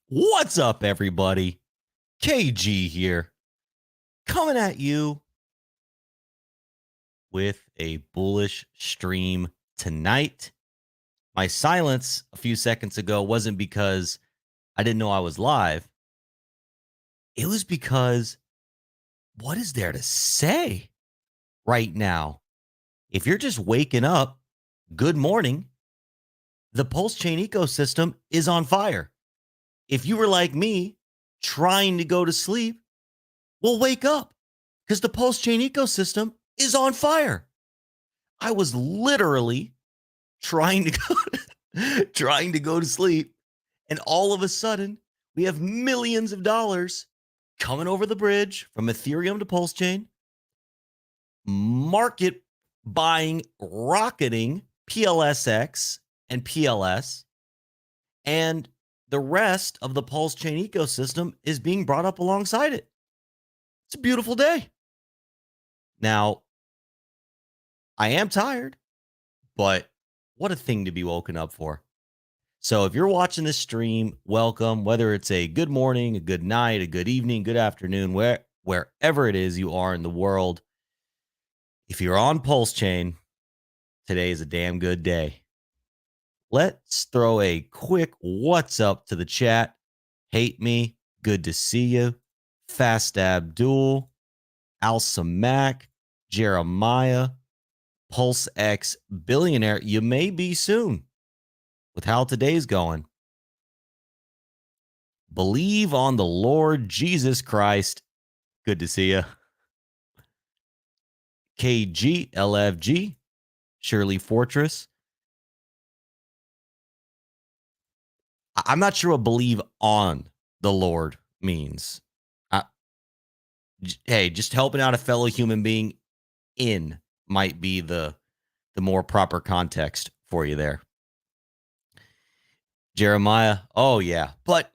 What's up, everybody? KG here, coming at you with a bullish stream tonight. My silence a few seconds ago wasn't because I didn't know I was live. It was because what is there to say right now? If you're just waking up, good morning. The PulseChain ecosystem is on fire. If you were like me, trying to go to sleep, well, wake up, because the PulseChain ecosystem is on fire. I was literally trying to go to sleep, and all of a sudden, we have millions of dollars coming over the bridge from Ethereum to PulseChain, market buying, rocketing PLSX and PLS, and the rest of the PulseChain ecosystem is being brought up alongside it. It's a beautiful day. Now, I am tired, but what a thing to be woken up for. So if you're watching this stream, welcome, whether it's a good morning, a good night, a good evening, good afternoon, wherever it is you are in the world. If you're on PulseChain, today is a damn good day. Let's throw a quick what's up to the chat. Hate me, good to see you. Fast Abdul, Al-Samak, Jeremiah, PulseX billionaire. You may be soon with how today's going. Believe on the Lord Jesus Christ. Good to see you. KG, LFG, Shirley Fortress. I'm not sure what believe on the Lord means. Hey, just helping out a fellow human being in might be the more proper context for you there. Jeremiah, oh yeah, but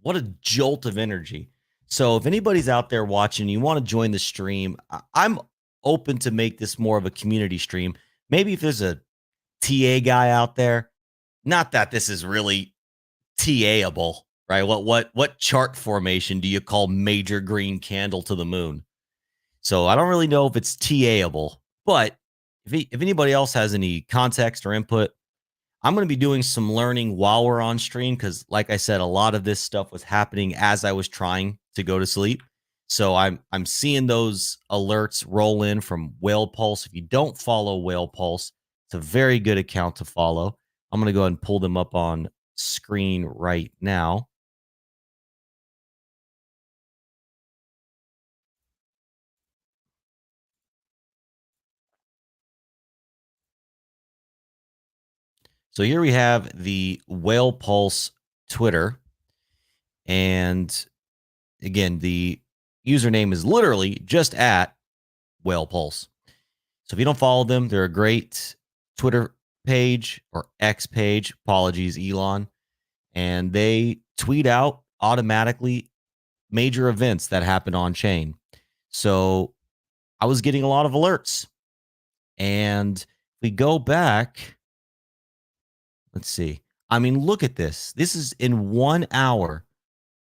what a jolt of energy. So if anybody's out there watching, you want to join the stream, I'm open to make this more of a community stream. Maybe if there's a TA guy out there, not that this is really TA-able, right? What chart formation do you call major green candle to the moon? So I don't really know if it's TA-able, but if anybody else has any context or input, I'm going to be doing some learning while we're on stream because, like I said, a lot of this stuff was happening as I was trying to go to sleep. So I'm seeing those alerts roll in from Whale Pulse. If you don't follow Whale Pulse, it's a very good account to follow. I'm going to go ahead and pull them up on screen right now. So here we have the Whale Pulse Twitter. And again, the username is literally just at Whale Pulse. So if you don't follow them, they're a great Twitter page or X page. Apologies, Elon. And they tweet out automatically major events that happen on chain. So I was getting a lot of alerts. And if we go back, let's see. I mean, look at this. This is in 1 hour.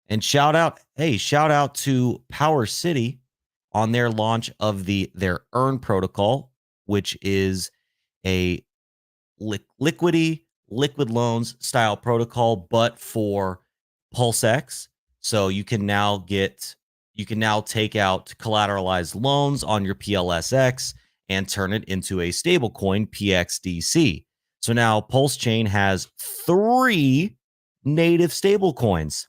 And shout out to Power City on their launch of their Earn protocol, which is a liquid loans style protocol, but for PulseX. So you can now get you can now take out collateralized loans on your PLSX and turn it into a stablecoin, PXDC. So now PulseChain has 3 native stablecoins,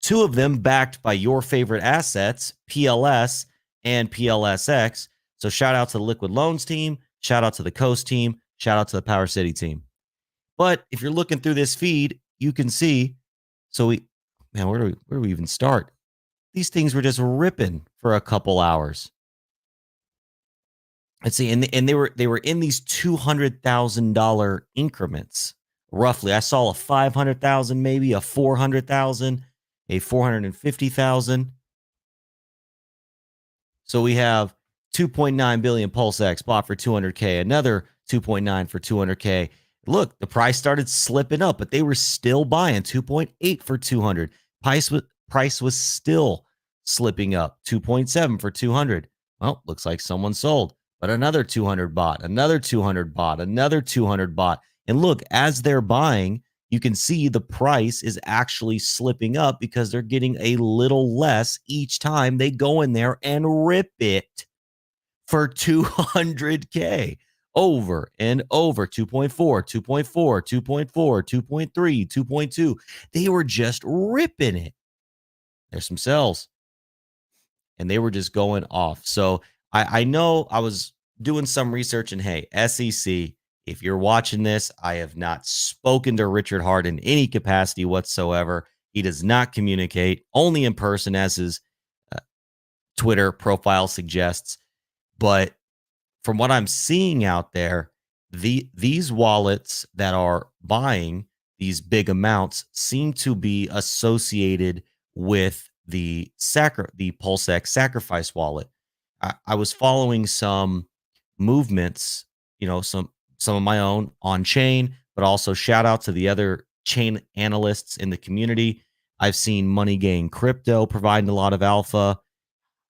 2 of them backed by your favorite assets, PLS and PLSX. So shout out to the Liquid Loans team, shout out to the Coast team, shout out to the Power City team. But if you're looking through this feed, you can see. So where do we even start? These things were just ripping for a couple hours. Let's see, and they were in these $200,000 increments, roughly. I saw a 500,000, maybe a 400,000, a 450,000. So we have 2.9 billion PulseX bought for 200K, another 2.9 for 200K. Look, the price started slipping up, but they were still buying 2.8 for 200. Price was still slipping up, 2.7 for 200. Well, looks like someone sold, but another 200 bought, another 200 bought, another 200 bought. And look, as they're buying, you can see the price is actually slipping up because they're getting a little less each time they go in there and rip it for 200K over and over. 2.4, 2.4, 2.4, 2.3, 2.2. They were just ripping it. There's some sells, and they were just going off. So I know I was doing some research, and hey, SEC, if you're watching this, I have not spoken to Richard Hart in any capacity whatsoever. He does not communicate, only in person, as his Twitter profile suggests. But from what I'm seeing out there, these wallets that are buying these big amounts seem to be associated with the PulseX sacrifice wallet. I was following some movements, some of my own on chain, but also shout out to the other chain analysts in the community. I've seen Money Gain Crypto providing a lot of alpha.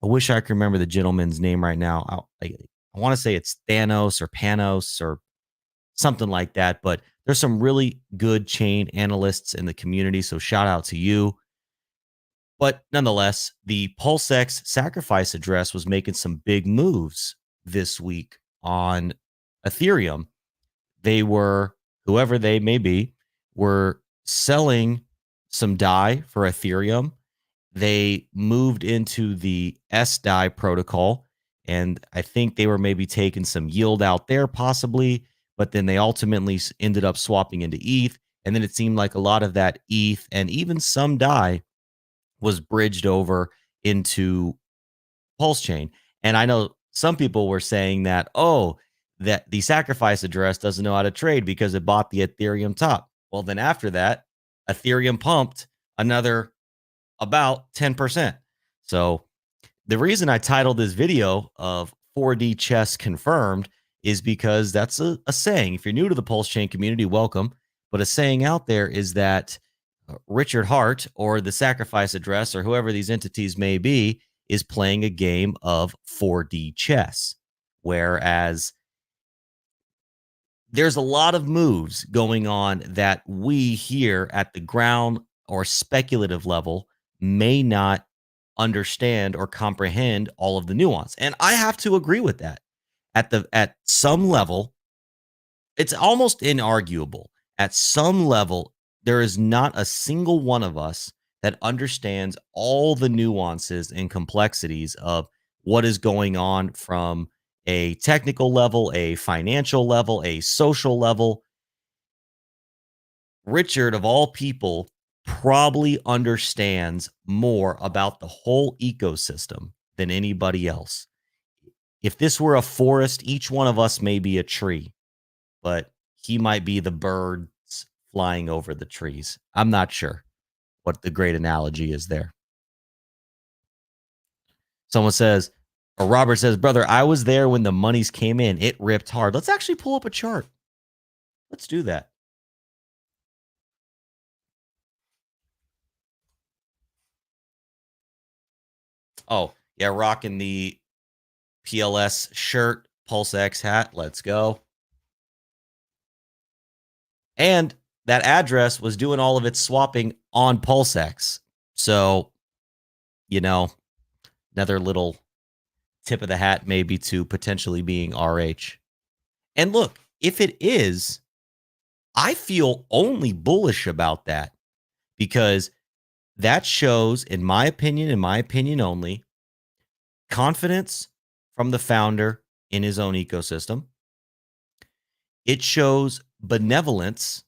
I wish I could remember the gentleman's name right now. I want to say it's Thanos or Panos or something like that, but there's some really good chain analysts in the community. So shout out to you. But nonetheless, the PulseX sacrifice address was making some big moves this week on Ethereum. They were, whoever they may be, were selling some DAI for Ethereum. They moved into the SDAI protocol, and I think they were maybe taking some yield out there possibly, but then they ultimately ended up swapping into ETH. And then it seemed like a lot of that ETH and even some DAI was bridged over into PulseChain. And I know some people were saying that, that the sacrifice address doesn't know how to trade because it bought the Ethereum top. Well, then after that, Ethereum pumped another about 10%. So the reason I titled this video of 4D chess confirmed is because that's a saying. If you're new to the PulseChain community, welcome. But a saying out there is that Richard Hart or the sacrifice address or whoever these entities may be is playing a game of 4D chess. Whereas there's a lot of moves going on that we here at the ground or speculative level may not understand or comprehend all of the nuance. And I have to agree with that. At some level, it's almost inarguable. At some level, there is not a single one of us that understands all the nuances and complexities of what is going on from a technical level, a financial level, a social level. Richard, of all people, probably understands more about the whole ecosystem than anybody else. If this were a forest, each one of us may be a tree, but he might be the birds flying over the trees. I'm not sure what the great analogy is there. Someone says, or Robert says, brother, I was there when the monies came in. It ripped hard. Let's actually pull up a chart. Let's do that. Oh, yeah, rocking the PLS shirt, PulseX hat. Let's go. And that address was doing all of its swapping on PulseX. So you know, another little tip of the hat maybe to potentially being RH. And look, if it is, I feel only bullish about that because that shows, in my opinion only, confidence from the founder in his own ecosystem. It shows benevolence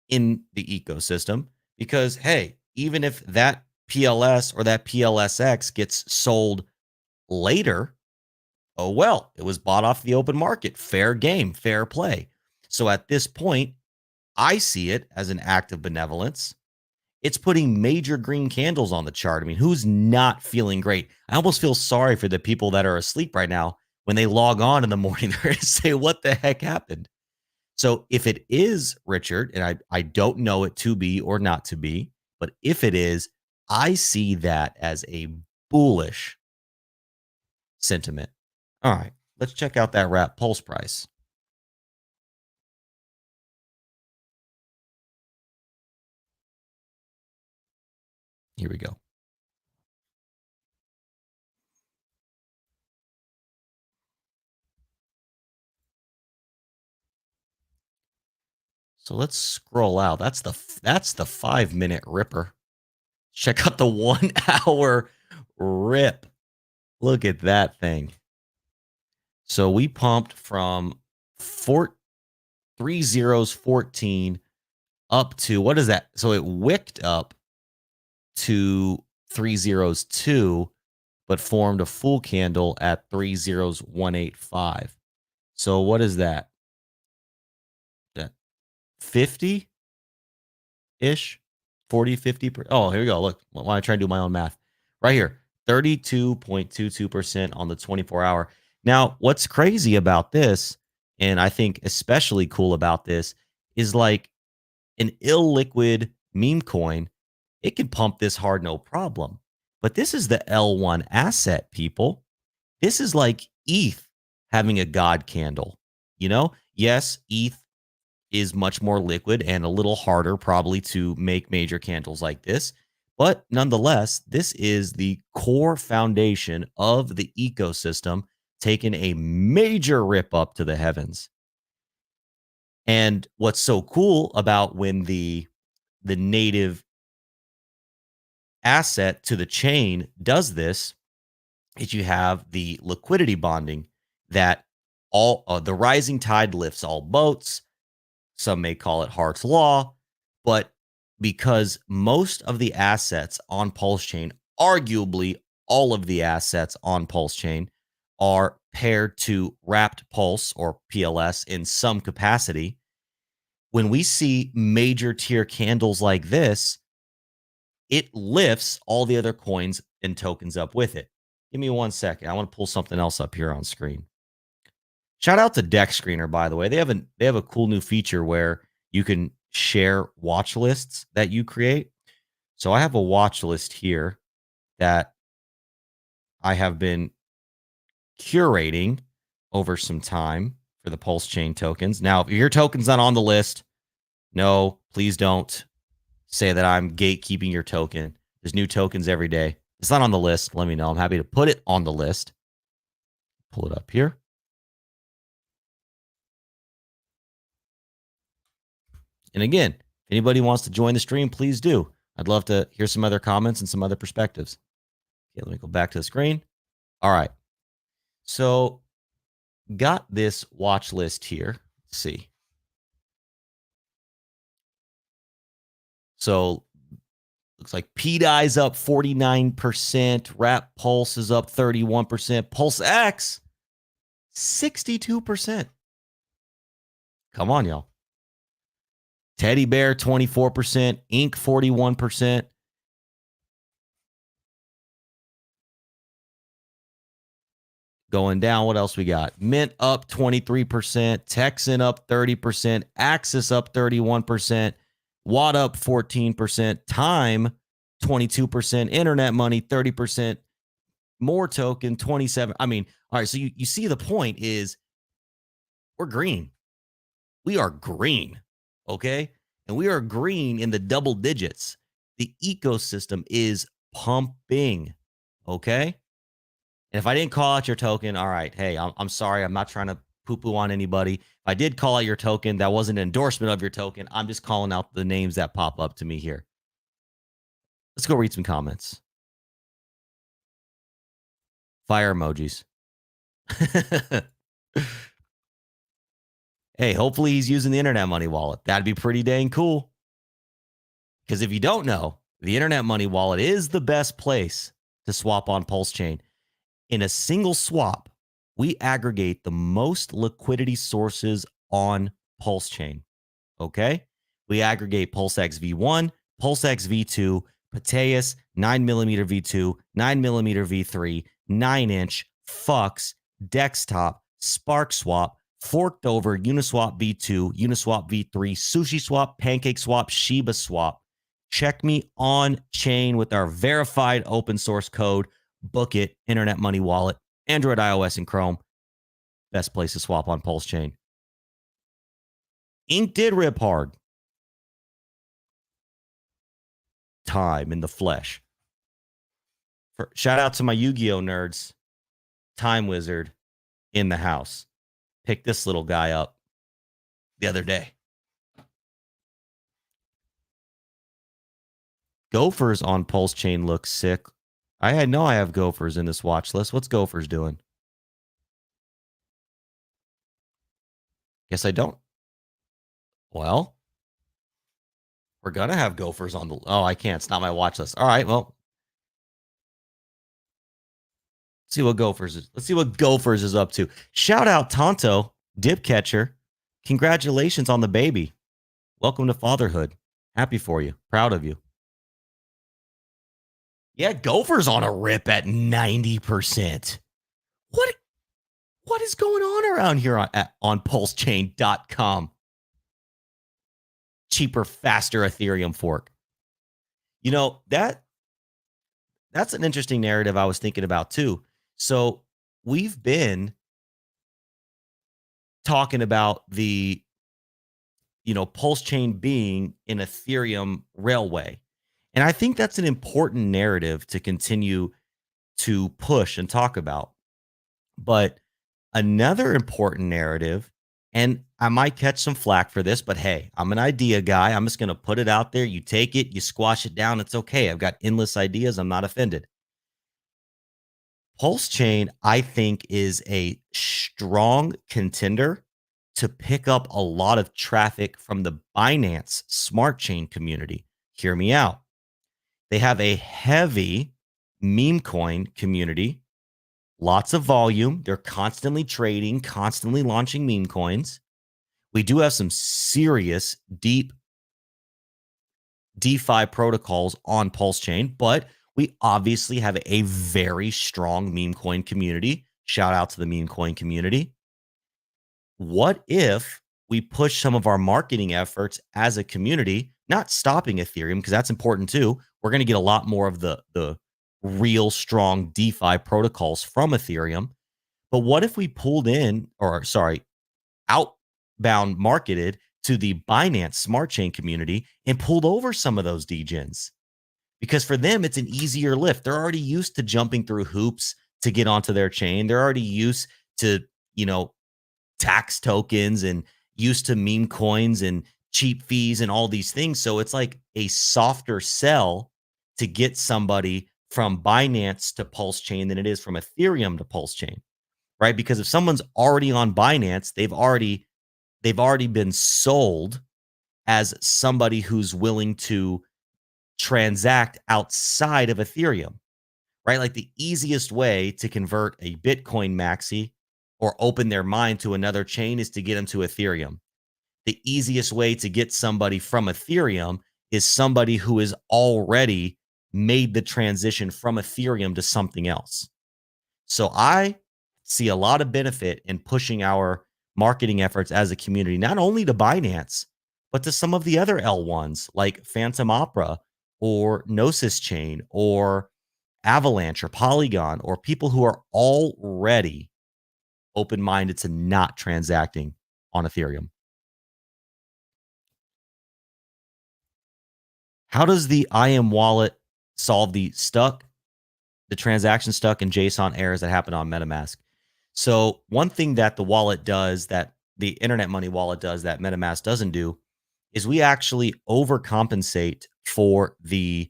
in the ecosystem because, hey, even if that PLS or that PLSX gets sold later, oh, well, it was bought off the open market. Fair game, fair play. So at this point, I see it as an act of benevolence. It's putting major green candles on the chart. I mean, who's not feeling great? I almost feel sorry for the people that are asleep right now when they log on in the morning. They're going to say, what the heck happened? So if it is Richard, and I don't know it to be or not to be, but if it is, I see that as a bullish sentiment. All right, let's check out that wrap pulse price. Here we go. So let's scroll out. That's the 5-minute ripper. Check out the 1 hour rip. Look at that thing. So we pumped from 3 zeros 14 up to, what is that? So it wicked up to 3 zeros 2, but formed a full candle at 3 zeros 185. So what is that? That 50 ish, 40, 50. Oh, here we go. Look, why I try to do my own math right here. 32.22% on the 24-hour. Now, what's crazy about this, and I think especially cool about this, is like an illiquid meme coin, it can pump this hard, no problem. But this is the L1 asset, people. This is like ETH having a God candle. Yes, ETH is much more liquid and a little harder probably to make major candles like this. But nonetheless, this is the core foundation of the ecosystem taking a major rip up to the heavens. And what's so cool about when the native asset to the chain does this is you have the liquidity bonding that all the rising tide lifts all boats. Some may call it Hart's Law, but because most of the assets on PulseChain, arguably all of the assets on PulseChain, are paired to wrapped pulse or PLS in some capacity, when we see major tier candles like this, it lifts all the other coins and tokens up with it. Give me 1 second. I want to pull something else up here on screen. Shout out to Deck Screener, by the way. They have a cool new feature where you can share watch lists that you create. So I have a watch list here that I have been curating over some time for the PulseChain tokens. Now, if your token's not on the list, no, please don't say that I'm gatekeeping your token. There's new tokens every day. It's not on the list. Let me know. I'm happy to put it on the list. Pull it up here. And again, if anybody wants to join the stream, please do. I'd love to hear some other comments and some other perspectives. Okay, let me go back to the screen. All right. So got this watch list here. Let's see. So looks like PDI's up 49%. Wrap Pulse is up 31%. PulseX, 62%. Come on, y'all. Teddy Bear, 24%. Ink, 41%. Going down, what else we got? Mint up 23%. Texan up 30%. Axis up 31%. Watt up 14%. Time, 22%. Internet money, 30%. More token, 27. I mean, all right, so you see the point is we're green. We are green, okay? And we are green in the double digits. The ecosystem is pumping. Okay. And if I didn't call out your token, all right, hey, I'm sorry. I'm not trying to poo poo on anybody. If I did call out your token, that wasn't an endorsement of your token. I'm just calling out the names that pop up to me here. Let's go read some comments. Fire emojis. Hey, hopefully he's using the Internet Money Wallet. That'd be pretty dang cool. Because if you don't know, the Internet Money Wallet is the best place to swap on PulseChain. In a single swap, we aggregate the most liquidity sources on PulseChain. Okay? We aggregate PulseX V1, PulseX V2, Pateus, 9mm V2, 9mm V3, 9-inch, Fux, Desktop, SparkSwap, forked over Uniswap V2, Uniswap V3, SushiSwap, PancakeSwap, Shiba Swap. Check me on chain with our verified open source code. Book it, Internet Money Wallet, Android, iOS, and Chrome. Best place to swap on PulseChain. Ink did rip hard. Time in the flesh. Shout out to my Yu-Gi-Oh nerds. Time Wizard in the house. Picked this little guy up the other day. Gophers on PulseChain looks sick. I know I have Gophers in this watch list. What's Gophers doing? Guess I don't. Well, we're going to have Gophers on the... Oh, I can't. It's not my watch list. All right, well. Let's see what Gophers is up to. Shout out Tonto, dip catcher. Congratulations on the baby. Welcome to fatherhood. Happy for you. Proud of you. Yeah, Gophers on a rip at 90%. What is going on around here on PulseChain.com? Cheaper, faster Ethereum fork. You know, that's an interesting narrative I was thinking about too. So we've been talking about the, PulseChain being an Ethereum railway. And I think that's an important narrative to continue to push and talk about. But another important narrative, and I might catch some flack for this, but hey, I'm an idea guy. I'm just going to put it out there. You take it, you squash it down. It's okay. I've got endless ideas. I'm not offended. PulseChain, I think, is a strong contender to pick up a lot of traffic from the Binance Smart Chain community. Hear me out. They have a heavy meme coin community, lots of volume. They're constantly trading, constantly launching meme coins. We do have some serious, deep DeFi protocols on PulseChain, but we obviously have a very strong meme coin community. Shout out to the meme coin community. What if we push some of our marketing efforts as a community, not stopping Ethereum, because that's important too. We're going to get a lot more of the real strong DeFi protocols from Ethereum. But what if we outbound marketed to the Binance Smart Chain community and pulled over some of those degens? Because for them, it's an easier lift. They're already used to jumping through hoops to get onto their chain. They're already used to, tax tokens and used to meme coins and cheap fees and all these things. So it's like a softer sell to get somebody from Binance to PulseChain than it is from Ethereum to PulseChain, right? Because if someone's already on Binance, they've already been sold as somebody who's willing to transact outside of Ethereum, right? Like the easiest way to convert a Bitcoin maxi or open their mind to another chain is to get them to Ethereum. The easiest way to get somebody from Ethereum is somebody who has already made the transition from Ethereum to something else. So I see a lot of benefit in pushing our marketing efforts as a community, not only to Binance, but to some of the other L1s like Phantom Opera or Gnosis Chain or Avalanche or Polygon, or people who are already open-minded to not transacting on Ethereum. How does the IAM wallet solve the stuck the transaction stuck in JSON errors that happen on MetaMask. So one thing that the wallet does, that the internet money wallet does, that MetaMask doesn't do, is we actually overcompensate for the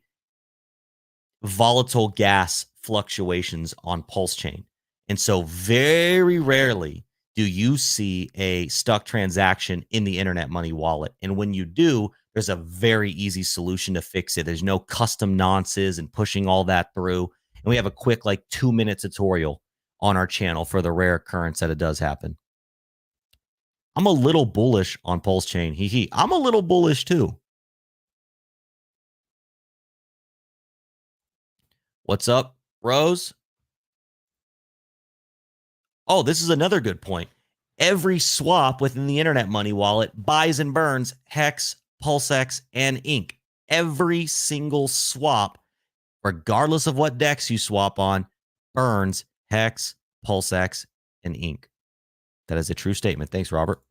volatile gas fluctuations on PulseChain. And so very rarely do you see a stuck transaction in the internet money wallet. And when you do, there's a very easy solution to fix it. There's no custom nonces and pushing all that through. And we have a quick, like 2-minute tutorial on our channel for the rare occurrence that it does happen. I'm a little bullish on PulseChain. Hee. I'm a little bullish too. What's up, Rose? Oh, this is another good point. Every swap within the internet money wallet buys and burns Hex, PulseX, and Ink. Every single swap, regardless of what DEX you swap on, burns Hex, PulseX, and Ink. That is a true statement. Thanks, Robert.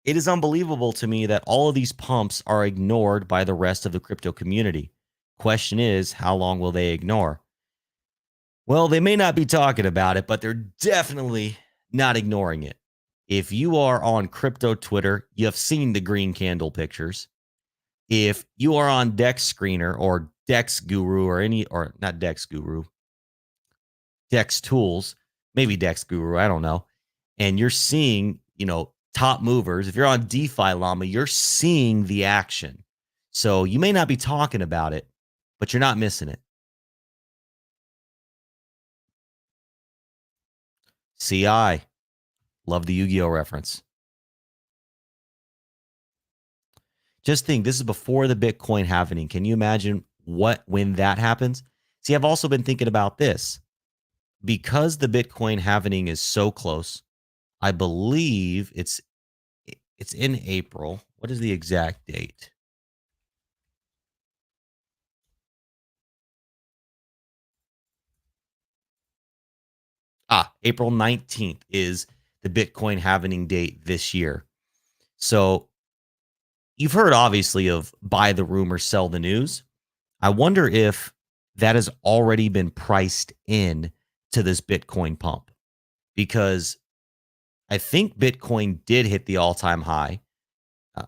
It is unbelievable to me that all of these pumps are ignored by the rest of the crypto community. Question is, how long will they ignore? Well, they may not be talking about it, but they're definitely not ignoring it. If you are on crypto Twitter, you have seen the green candle pictures. If you are on Dex Screener or Dex Guru or not Dex Guru, Dex Tools, maybe Dex Guru, I don't know, and you're seeing, top movers, if you're on DeFi Llama, you're seeing the action. So you may not be talking about it, but you're not missing it. CI. Love the Yu-Gi-Oh reference. Just think, this is before the Bitcoin halving. Can you imagine when that happens? See, I've also been thinking about this. Because the Bitcoin halving is so close, I believe it's in April. What is the exact date? April 19th is the Bitcoin halving date this year. So you've heard, obviously, of buy the rumor, sell the news. I wonder if that has already been priced in to this Bitcoin pump, because I think Bitcoin did hit the all-time high.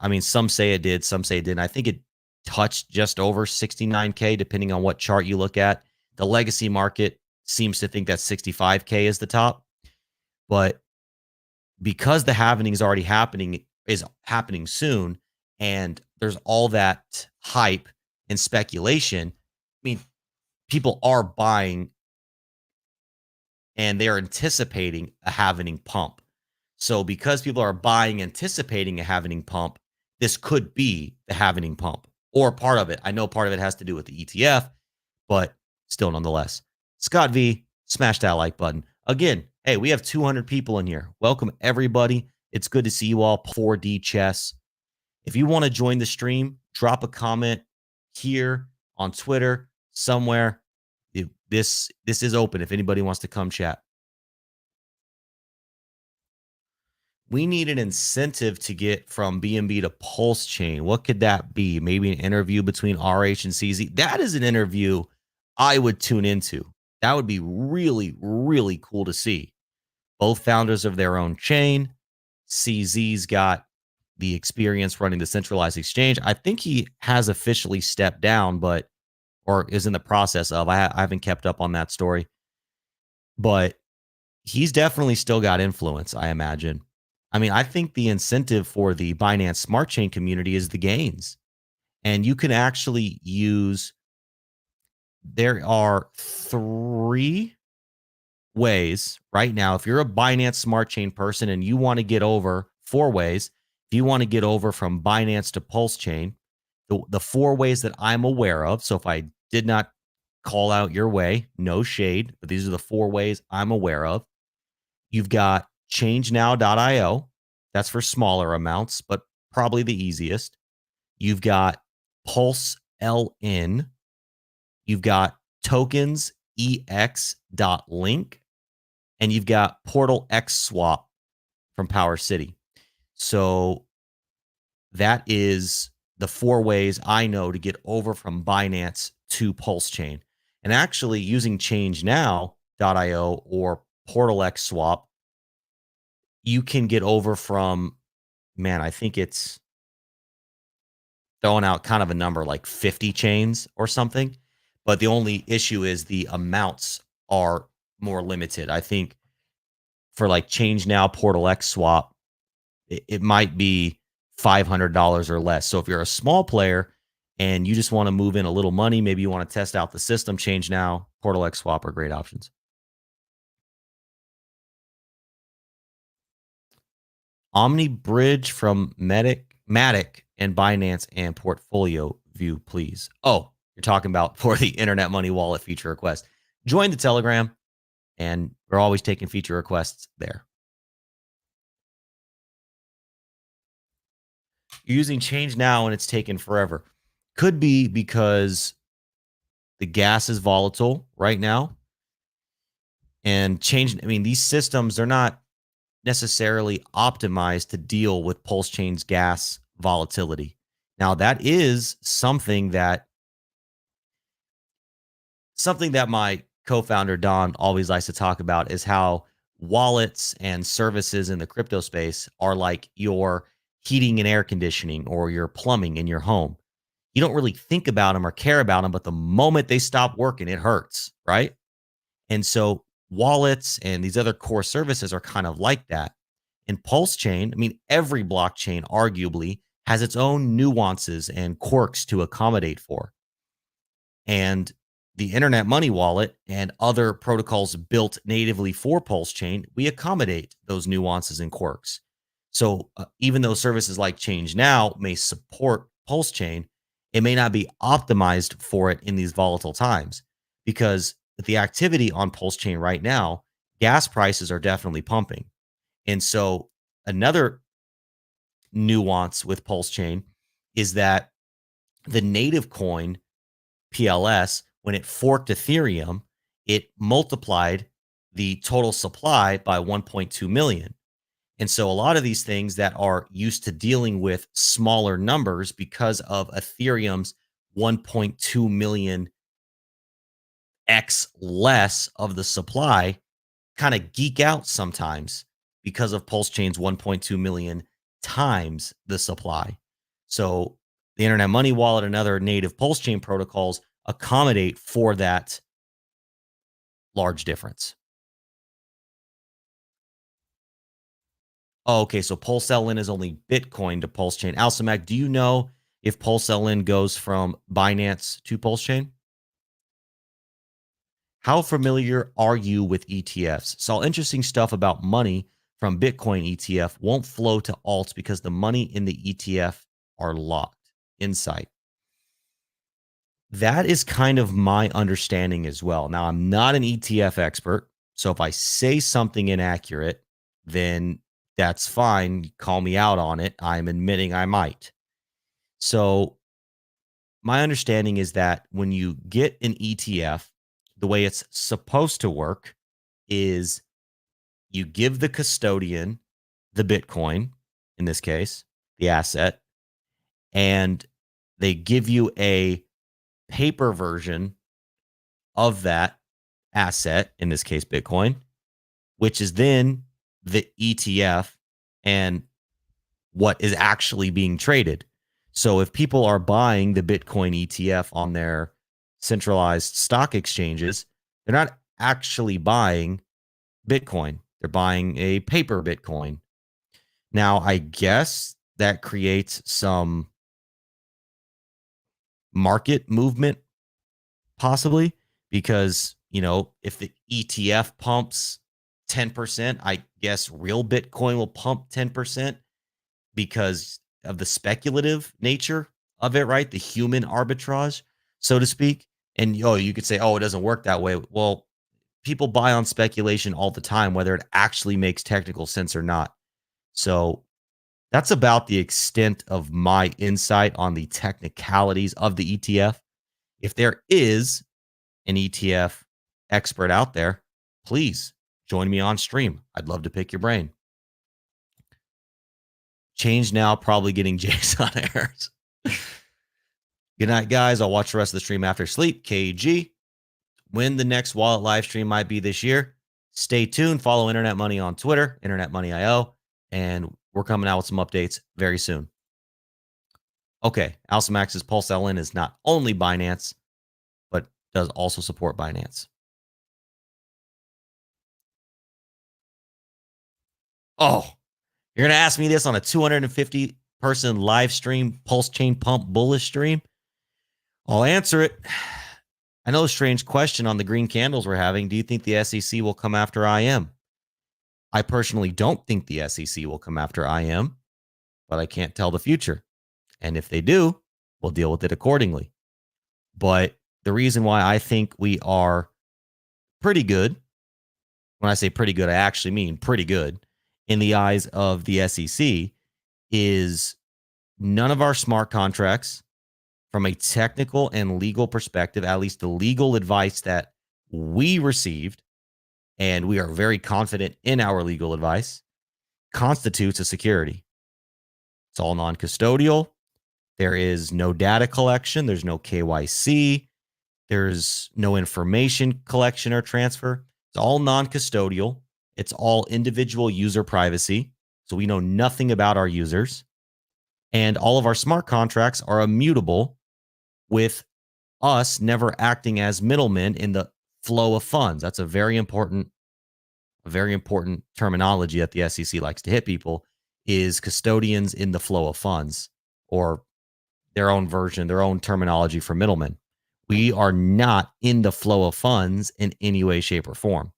I mean, some say it did, some say it didn't. I think it touched just over 69K, depending on what chart you look at. The legacy market seems to think that 65K is the top. But because the halving is already happening soon, and there's all that hype and speculation, I mean, people are buying and they're anticipating a halving pump. So because people are buying, anticipating a halving pump, this could be the halving pump or part of it. I know part of it has to do with the ETF, but still, nonetheless. Scott V, smash that like button. Again, hey, we have 200 people in here. Welcome, everybody. It's good to see you all. 4D Chess. If you want to join the stream, drop a comment here on Twitter, somewhere. This is open if anybody wants to come chat. We need an incentive to get from BNB to PulseChain. What could that be? Maybe an interview between RH and CZ. That is an interview I would tune into. That would be really, really cool to see. Both founders of their own chain. CZ's got the experience running the centralized exchange. I think he has officially stepped down, or is in the process of. I haven't kept up on that story. But he's definitely still got influence, I imagine. I mean, I think the incentive for the Binance Smart Chain community is the gains. And you can actually use, there are 3 ways right now. If you're a Binance Smart Chain person and you want to get over, 4 ways, if you want to get over from Binance to PulseChain, the 4 ways that I'm aware of. So if I did not call out your way, no shade, but these are the 4 ways I'm aware of. You've got changenow.io. That's for smaller amounts, but probably the easiest. You've got PulseLN. You've got tokensex.link. And you've got Portal X Swap from Power City. So that is the 4 ways I know to get over from Binance to PulseChain. And actually using ChangeNow.io or PortalX swap, you can get over from, man, I think it's throwing out kind of a number like 50 chains or something. But the only issue is the amounts are more limited. I think for like ChangeNow PortalX swap, it might be $500 or less. So if you're a small player and you just want to move in a little money, maybe you want to test out the system, ChangeNow, PortalX swap are great options. Omni Bridge from Matic and Binance and Portfolio View, please. Oh, you're talking about for the Internet Money Wallet feature request. Join the Telegram, and we're always taking feature requests there. You're using Change Now and it's taken forever. Could be because the gas is volatile right now. And these systems, they're not necessarily optimized to deal with PulseChain's gas volatility. Now, that is something that my co-founder Don always likes to talk about, is how wallets and services in the crypto space are like your heating and air conditioning or your plumbing in your home. You don't really think about them or care about them, but the moment they stop working, it hurts, right? And so wallets and these other core services are kind of like that. In PulseChain, every blockchain arguably has its own nuances and quirks to accommodate for. And the Internet Money Wallet and other protocols built natively for PulseChain, we accommodate those nuances and quirks. So even though services like Change Now may support PulseChain, it may not be optimized for it in these volatile times, because the activity on PulseChain right now, gas prices are definitely pumping. And so another nuance with PulseChain is that the native coin PLS, when it forked Ethereum, it multiplied the total supply by 1.2 million. And so a lot of these things that are used to dealing with smaller numbers because of Ethereum's 1.2 million X less of the supply kind of geek out sometimes because of PulseChain's 1.2 million times the supply. So the Internet Money Wallet and other native PulseChain protocols accommodate for that large difference. Oh, okay, so PulseLN is only Bitcoin to PulseChain. Alcimac, do you know if PulseLN goes from Binance to PulseChain? How familiar are you with ETFs? Saw interesting stuff about money from Bitcoin ETF won't flow to alts because the money in the ETF are locked. Insight. That is kind of my understanding as well. Now, I'm not an ETF expert, so if I say something inaccurate, then that's fine. Call me out on it. I'm admitting I might. So, my understanding is that when you get an ETF, the way it's supposed to work is you give the custodian the Bitcoin, in this case, the asset, and they give you a paper version of that asset, in this case, Bitcoin, which is then the ETF and what is actually being traded. So if people are buying the Bitcoin ETF on their centralized stock exchanges, they're not actually buying Bitcoin. They're buying a paper Bitcoin. Now, I guess that creates some market movement, possibly, because, if the ETF pumps 10%, I guess real Bitcoin will pump 10% because of the speculative nature of it, right? The human arbitrage, so to speak. And you could say, oh, it doesn't work that way. Well, people buy on speculation all the time, whether it actually makes technical sense or not. So that's about the extent of my insight on the technicalities of the ETF. If there is an ETF expert out there, please join me on stream. I'd love to pick your brain. Change Now, probably getting JSON errors. Good night, guys. I'll watch the rest of the stream after sleep. KG. When the next wallet live stream might be this year. Stay tuned. Follow Internet Money on Twitter, Internet Money IO, and we're coming out with some updates very soon. Okay, Alcimax's Pulse LN is not only Binance, but does also support Binance. Oh, you're going to ask me this on a 250 person live stream, PulseChain pump bullish stream? I'll answer it. I know a strange question on the green candles we're having. Do you think the SEC will come after IM? I personally don't think the SEC will come after IM, but I can't tell the future. And if they do, we'll deal with it accordingly. But the reason why I think we are pretty good, when I say pretty good, I actually mean pretty good in the eyes of the SEC, is none of our smart contracts, from a technical and legal perspective, at least the legal advice that we received, and we are very confident in our legal advice, constitutes a security. It's all non-custodial. There is no data collection. There's no KYC. There's no information collection or transfer. It's all non-custodial. It's all individual user privacy. So we know nothing about our users. And all of our smart contracts are immutable, with us never acting as middlemen in the flow of funds. That's a very important terminology that the SEC likes to hit people, is custodians in the flow of funds, or their own version, their own terminology for middlemen. We are not in the flow of funds in any way, shape, or form.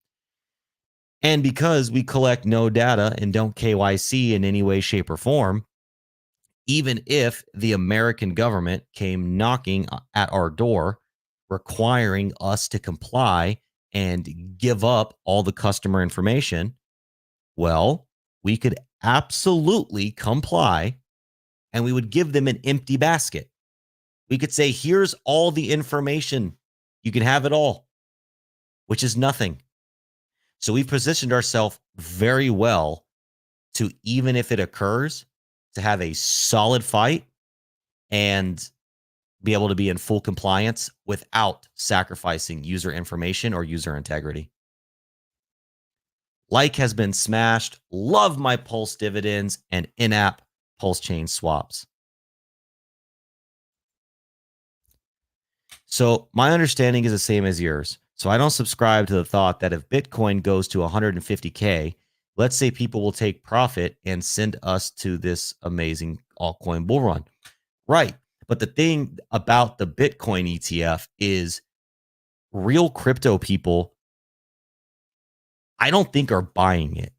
And because we collect no data and don't KYC in any way, shape, or form, even if the American government came knocking at our door, requiring us to comply and give up all the customer information, well, we could absolutely comply, and we would give them an empty basket. We could say, here's all the information. You can have it all, which is nothing. So we've positioned ourselves very well to, even if it occurs, to have a solid fight and be able to be in full compliance without sacrificing user information or user integrity. Like has been smashed. Love my Pulse dividends and in-app PulseChain swaps. So my understanding is the same as yours. So I don't subscribe to the thought that if Bitcoin goes to 150K, let's say people will take profit and send us to this amazing altcoin bull run. Right. But the thing about the Bitcoin ETF is real crypto people, I don't think, are buying it.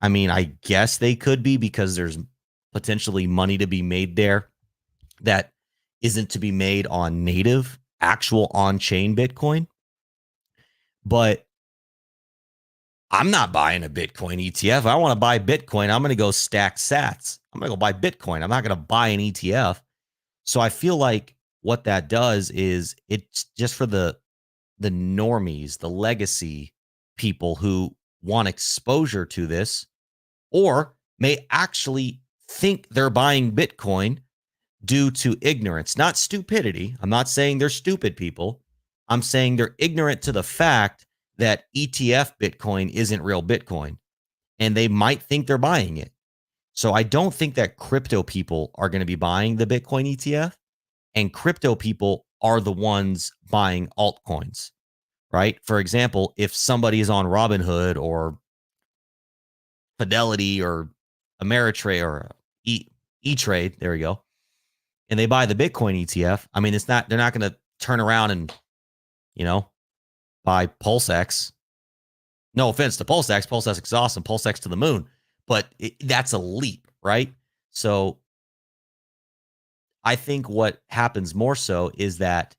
I mean, I guess they could be, because there's potentially money to be made there that isn't to be made on native, actual on-chain Bitcoin. But I'm not buying a Bitcoin ETF. I want to buy Bitcoin. I'm going to go stack sats. I'm going to go buy Bitcoin. I'm not going to buy an ETF. So I feel like what that does is it's just for the normies, the legacy people who want exposure to this, or may actually think they're buying Bitcoin due to ignorance, not stupidity. I'm not saying they're stupid people. I'm saying they're ignorant to the fact that ETF Bitcoin isn't real Bitcoin, and they might think they're buying it. So I don't think that crypto people are going to be buying the Bitcoin ETF, and crypto people are the ones buying altcoins, right? For example, if somebody is on Robinhood or Fidelity or Ameritrade or E-Trade, there we go, and they buy the Bitcoin ETF, I mean, they're not going to turn around and, buy PulseX. No offense to PulseX. PulseX is awesome. PulseX to the moon. But that's a leap, right? So I think what happens more so is that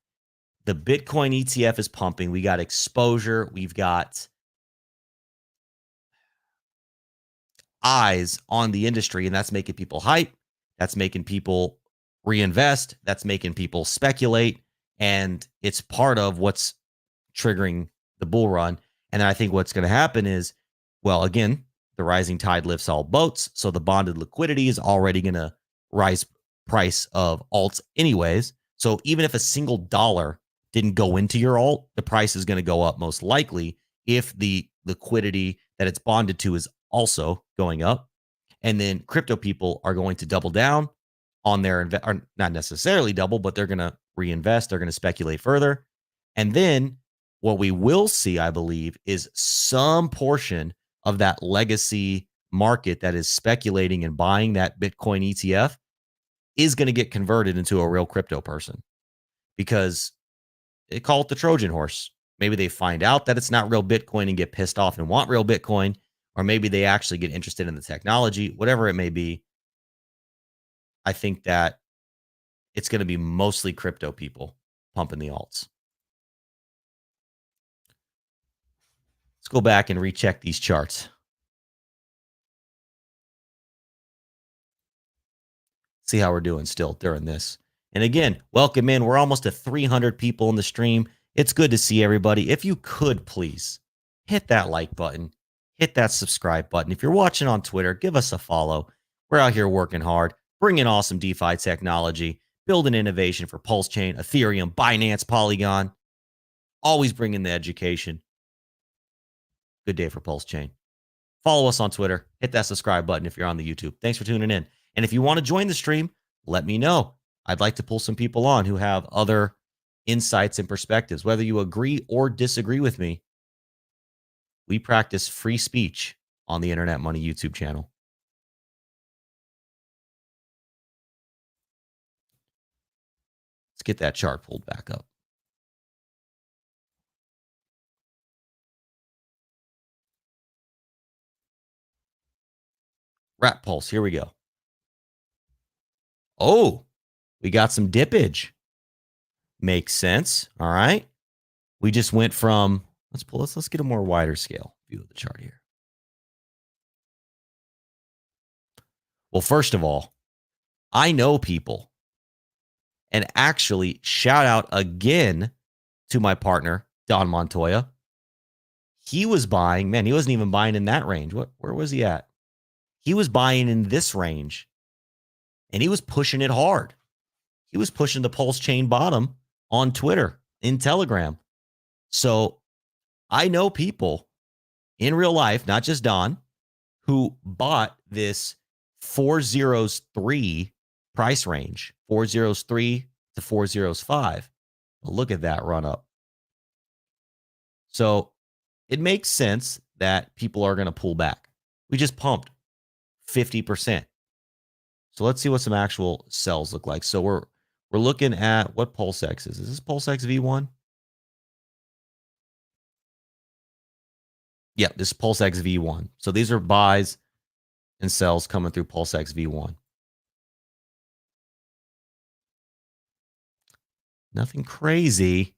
the Bitcoin ETF is pumping. We got exposure. We've got eyes on the industry, and that's making people hype. That's making people reinvest. That's making people speculate. And it's part of what's triggering the bull run. And then I think what's going to happen is, well, again, the rising tide lifts all boats. So the bonded liquidity is already going to rise price of alts anyways. So even if a single dollar didn't go into your alt, the price is going to go up most likely if the liquidity that it's bonded to is also going up. And then crypto people are going to double down on their, or not necessarily double, but they're going to reinvest. They're going to speculate further. And then what we will see, I believe, is some portion of that legacy market that is speculating and buying that Bitcoin ETF is going to get converted into a real crypto person, because they call it the Trojan horse. Maybe they find out that it's not real Bitcoin and get pissed off and want real Bitcoin, or maybe they actually get interested in the technology, whatever it may be. I think that it's going to be mostly crypto people pumping the alts. Let's go back and recheck these charts. See how we're doing still during this. And again, welcome in. We're almost at 300 people in the stream. It's good to see everybody. If you could, please hit that like button, hit that subscribe button. If you're watching on Twitter, give us a follow. We're out here working hard, bringing awesome DeFi technology, building innovation for PulseChain, Ethereum, Binance, Polygon, always bringing the education. Good day for PulseChain. Follow us on Twitter. Hit that subscribe button if you're on the YouTube. Thanks for tuning in. And if you want to join the stream, let me know. I'd like to pull some people on who have other insights and perspectives. Whether you agree or disagree with me, we practice free speech on the Internet Money YouTube channel. Let's get that chart pulled back up. Rat Pulse, here we go. Oh, we got some dippage. Makes sense. All right. We just went from, let's get a more wider scale view of the chart here. Well, first of all, I know people, and actually shout out again to my partner, Don Montoya. He was buying, man, he wasn't even buying in that range. Where was he at? He was buying in this range, and he was pushing it hard. He was pushing the PulseChain bottom on Twitter, in Telegram. So I know people in real life, not just Don, who bought this 403 price range, 403 to 405. Look at that run up. So it makes sense that people are going to pull back. We just pumped 50%. So let's see what some actual sells look like. So we're looking at what PulseX is. Is this PulseX V1? Yeah, this is PulseX V1. So these are buys and sells coming through PulseX V1. Nothing crazy.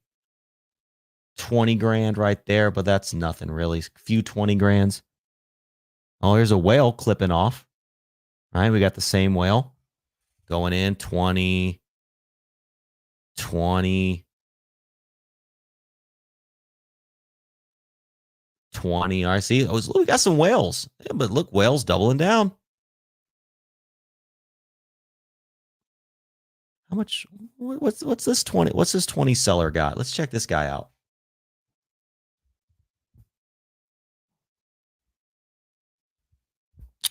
20 grand right there, but that's nothing really. A few 20 grands. Oh, here's a whale clipping off. All right, we got the same whale going in 20, 20, 20. I see. We got some whales. Yeah, but look, whales doubling down. How much? What's this 20? What's this 20 seller got? Let's check this guy out.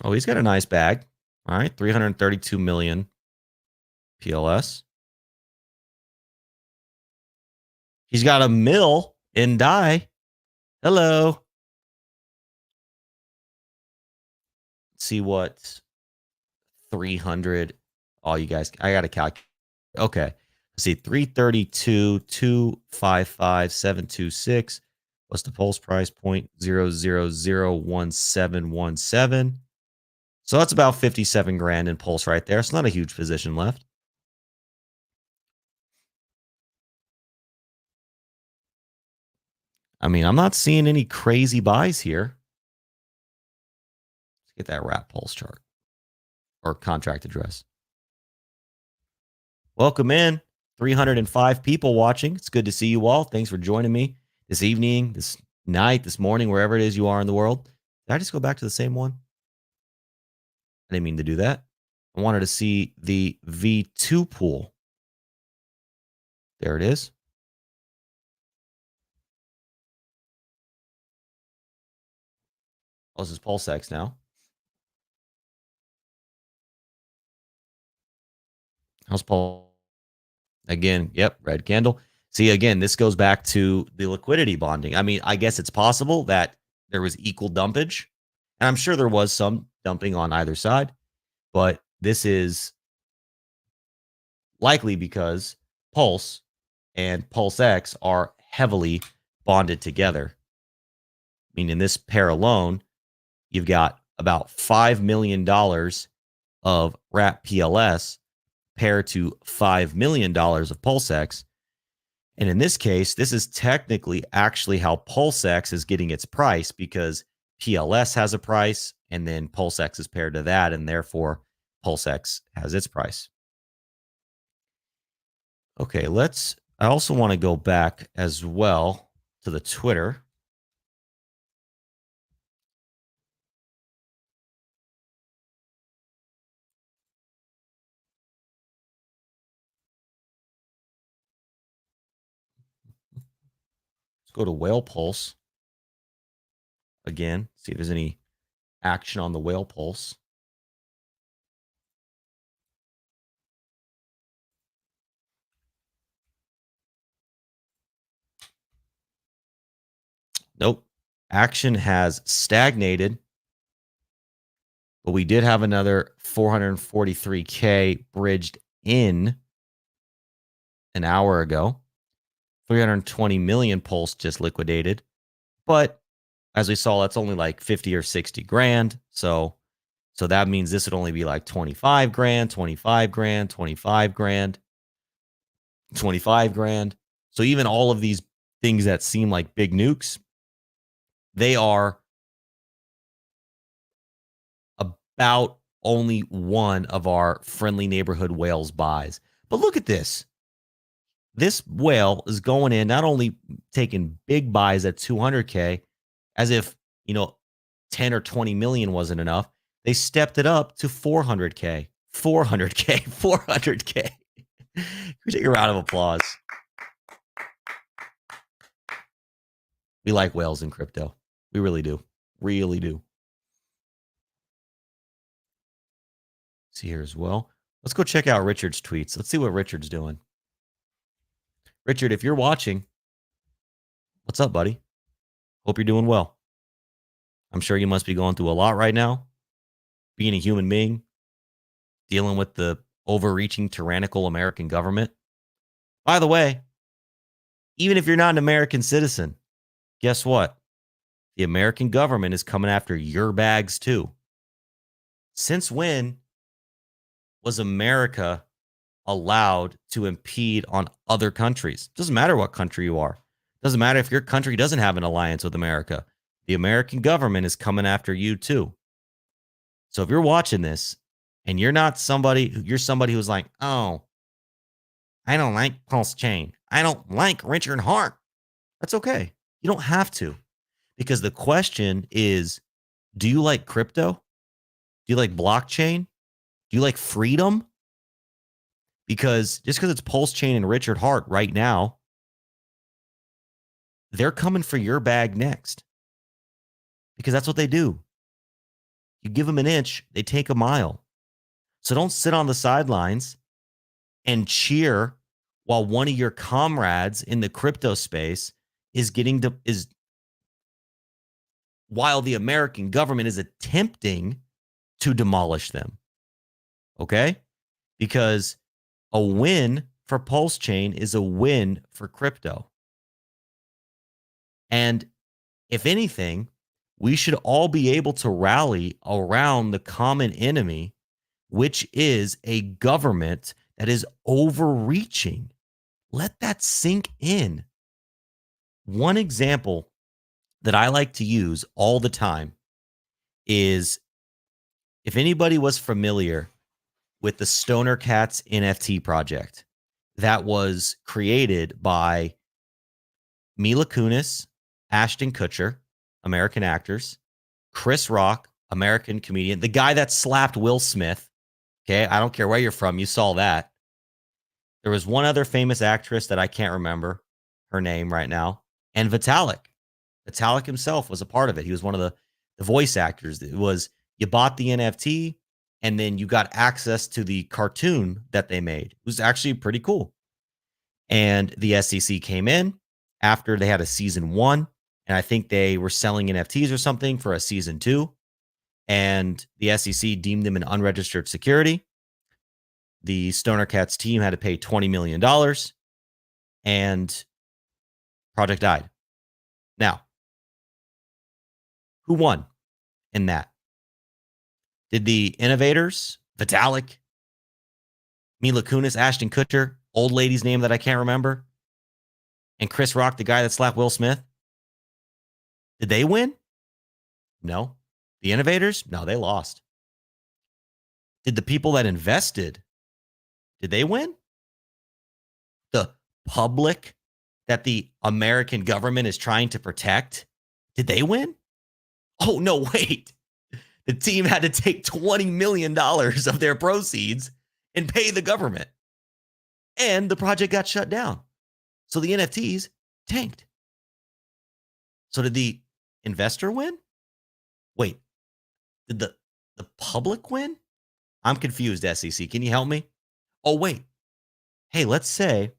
Oh, he's got a nice bag. All right, 332 million PLS. He's got a mill in DAI. Hello. Let's see what 300. Oh, you guys, I got to calculate. Okay. Let's see, 332, 255, 726. What's the pulse price point? 0.0001717. So that's about 57 grand in pulse right there. It's not a huge position left. I mean, I'm not seeing any crazy buys here. Let's get that wrap pulse chart or contract address. Welcome in. 305 people watching. It's good to see you all. Thanks for joining me this evening, this night, this morning, wherever it is you are in the world. Did I just go back to the same one? I didn't mean to do that. I wanted to see the V2 pool. There it is. Oh, this is PulseX now. How's Paul? Again, yep, red candle. See, again, this goes back to the liquidity bonding. I mean, I guess it's possible that there was equal dumpage, and I'm sure there was some dumping on either side, but this is likely because Pulse and PulseX are heavily bonded together. I mean, in this pair alone, you've got about $5 million of wrap PLS paired to $5 million of PulseX. And in this case, this is technically actually how PulseX is getting its price, because PLS has a price and then PulseX is paired to that, and therefore PulseX has its price. Okay, I also want to go back as well to the Twitter. Let's go to Whale Pulse again, see if there's any action on the Whale Pulse. Nope. Action has stagnated, but we did have another 443K bridged in an hour ago. 320 million Pulse just liquidated. But as we saw, that's only like 50 or 60 grand. So that means this would only be like 25 grand, 25 grand, 25 grand, 25 grand. So even all of these things that seem like big nukes, they are about only one of our friendly neighborhood whales buys. But look at this. This whale is going in, not only taking big buys at 200K, as if, 10 or 20 million wasn't enough. They stepped it up to 400K, 400K, 400K. Take a round of applause. We like whales in crypto. We really do. Really do. See here as well. Let's go check out Richard's tweets. Let's see what Richard's doing. Richard, if you're watching, what's up, buddy? Hope you're doing well. I'm sure you must be going through a lot right now, being a human being, dealing with the overreaching, tyrannical American government. By the way, even if you're not an American citizen, guess what? The American government is coming after your bags too. Since when was America allowed to impede on other countries? Doesn't matter what country you are. Doesn't matter if your country doesn't have an alliance with America. The American government is coming after you too. So if you're watching this and you're somebody who's like, oh, I don't like PulseChain, I don't like Richard Hart, that's okay. You don't have to, because the question is, do you like crypto? Do you like blockchain? Do you like freedom? Because just because it's PulseChain and Richard Hart right now, they're coming for your bag next, because that's what they do. You give them an inch, they take a mile. So don't sit on the sidelines and cheer while one of your comrades in the crypto space while the American government is attempting to demolish them. Okay? Because a win for PulseChain is a win for crypto. And if anything, we should all be able to rally around the common enemy, which is a government that is overreaching. Let that sink in. One example that I like to use all the time is, if anybody was familiar with the Stoner Cats NFT project that was created by Mila Kunis, Ashton Kutcher, American actors, Chris Rock, American comedian, the guy that slapped Will Smith, Okay. I don't care where you're from. You saw that. There was one other famous actress that I can't remember her name right now. And Vitalik. Vitalik himself was a part of it. He was one of the voice actors. It was you bought the NFT and then you got access to the cartoon that they made. It was actually pretty cool. And the SEC came in after they had a season 1. And I think they were selling NFTs or something for a season 2. And the SEC deemed them an unregistered security. The Stoner Cats team had to pay $20 million and project died. Now, who won in that? Did the innovators, Vitalik, Mila Kunis, Ashton Kutcher, old lady's name that I can't remember, and Chris Rock, the guy that slapped Will Smith, did they win? No. The innovators? No, they lost. Did the people that invested, did they win? The public that the American government is trying to protect, did they win? Oh, no, wait. The team had to take $20 million of their proceeds and pay the government. And the project got shut down. So the NFTs tanked. So did the investor win? Wait, did the public win? I'm confused, SEC. Can you help me? Oh, wait. Hey, let's say.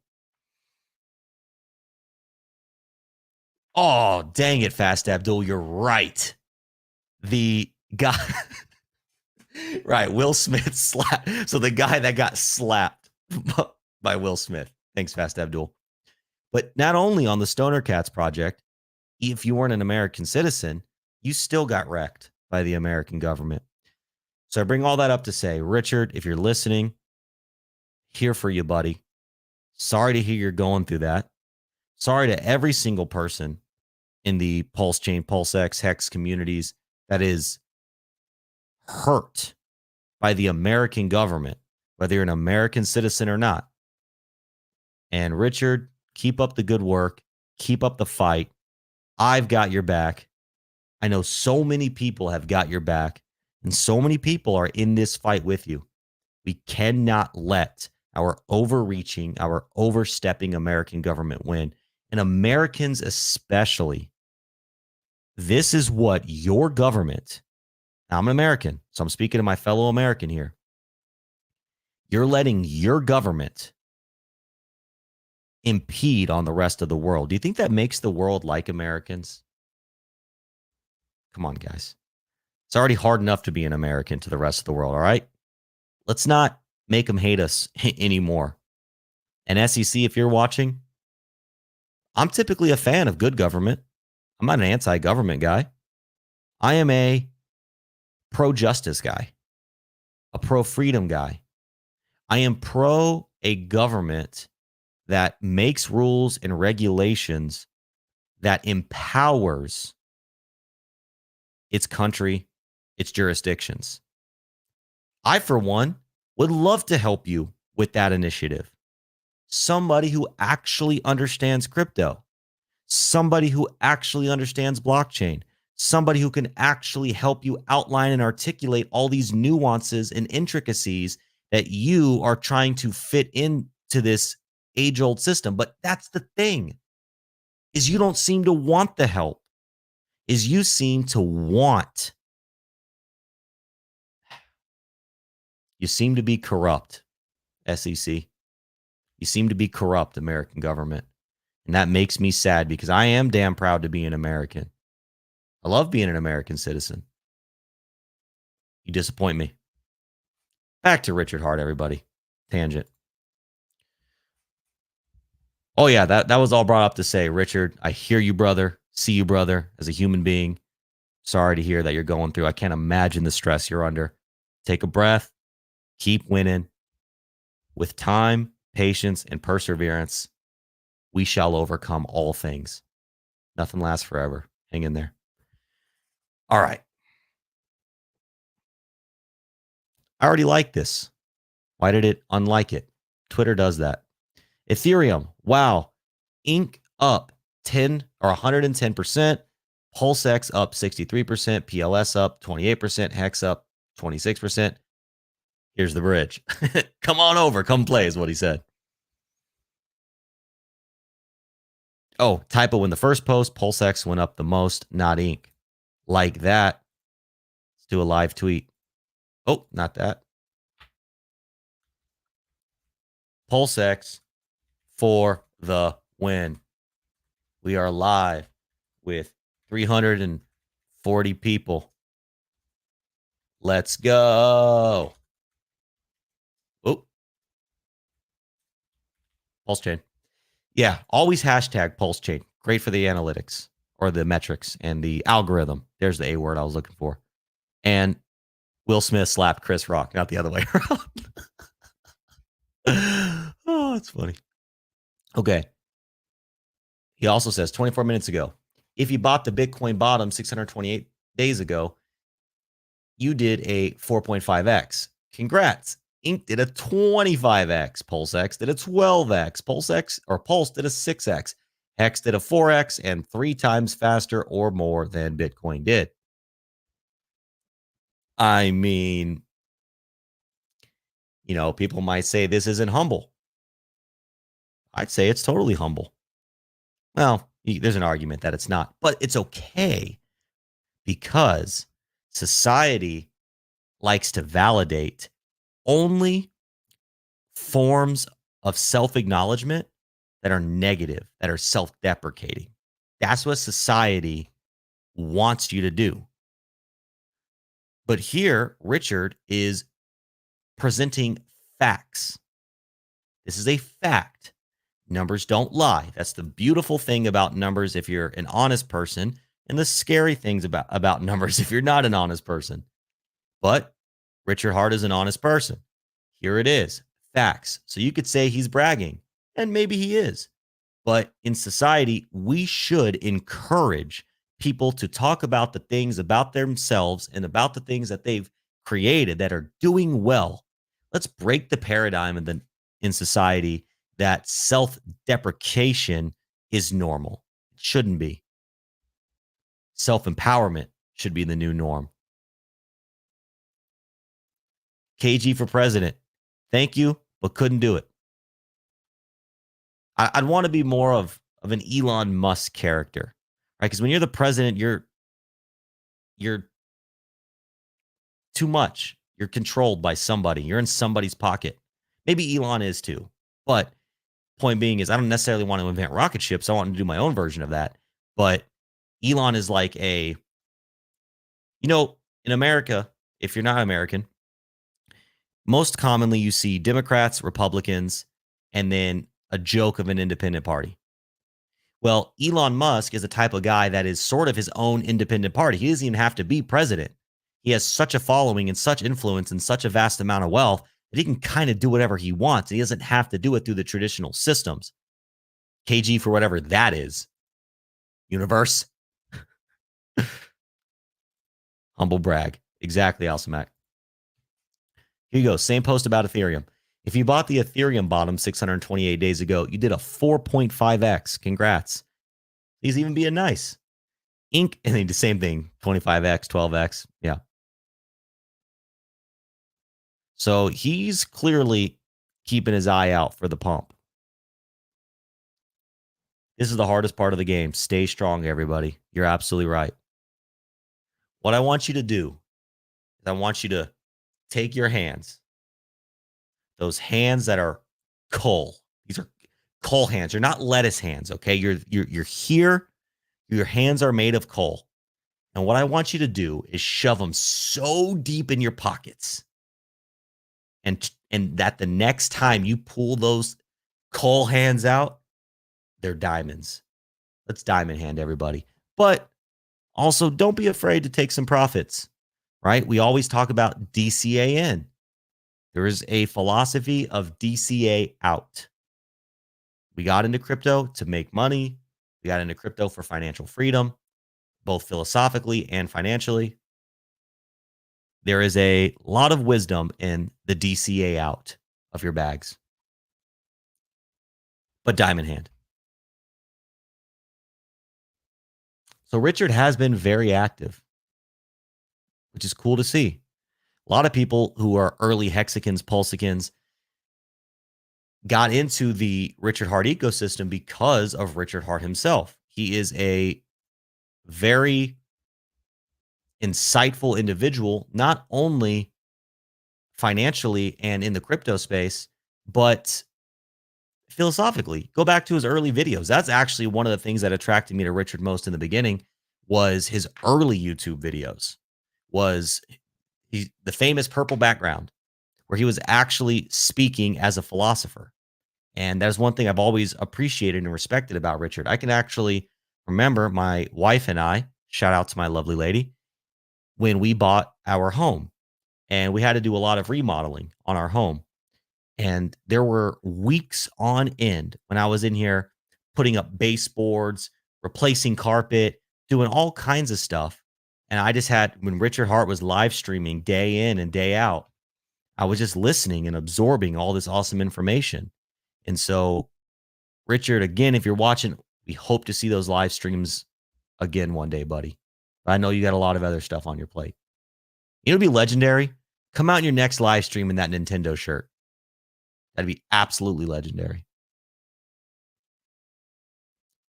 Oh, dang it, Fast Abdul. You're right. The guy. Right, Will Smith slapped. So the guy that got slapped by Will Smith. Thanks, Fast Abdul. But not only on the Stoner Cats project, if you weren't an American citizen, you still got wrecked by the American government. So I bring all that up to say, Richard, if you're listening, here for you, buddy. Sorry to hear you're going through that. Sorry to every single person in the PulseChain, PulseX, Hex communities that is hurt by the American government, whether you're an American citizen or not. And Richard, keep up the good work. Keep up the fight. I've got your back. I know so many people have got your back, and so many people are in this fight with you. We cannot let our overreaching, our overstepping American government win. And Americans especially, this is what your government, now I'm an American, so I'm speaking to my fellow American here. You're letting your government impede on the rest of the world. Do you think that makes the world like Americans? Come on, guys. It's already hard enough to be an American to the rest of the world, all right? Let's not make them hate us anymore. And SEC, if you're watching, I'm typically a fan of good government. I'm not an anti-government guy. I am a pro-justice guy, a pro-freedom guy. I am pro a government that makes rules and regulations that empowers its country, its jurisdictions. I, for one, would love to help you with that initiative. Somebody who actually understands crypto, somebody who actually understands blockchain, somebody who can actually help you outline and articulate all these nuances and intricacies that you are trying to fit into this age-old system. But that's the thing, is you don't seem to want the help, is you seem to want. You seem to be corrupt, SEC. You seem to be corrupt, American government. And that makes me sad because I am damn proud to be an American. I love being an American citizen. You disappoint me. Back to Richard Hart, everybody. Tangent. Oh, yeah, that was all brought up to say, Richard, I hear you, brother. See you, brother, as a human being. Sorry to hear that you're going through. I can't imagine the stress you're under. Take a breath. Keep winning. With time, patience, and perseverance, we shall overcome all things. Nothing lasts forever. Hang in there. All right. I already like this. Why did it unlike it? Twitter does that. Ethereum, wow. Inc. up 10 or 110%. PulseX up 63%. PLS up 28%. Hex up 26%. Here's the bridge. Come on over. Come play is what he said. Oh, typo in the first post. PulseX went up the most, not Inc. Like that. Let's do a live tweet. Oh, not that. PulseX for the win. We are live with 340 people. Let's go. Oh, PulseChain. Yeah, always hashtag PulseChain. Great for the analytics or the metrics and the algorithm. There's the A word I was looking for. And Will Smith slapped Chris Rock, not the other way around. Oh, it's funny. Okay. He also says 24 minutes ago, if you bought the Bitcoin bottom 628 days ago, you did a 4.5x. Congrats. Inc. did a 25x. PulseX did a 12x. PulseX or Pulse did a 6x. Hex did a 4x and 3 times faster or more than Bitcoin did. I mean, you know, people might say this isn't humble. I'd say it's totally humble. Well, there's an argument that it's not, but it's okay because society likes to validate only forms of self-acknowledgement that are negative, that are self-deprecating. That's what society wants you to do. But here, Richard is presenting facts. This is a fact. Numbers don't lie. That's the beautiful thing about numbers if you're an honest person, and the scary things about numbers if you're not an honest person. But Richard Hart is an honest person. Here it is, facts. So you could say he's bragging, and maybe he is. But in society, we should encourage people to talk about the things about themselves and about the things that they've created that are doing well. Let's break the paradigm in society that self-deprecation is normal. It shouldn't be. Self-empowerment should be the new norm. KG for president. Thank you, but couldn't do it. I'd want to be more of an Elon Musk character, right? Because when you're the president, you're too much. You're controlled by somebody. You're in somebody's pocket. Maybe Elon is too. But point being is I don't necessarily want to invent rocket ships. I want to do my own version of that. But Elon is like in America, if you're not American, most commonly you see Democrats, Republicans, and then a joke of an independent party. Well, Elon Musk is the type of guy that is sort of his own independent party. He doesn't even have to be president. He has such a following and such influence and such a vast amount of wealth that he can kind of do whatever he wants. He doesn't have to do it through the traditional systems. KG for whatever that is. Universe. Humble brag. Exactly, Alcimac. Here you go. Same post about Ethereum. If you bought the Ethereum bottom 628 days ago, you did a 4.5x. Congrats. He's even being nice. Inc. And then the same thing. 25x, 12x. Yeah. So he's clearly keeping his eye out for the pump. This is the hardest part of the game. Stay strong, everybody. You're absolutely right. What I want you to do is I want you to take your hands, those hands that are coal. These are coal hands. You're not lettuce hands, okay? You're here. Your hands are made of coal. And what I want you to do is shove them so deep in your pockets. And that the next time you pull those coal hands out, they're diamonds. Let's diamond hand everybody. But also don't be afraid to take some profits, right? We always talk about DCA in. There is a philosophy of DCA out. We got into crypto to make money. We got into crypto for financial freedom, both philosophically and financially. There is a lot of wisdom in the DCA out of your bags. But diamond hand. So Richard has been very active, which is cool to see. A lot of people who are early hexagons, pulsicans, got into the Richard Heart ecosystem because of Richard Heart himself. He is a very insightful individual, not only financially and in the crypto space, but philosophically. Go back to his early videos. That's actually one of the things that attracted me to Richard most in the beginning was his early YouTube videos. Was the famous purple background where he was actually speaking as a philosopher. And that is one thing I've always appreciated and respected about Richard. I can actually remember my wife and I, shout out to my lovely lady, when we bought our home and we had to do a lot of remodeling on our home. And there were weeks on end when I was in here putting up baseboards, replacing carpet, doing all kinds of stuff. And I just had, when Richard Hart was live streaming day in and day out, I was just listening and absorbing all this awesome information. And so, Richard, again, if you're watching, we hope to see those live streams again one day, buddy. I know you got a lot of other stuff on your plate. It'll be legendary. Come out in your next live stream in that Nintendo shirt. That'd be absolutely legendary.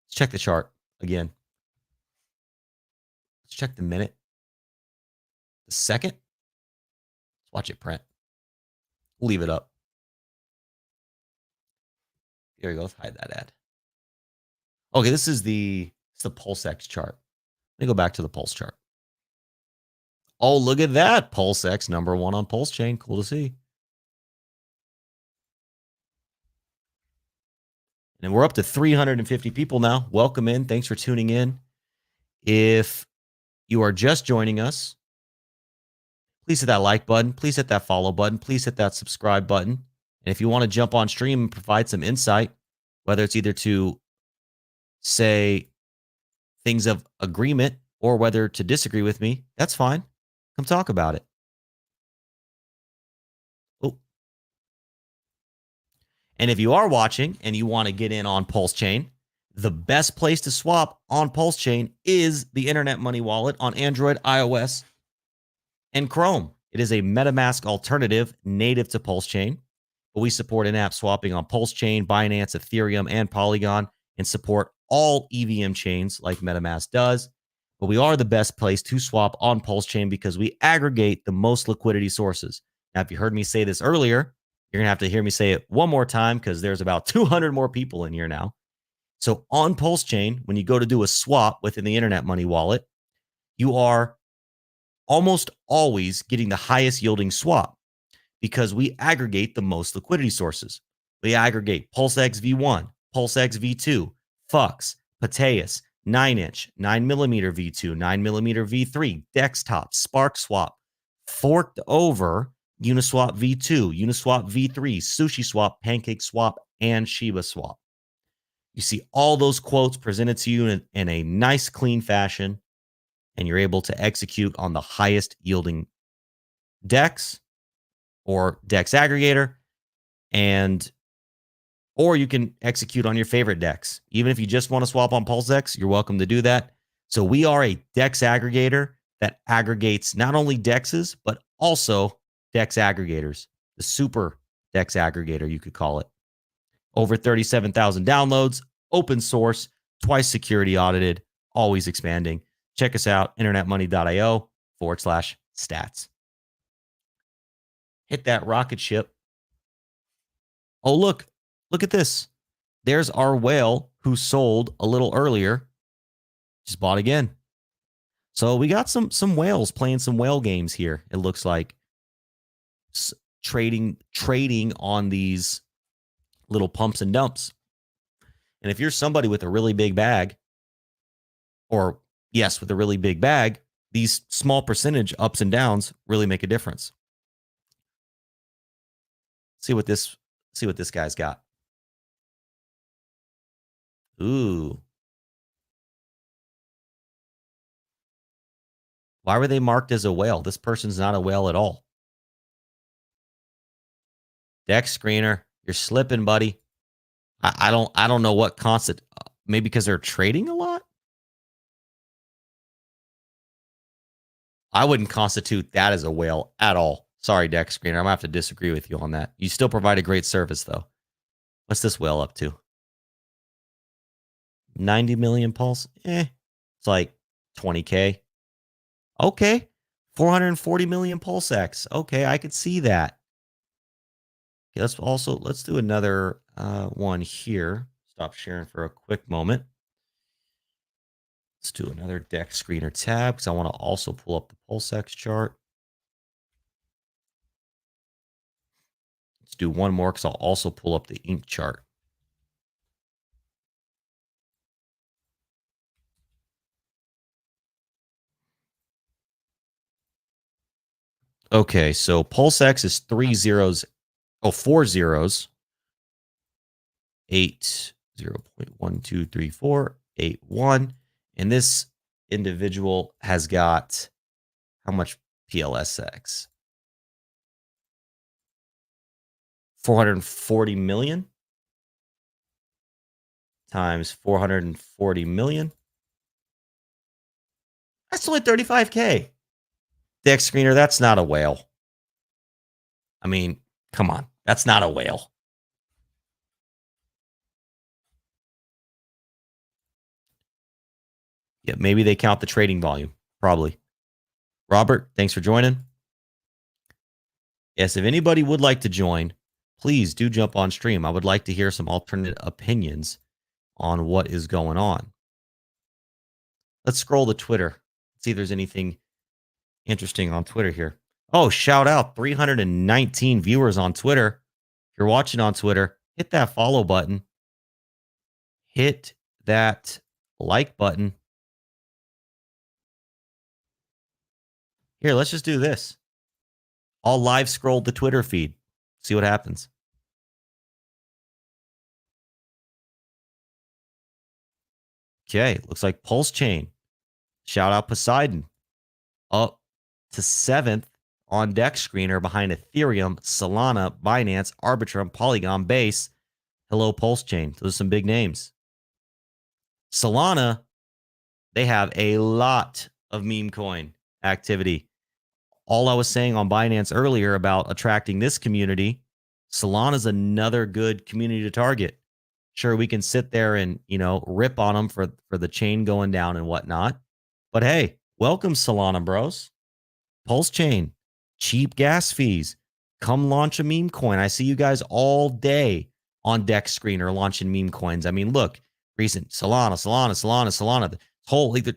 Let's check the chart again. Let's check the minute. The second. Let's watch it print. We'll leave it up. There you go. Let's hide that ad. Okay, this is the PulseX chart. Let me go back to the Pulse chart. Oh, look at that. PulseX #1 on PulseChain. Cool to see. And we're up to 350 people now. Welcome in. Thanks for tuning in. If you are just joining us, please hit that like button. Please hit that follow button. Please hit that subscribe button. And if you want to jump on stream and provide some insight, whether it's either to say things of agreement or whether to disagree with me, that's fine. Come talk about it. Oh. And if you are watching and you want to get in on PulseChain, the best place to swap on PulseChain is the Internet Money Wallet on Android, iOS, and Chrome. It is a MetaMask alternative native to PulseChain, but we support in-app swapping on PulseChain, Binance, Ethereum, and Polygon, and support all EVM chains like MetaMask does. But we are the best place to swap on PulseChain because we aggregate the most liquidity sources. Now, if you heard me say this earlier, you're going to have to hear me say it one more time because there's about 200 more people in here now. So on PulseChain, when you go to do a swap within the Internet Money Wallet, you are almost always getting the highest yielding swap because we aggregate the most liquidity sources. We aggregate PulseX V1, PulseX V2, FUX, Pateus, 9-inch, 9mm V2, 9mm V3, Desktop, Spark Swap, forked over Uniswap V2, Uniswap V3, Sushi Swap, Pancake Swap, and Shiba Swap. You see all those quotes presented to you in a nice, clean fashion, and you're able to execute on the highest yielding DEX or DEX aggregator, or you can execute on your favorite DEX. Even if you just want to swap on PulseX, you're welcome to do that. So we are a DEX aggregator that aggregates not only DEXs, but also DEX aggregators, the super DEX aggregator, you could call it. Over 37,000 downloads, open source, twice security audited, always expanding. Check us out, internetmoney.io/stats. Hit that rocket ship. Oh, look at this. There's our whale who sold a little earlier. Just bought again. So we got some whales playing some whale games here. It looks like trading on these little pumps and dumps. And if you're somebody with a really big bag, or yes, with a really big bag, these small percentage ups and downs really make a difference. See what this guy's got. Ooh. Why were they marked as a whale? This person's not a whale at all. Dex screener, you're slipping, buddy. I don't know what maybe because they're trading a lot. I wouldn't constitute that as a whale at all. Sorry, Deck Screener. I'm going to have to disagree with you on that. You still provide a great service, though. What's this whale up to? 90 million pulse? It's like 20K. Okay. 440 million PulseX. Okay, I could see that. Okay, let's do another one here. Stop sharing for a quick moment. Let's do another Deck Screener tab because I want to also pull up the PulseX chart. Let's do one more because I'll also pull up the ink chart. Okay, so PulseX is 4 zeros. 0.123481. And this individual has got how much PLSX? 440 million times 440 million. That's only 35K. Deck Screener, that's not a whale. I mean, come on. That's not a whale. Yeah, maybe they count the trading volume. Probably. Robert, thanks for joining. Yes, if anybody would like to join, please do jump on stream. I would like to hear some alternate opinions on what is going on. Let's scroll to Twitter. See if there's anything interesting on Twitter here. Oh, shout out 319 viewers on Twitter. If you're watching on Twitter, hit that follow button. Hit that like button. Here, let's just do this. I'll live scroll the Twitter feed. See what happens. Okay, looks like PulseChain. Shout out Poseidon. Up to 7th on Deck Screener behind Ethereum, Solana, Binance, Arbitrum, Polygon, Base. Hello, PulseChain. Those are some big names. Solana, they have a lot of meme coin activity. All I was saying on Binance earlier about attracting this community, Solana is another good community to target. Sure, we can sit there and, rip on them for the chain going down and whatnot. But hey, welcome Solana bros. PulseChain, cheap gas fees. Come launch a meme coin. I see you guys all day on Deck Screener launching meme coins. I mean, look, recent Solana. The whole 95%,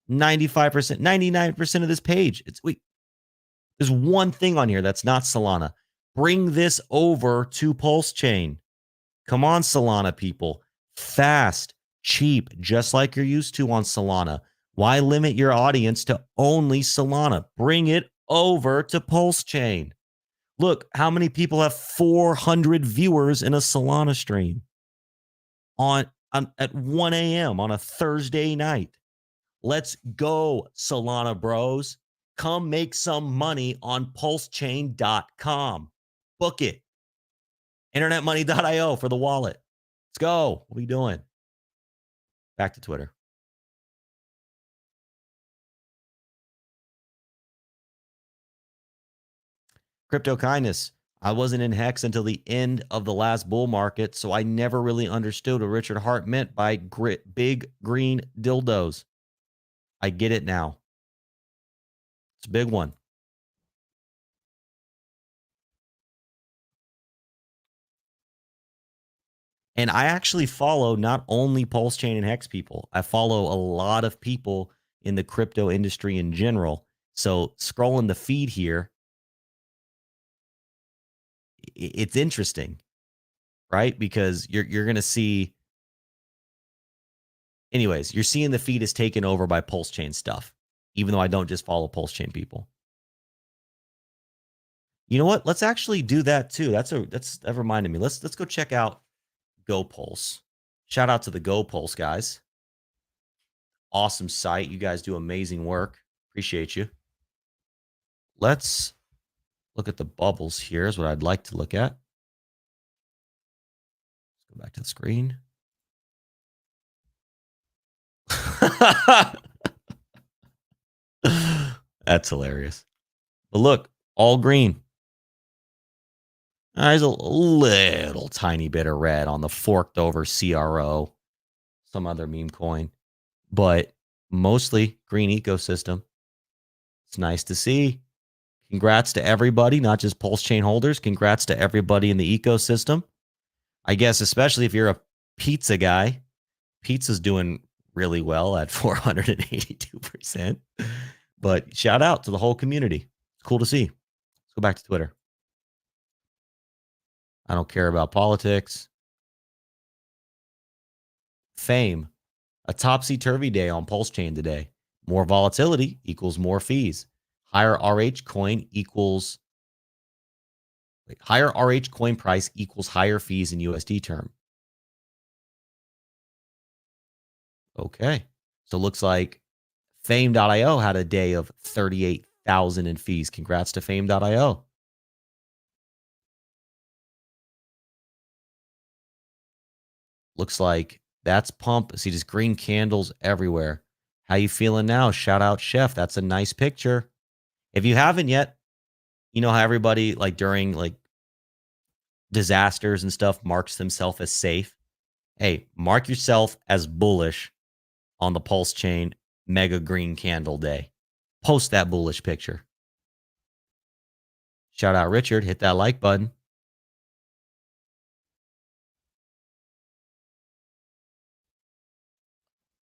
99% of this page. There's one thing on here that's not Solana. Bring this over to PulseChain. Come on, Solana people. Fast, cheap, just like you're used to on Solana. Why limit your audience to only Solana? Bring it over to PulseChain. Look, how many people have 400 viewers in a Solana stream at 1 a.m. on a Thursday night? Let's go, Solana bros. Come make some money on PulseChain.com. Book it. InternetMoney.io for the wallet. Let's go. What are we doing? Back to Twitter. Crypto Kindness. I wasn't in Hex until the end of the last bull market, so I never really understood what Richard Hart meant by big green dildos. I get it now. It's a big one. And I actually follow not only PulseChain and Hex people. I follow a lot of people in the crypto industry in general. So scrolling the feed here, it's interesting, right? Because you're going to see, anyways, you're seeing the feed is taken over by PulseChain stuff, even though I don't just follow PulseChain people. You know what? Let's actually do that too. That reminded me. Let's go check out GoPulse. Shout out to the GoPulse guys. Awesome site. You guys do amazing work. Appreciate you. Let's look at the bubbles here is what I'd like to look at. Let's go back to the screen. That's hilarious. But look, all green. There's a little tiny bit of red on the forked over CRO, some other meme coin, but mostly green ecosystem. It's nice to see. Congrats to everybody, not just PulseChain holders. Congrats to everybody in the ecosystem. I guess, especially if you're a pizza guy, pizza's doing really well at 482%. But shout out to the whole community. It's cool to see. Let's go back to Twitter. I don't care about politics. Fame. A topsy-turvy day on PulseChain today. More volatility equals more fees. Higher RH coin equals higher RH coin price equals higher fees in USD term. Okay. So it looks like Fame.io had a day of 38,000 in fees. Congrats to Fame.io. Looks like that's pump. See just green candles everywhere. How you feeling now? Shout out Chef. That's a nice picture. If you haven't yet, you know how everybody like during like disasters and stuff marks themselves as safe. Hey, mark yourself as bullish on the Pulse Chain Mega Green Candle Day. Post that bullish picture. Shout out Richard. Hit that like button.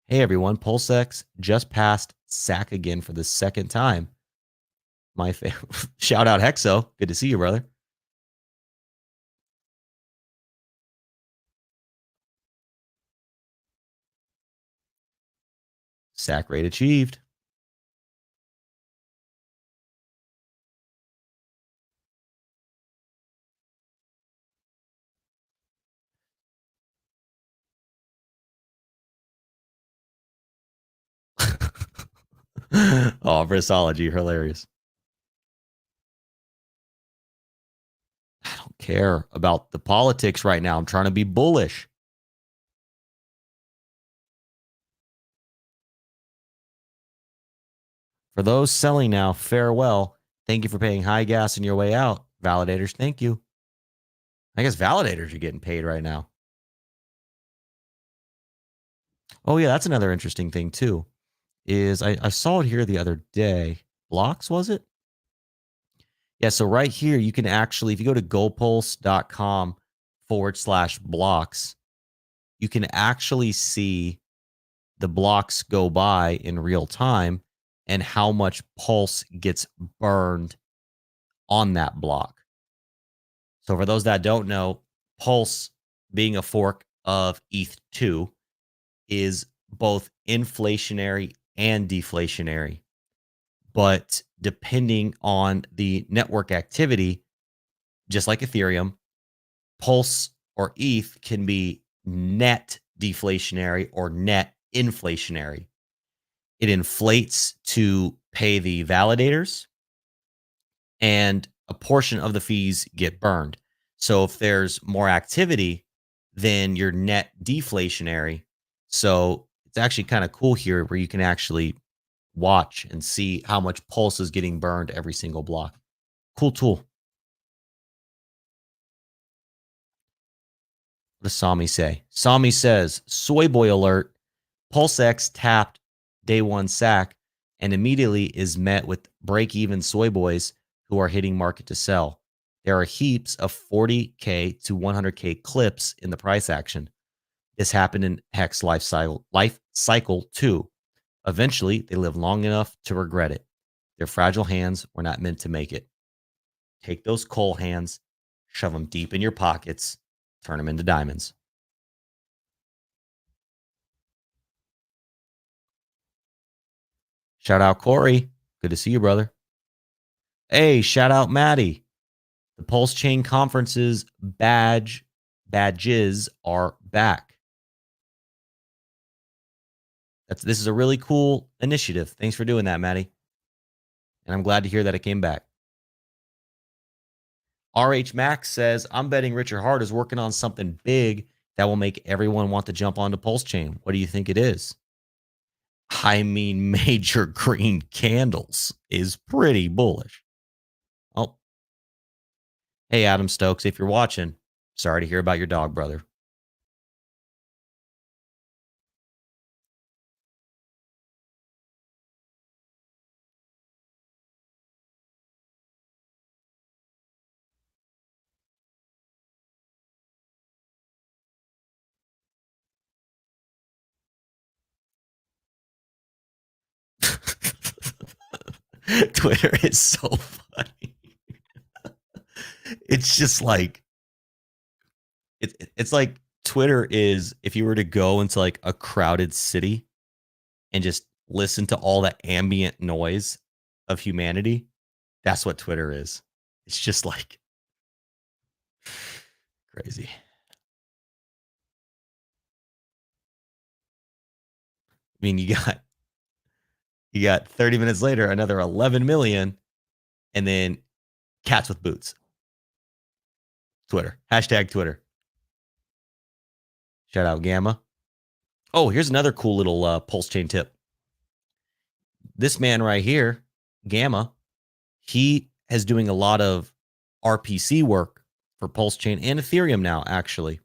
Hey everyone, PulseX just passed SAC again for the second time. My shout out Hexo. Good to see you, brother. SAC rate achieved. Oh, Brisology, hilarious. I don't care about the politics right now. I'm trying to be bullish. For those selling now, farewell. Thank you for paying high gas on your way out. Validators, thank you. I guess validators are getting paid right now. Oh, yeah, that's another interesting thing, too. Is I saw it here the other day. Blocks, was it? Yeah, so right here, you can actually, if you go to gopulse.com/blocks, you can actually see the blocks go by in real time and how much pulse gets burned on that block. So for those that don't know, Pulse being a fork of ETH2 is both inflationary and deflationary. But depending on the network activity, just like Ethereum, Pulse or ETH can be net deflationary or net inflationary. It inflates to pay the validators, and a portion of the fees get burned. So if there's more activity, then you're net deflationary. So it's actually kind of cool here where you can actually watch and see how much pulse is getting burned every single block. Cool tool. What does Sami say? Sami says, soy boy alert, PulseX tapped day one SAC and immediately is met with break-even soy boys who are hitting market to sell. There are heaps of 40K to 100K clips in the price action. This happened in Hex life cycle 2. Eventually, they live long enough to regret it. Their fragile hands were not meant to make it. Take those coal hands, shove them deep in your pockets, turn them into diamonds. Shout out Corey. Good to see you, brother. Hey, shout out Maddie. The Pulse Chain conferences badges are back. This is a really cool initiative. Thanks for doing that, Maddie. And I'm glad to hear that it came back. RH Max says, I'm betting Richard Hart is working on something big that will make everyone want to jump onto Pulse Chain. What do you think it is? I mean, major green candles is pretty bullish. Oh, Hey, Adam Stokes, if you're watching, sorry to hear about your dog, brother. Twitter is so funny. It's just like it's like Twitter is if you were to go into like a crowded city and just listen to all the ambient noise of humanity, that's what Twitter is. It's just like crazy. I mean, you got 30 minutes later another 11 million and then cats with boots. Twitter. Hashtag Twitter. Shout out Gamma. Oh, here's another cool little PulseChain tip. This man right here, Gamma, he is doing a lot of RPC work for PulseChain and Ethereum now, actually.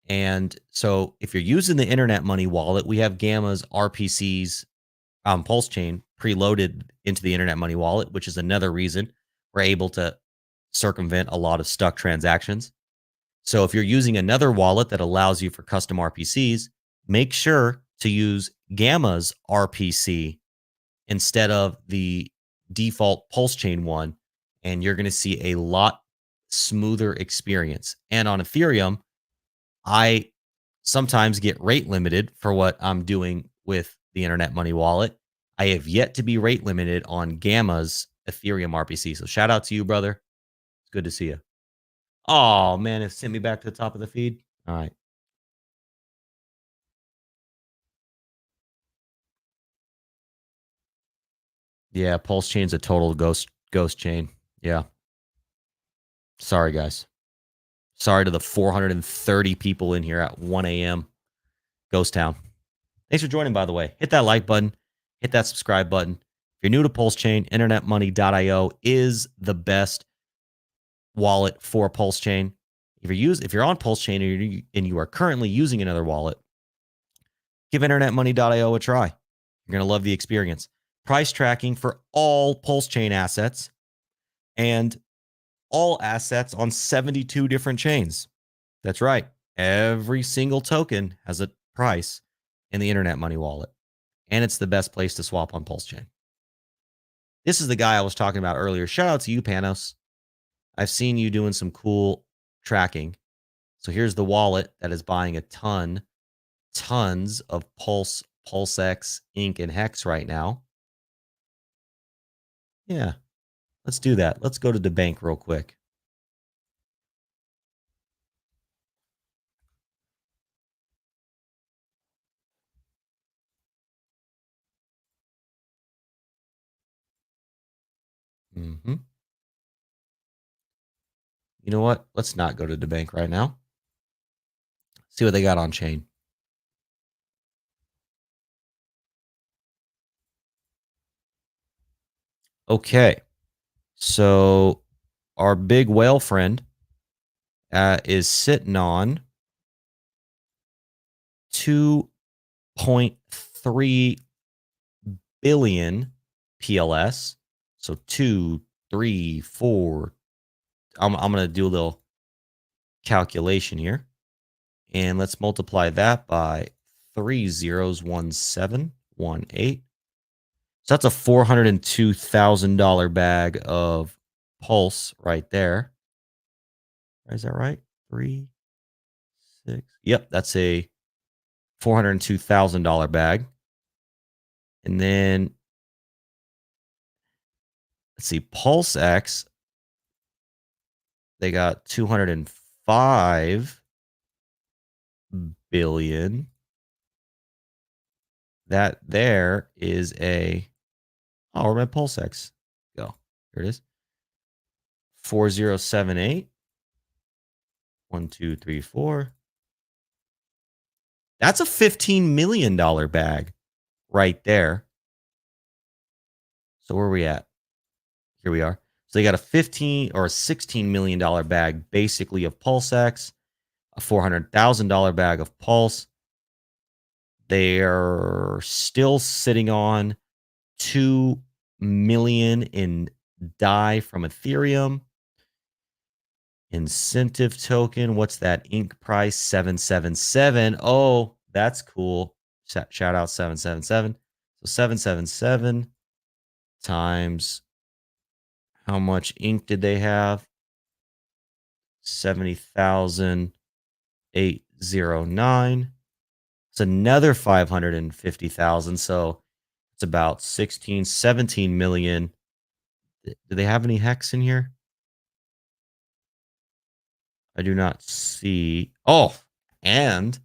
And so if you're using the Internet Money wallet, we have Gamma's RPCs on PulseChain preloaded into the Internet Money wallet, which is another reason we're able to circumvent a lot of stuck transactions. So if you're using another wallet that allows you for custom RPCs, make sure to use Gamma's RPC instead of the default PulseChain one, and you're going to see a lot smoother experience. And on Ethereum, I sometimes get rate limited for what I'm doing with the Internet Money wallet. I have yet to be rate limited on Gamma's Ethereum RPC. So shout out to you, brother. It's good to see you. Oh man, it sent me back to the top of the feed. All right. Yeah, PulseChain's a total ghost chain. Yeah. Sorry, guys. Sorry to the 430 people in here at 1 a.m. Ghost Town. Thanks for joining, by the way. Hit that like button. Hit that subscribe button. If you're new to PulseChain, internetmoney.io is the best wallet for PulseChain. If you're on PulseChain and you are currently using another wallet, give internetmoney.io a try. You're going to love the experience. Price tracking for all PulseChain assets and all assets on 72 different chains. That's right. Every single token has a price in the Internet Money wallet, and it's the best place to swap on PulseChain. This is the guy I was talking about earlier. Shout out to you, Panos. I've seen you doing some cool tracking. So here's the wallet that is buying a tons of PulseX, Inc, and Hex right now. Yeah, let's do that. Let's go to the bank real quick. Mm-hmm. You know what? Let's not go to the bank right now. See what they got on chain. Okay. So our big whale friend is sitting on 2.3 billion PLS. So 2, 3, 4. I'm going to do a little calculation here. And let's multiply that by 301718. So that's a $402,000 bag of Pulse right there. Is that right? 3, 6. Yep, that's a $402,000 bag. And then let's see, PulseX, they got 205 billion. That there is where'd my PulseX go? Here it is. 4078. 1, 2, 3, 4. That's a $15 million bag right there. So where are we at? Here we are. So they got a 15 or a $16 million bag, basically, of PulseX, a $400,000 bag of Pulse. They're still sitting on 2 million in DAI from Ethereum. Incentive token. What's that? Ink price 777. Oh, that's cool. Shout out 777. So 777 times how much ink did they have? 70,809. It's another 550,000. So it's about 16, 17 million. Do they have any hex in here? I do not see. Oh, and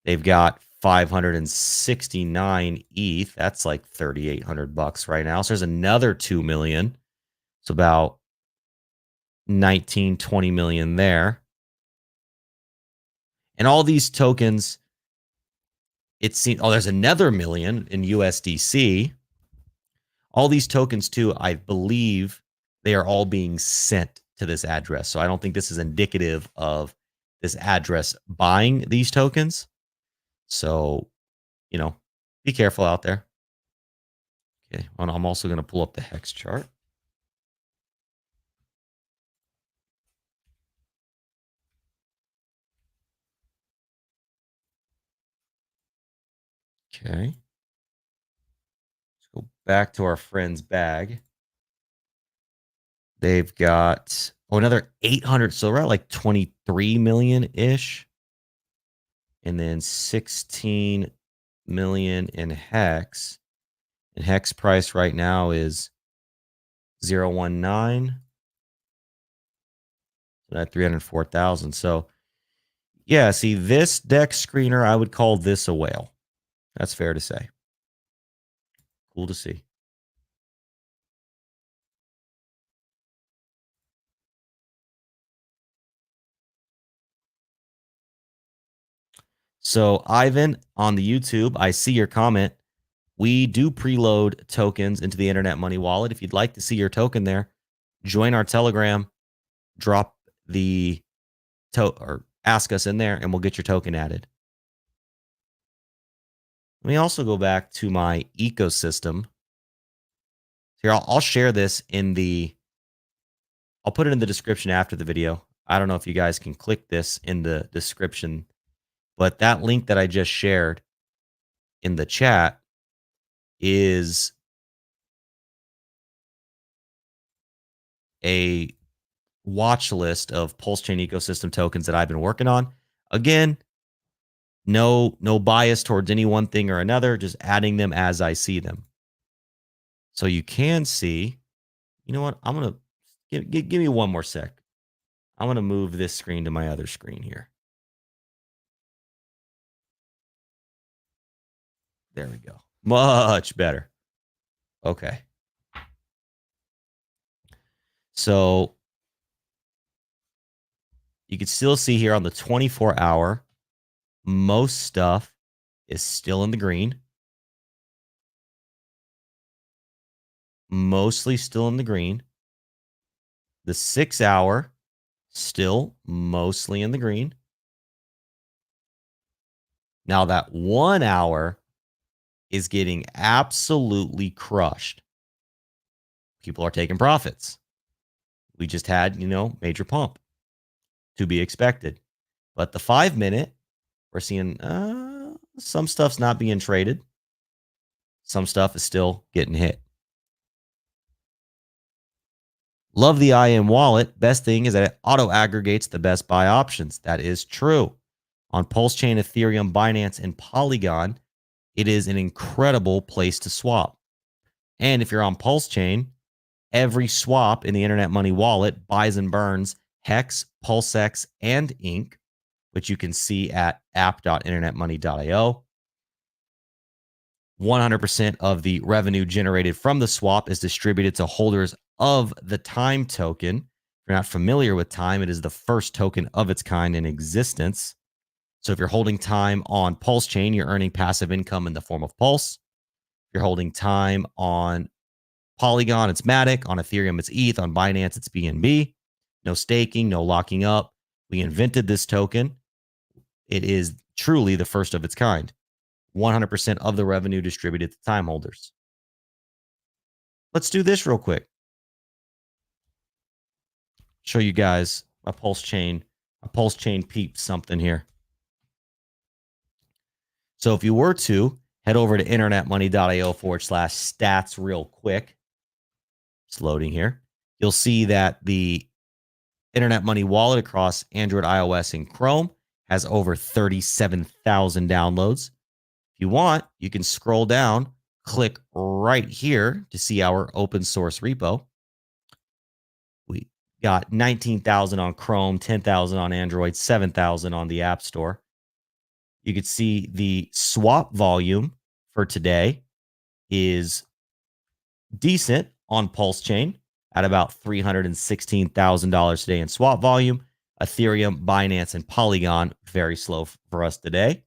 they've got 569 ETH. That's like $3,800 right now. So there's another 2 million. It's about 19, 20 million there. And all these tokens, it seems, there's another million in USDC. All these tokens too, I believe they are all being sent to this address. So I don't think this is indicative of this address buying these tokens. So, be careful out there. Okay, I'm also going to pull up the hex chart. Okay. Let's go back to our friend's bag. They've got another 800. So we're at like 23 million-ish. And then 16 million in hex. And hex price right now is 0.19. So that 304,000. So yeah, see, this deck screener, I would call this a whale. That's fair to say. Cool to see. So Ivan on the YouTube, I see your comment. We do preload tokens into the Internet Money Wallet. If you'd like to see your token there, join our Telegram, drop the or ask us in there, and we'll get your token added. Let me also go back to my ecosystem. Here, I'll share this I'll put it in the description after the video. I don't know if you guys can click this in the description, but that link that I just shared in the chat is a watch list of PulseChain ecosystem tokens that I've been working on. Again, no bias towards any one thing or another, just adding them as I see them. So you can see, you know what? I'm going to give me one more sec. I'm going to move this screen to my other screen here. There we go. Much better. Okay. So you can still see here on the 24-hour, most stuff is still in the green. Mostly still in the green. The 6-hour, still mostly in the green. Now that 1 hour is getting absolutely crushed. People are taking profits. We just had, major pump to be expected. But the 5-minute, we're seeing some stuff's not being traded. Some stuff is still getting hit. Love the IM wallet. Best thing is that it auto aggregates the best buy options. That is true. On PulseChain, Ethereum, Binance, and Polygon, it is an incredible place to swap. And if you're on PulseChain, every swap in the Internet Money Wallet buys and burns Hex, PulseX, and Ink, which you can see at app.internetmoney.io. 100% of the revenue generated from the swap is distributed to holders of the Time token. If you're not familiar with Time, it is the first token of its kind in existence. So if you're holding Time on PulseChain, you're earning passive income in the form of Pulse. If you're holding Time on Polygon, it's Matic. On Ethereum, it's ETH. On Binance, it's BNB. No staking, no locking up. We invented this token. It is truly the first of its kind. 100% of the revenue distributed to time holders. Let's do this real quick. Show you guys a PulseChain. A PulseChain peeps something here. So if you were to head over to internetmoney.io/stats real quick, it's loading here. You'll see that the Internet Money wallet across Android, iOS, and Chrome has over 37,000 downloads. If you want, you can scroll down, click right here to see our open source repo. We got 19,000 on Chrome, 10,000 on Android, 7,000 on the App Store. You can see the swap volume for today is decent on PulseChain at about $316,000 today in swap volume. Ethereum, Binance, and Polygon, very slow for us today.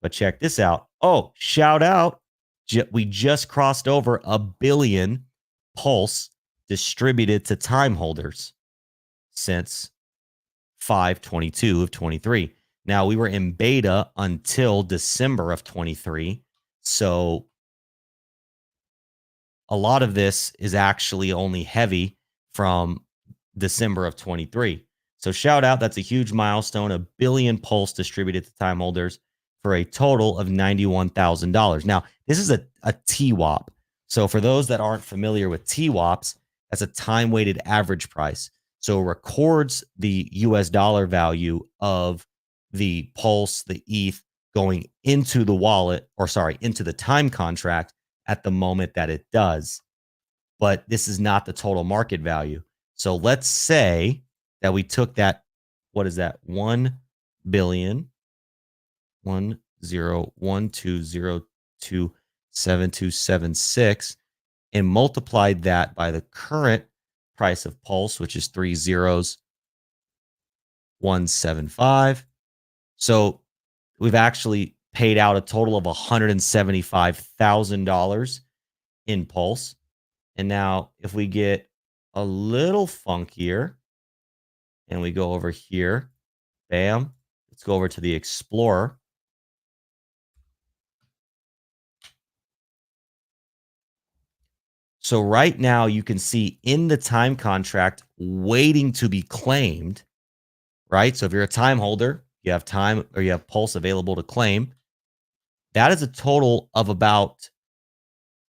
But check this out. Oh, shout out. We just crossed over 1 billion Pulse distributed to time holders since 5/22 of 23. Now, we were in beta until December of 23. So a lot of this is actually only heavy from December of 23. So shout out. That's a huge milestone. 1 billion Pulse distributed to time holders for a total of $91,000. Now, this is a TWAP. So for those that aren't familiar with TWAPs, that's a time-weighted average price. So it records the US dollar value of the Pulse, the ETH going into the wallet, or sorry, into the time contract at the moment that it does. But this is not the total market value. So let's say that we took that, what is that? 1 billion, 101202726, and multiplied that by the current price of Pulse, which is 30175. So we've actually paid out a total of $175,000 in Pulse. And now if we get a little funkier and we go over here, bam, let's go over to the Explorer. So right now you can see in the time contract waiting to be claimed, right? So if you're a time holder, you have time or you have Pulse available to claim. That is a total of about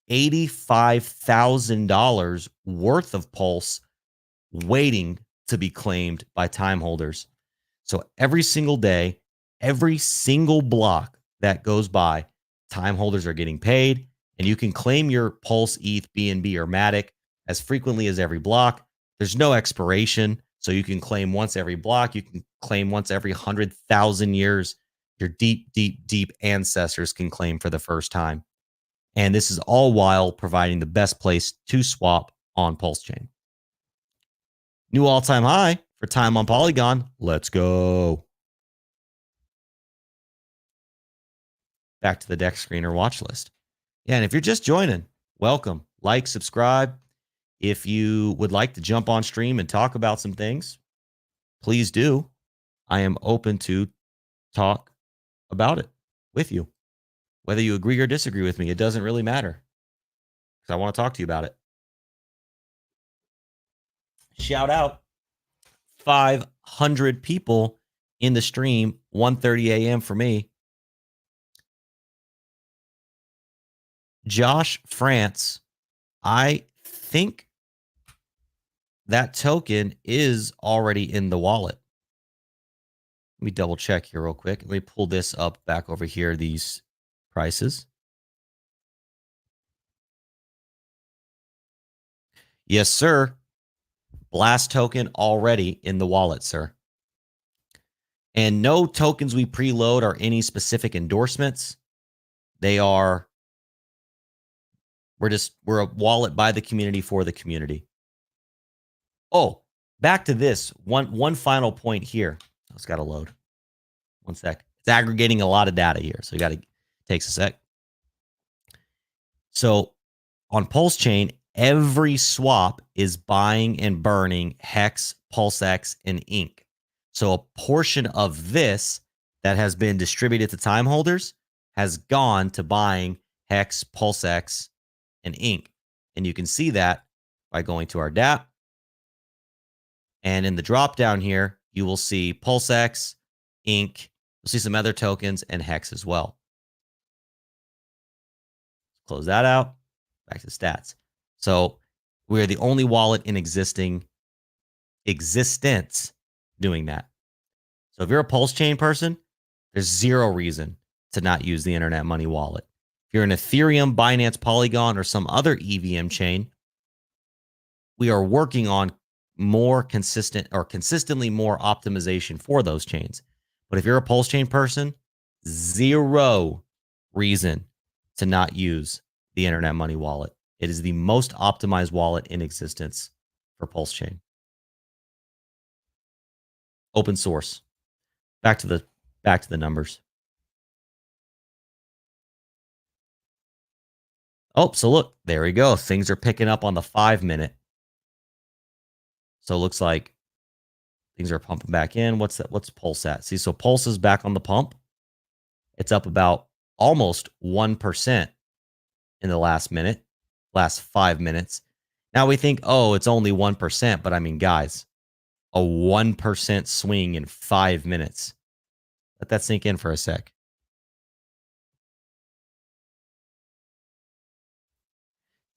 $85,000 worth of Pulse waiting to be claimed by time holders. So every single day, every single block that goes by, time holders are getting paid, and you can claim your Pulse, ETH, BNB, or Matic as frequently as every block. There's no expiration, so you can claim once every block. You can claim once every 100,000 years. Your deep, deep, deep ancestors can claim for the first time. And this is all while providing the best place to swap on PulseChain. New all-time high for time on Polygon. Let's go. Back to the deck screen or watch list. Yeah, and if you're just joining, welcome. Like, subscribe. If you would like to jump on stream and talk about some things, please do. I am open to talk about it with you. Whether you agree or disagree with me, it doesn't really matter because I want to talk to you about it. Shout out 500 people in the stream, 1:30 a.m. for me. Josh France, I think that token is already in the wallet. Let me double check here real quick. Let me pull this up back over here, these prices. Yes, sir. Blast token already in the wallet, sir. And no tokens we preload are any specific endorsements. They are, we're a wallet by the community for the community. Oh, back to this. One final point here. It's got to load. One sec. It's aggregating a lot of data here, so takes a sec. So on PulseChain, Every swap is buying and burning Hex, PulseX, and Ink. So a portion of this that has been distributed to time holders has gone to buying Hex, PulseX, and Ink. And you can see that by going to our DApp. And in the drop down here, you will see PulseX, Ink. You'll see some other tokens and Hex as well. Close that out. Back to stats. So we're the only wallet in existence doing that. So if you're a PulseChain person, there's zero reason to not use the Internet Money Wallet. If you're an Ethereum, Binance, Polygon, or some other EVM chain, we are working on more consistent or consistently more optimization for those chains. But if you're a PulseChain person, zero reason to not use the Internet Money Wallet. It is the most optimized wallet in existence for PulseChain. Open source. Back to the numbers. Oh, so look, there we go. Things are picking up on the 5-minute. So it looks like things are pumping back in. What's that? What's Pulse at? See, so Pulse is back on the pump. It's up about almost 1% in the last 5 minutes. Now we think, oh, it's only 1%, but I mean, guys, a 1% swing in 5 minutes. Let that sink in for a sec.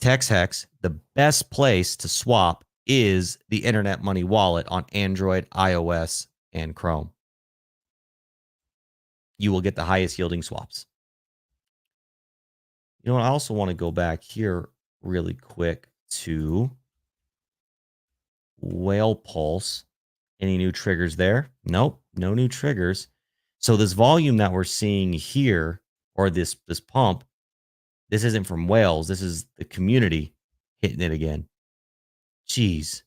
TextHex, the best place to swap is the Internet Money Wallet on Android, iOS, and Chrome. You will get the highest yielding swaps. You know what? I also want to go back here really quick to Whale Pulse. Any new triggers there? Nope, no new triggers. So this volume that we're seeing here, or this pump, this isn't from whales. This is the community hitting it again. Jeez.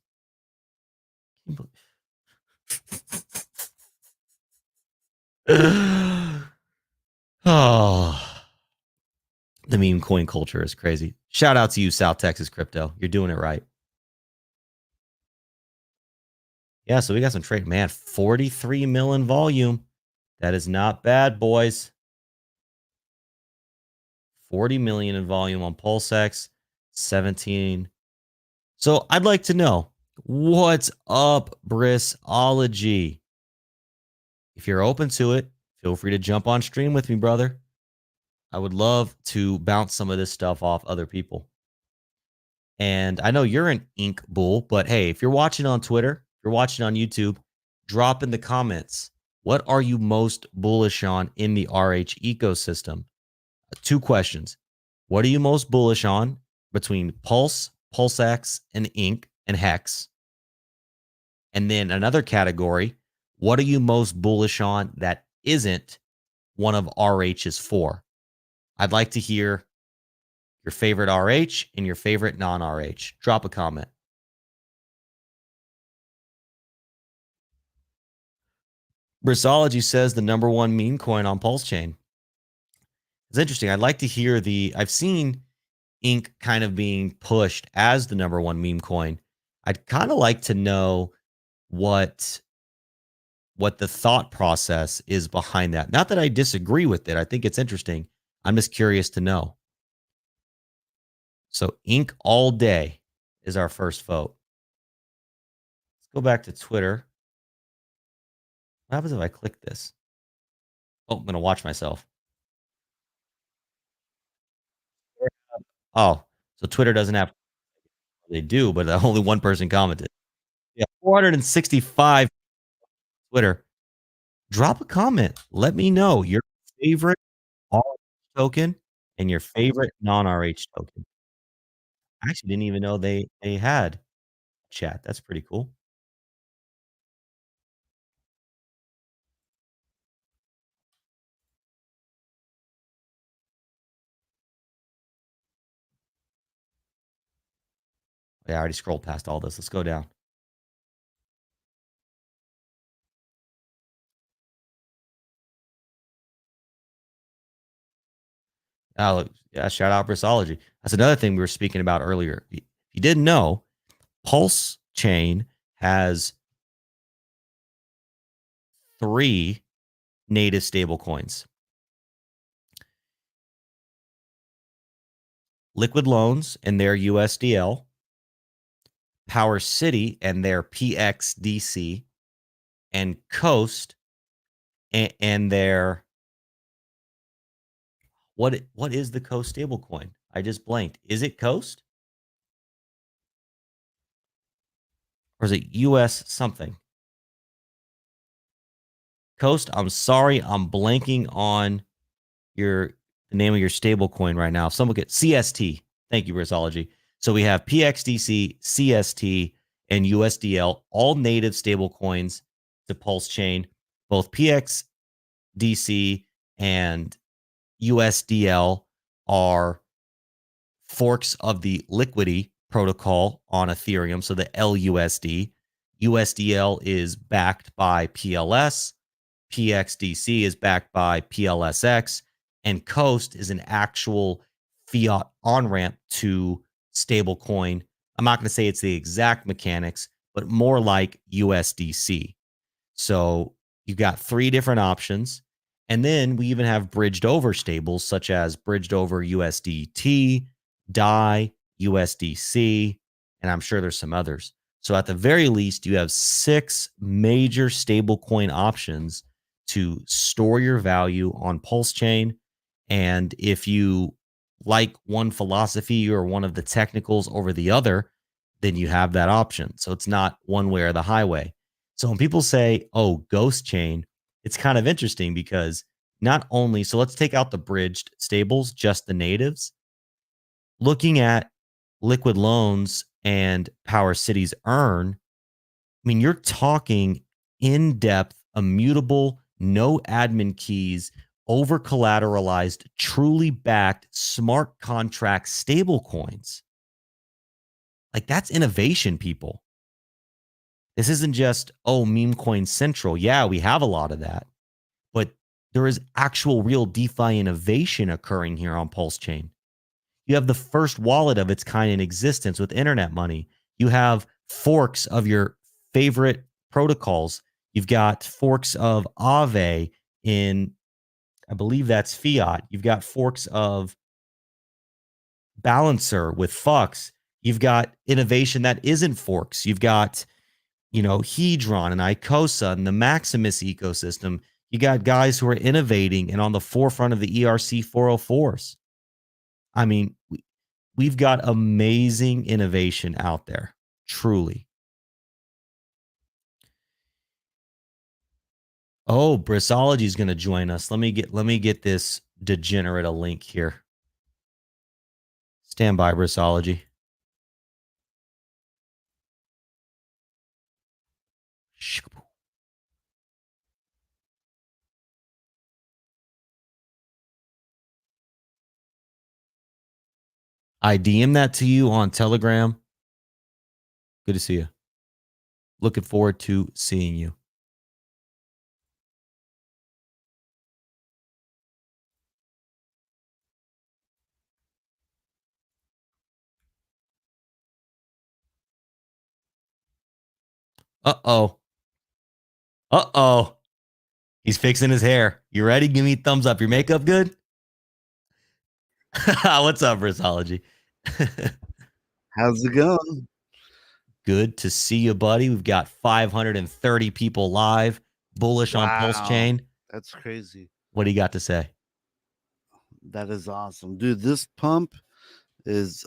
Oh, the meme coin culture is crazy. Shout out to you, South Texas Crypto. You're doing it right. Yeah, so we got some trade. Man, 43 mil in volume. That is not bad, boys. 40 million in volume on PulseX, 17. So I'd like to know, what's up, Brisology? If you're open to it, feel free to jump on stream with me, brother. I would love to bounce some of this stuff off other people. And I know you're an Ink bull, but hey, if you're watching on Twitter, if you're watching on YouTube, drop in the comments. What are you most bullish on in the RH ecosystem? 2 questions. What are you most bullish on between Pulse, PulseX, and Ink and Hex? And then another category, what are you most bullish on that isn't one of RH's 4? I'd like to hear your favorite RH and your favorite non-RH. Drop a comment. Brisology says the #1 meme coin on PulseChain. It's interesting. I'd like to hear I've seen Ink kind of being pushed as the #1 meme coin. I'd kind of like to know what the thought process is behind that. Not that I disagree with it. I think it's interesting. I'm just curious to know. So Ink all day is our first vote. Let's go back to Twitter. What happens if I click this? Oh, I'm going to watch myself. Oh, so Twitter doesn't have. They do, but only one person commented. Yeah, 465 Twitter. Drop a comment. Let me know your favorite RH token and your favorite non-RH token. I actually didn't even know they had chat. That's pretty cool. Yeah, I already scrolled past all this. Let's go down. Oh, yeah, shout out Brisology. That's another thing we were speaking about earlier. If you didn't know, PulseChain has 3 native stablecoins: Liquid Loans and their USDL, Power City and their PXDC, and Coast and their what is the Coast stablecoin? I just blanked. Is it Coast? Or is it US something? Coast, I'm sorry, I'm blanking on the name of your stablecoin right now. If someone get CST. Thank you, Brisology. So we have PXDC, CST, and USDL, all native stablecoins to PulseChain. Both PXDC and USDL are forks of the Liquidity protocol on Ethereum. So the LUSD. USDL is backed by PLS. PXDC is backed by PLSX. And Coast is an actual fiat on ramp to stablecoin. I'm not going to say it's the exact mechanics, but more like USDC. So you got 3 different options. And then we even have bridged over stables such as bridged over USDT, DAI, USDC, and I'm sure there's some others. So at the very least, you have 6 major stablecoin options to store your value on PulseChain. And if you like one philosophy or one of the technicals over the other, then you have that option. So it's not one way or the highway. So when people say, oh, ghost chain, it's kind of interesting because not only, so let's take out the bridged stables, just the natives. Looking at Liquid Loans and Power Cities Earn, I mean, you're talking in-depth, immutable, no admin keys, over collateralized, truly backed smart contract stable coins. Like, that's innovation, people. This isn't just, oh, meme coin central. Yeah, we have a lot of that, but there is actual real DeFi innovation occurring here on PulseChain. You have the first wallet of its kind in existence with internet money. You have forks of your favorite protocols. You've got forks of Aave in, I believe that's fiat. You've got forks of Balancer with Fux. You've got innovation that isn't forks. You've got, Hedron and Icosa and the Maximus ecosystem. You got guys who are innovating and on the forefront of the ERC 404s. I mean, we've got amazing innovation out there, truly. Oh, Brisology is going to join us. Let me get this degenerate a link here. Stand by, Brisology. I DM that to you on Telegram. Good to see you. Looking forward to seeing you. Uh-oh. Uh-oh. He's fixing his hair. You ready? Give me a thumbs up. Your makeup good? What's up, Brisology? How's it going? Good to see you, buddy. We've got 530 people live, bullish on PulseChain. That's crazy. What do you got to say? That is awesome. Dude, this pump is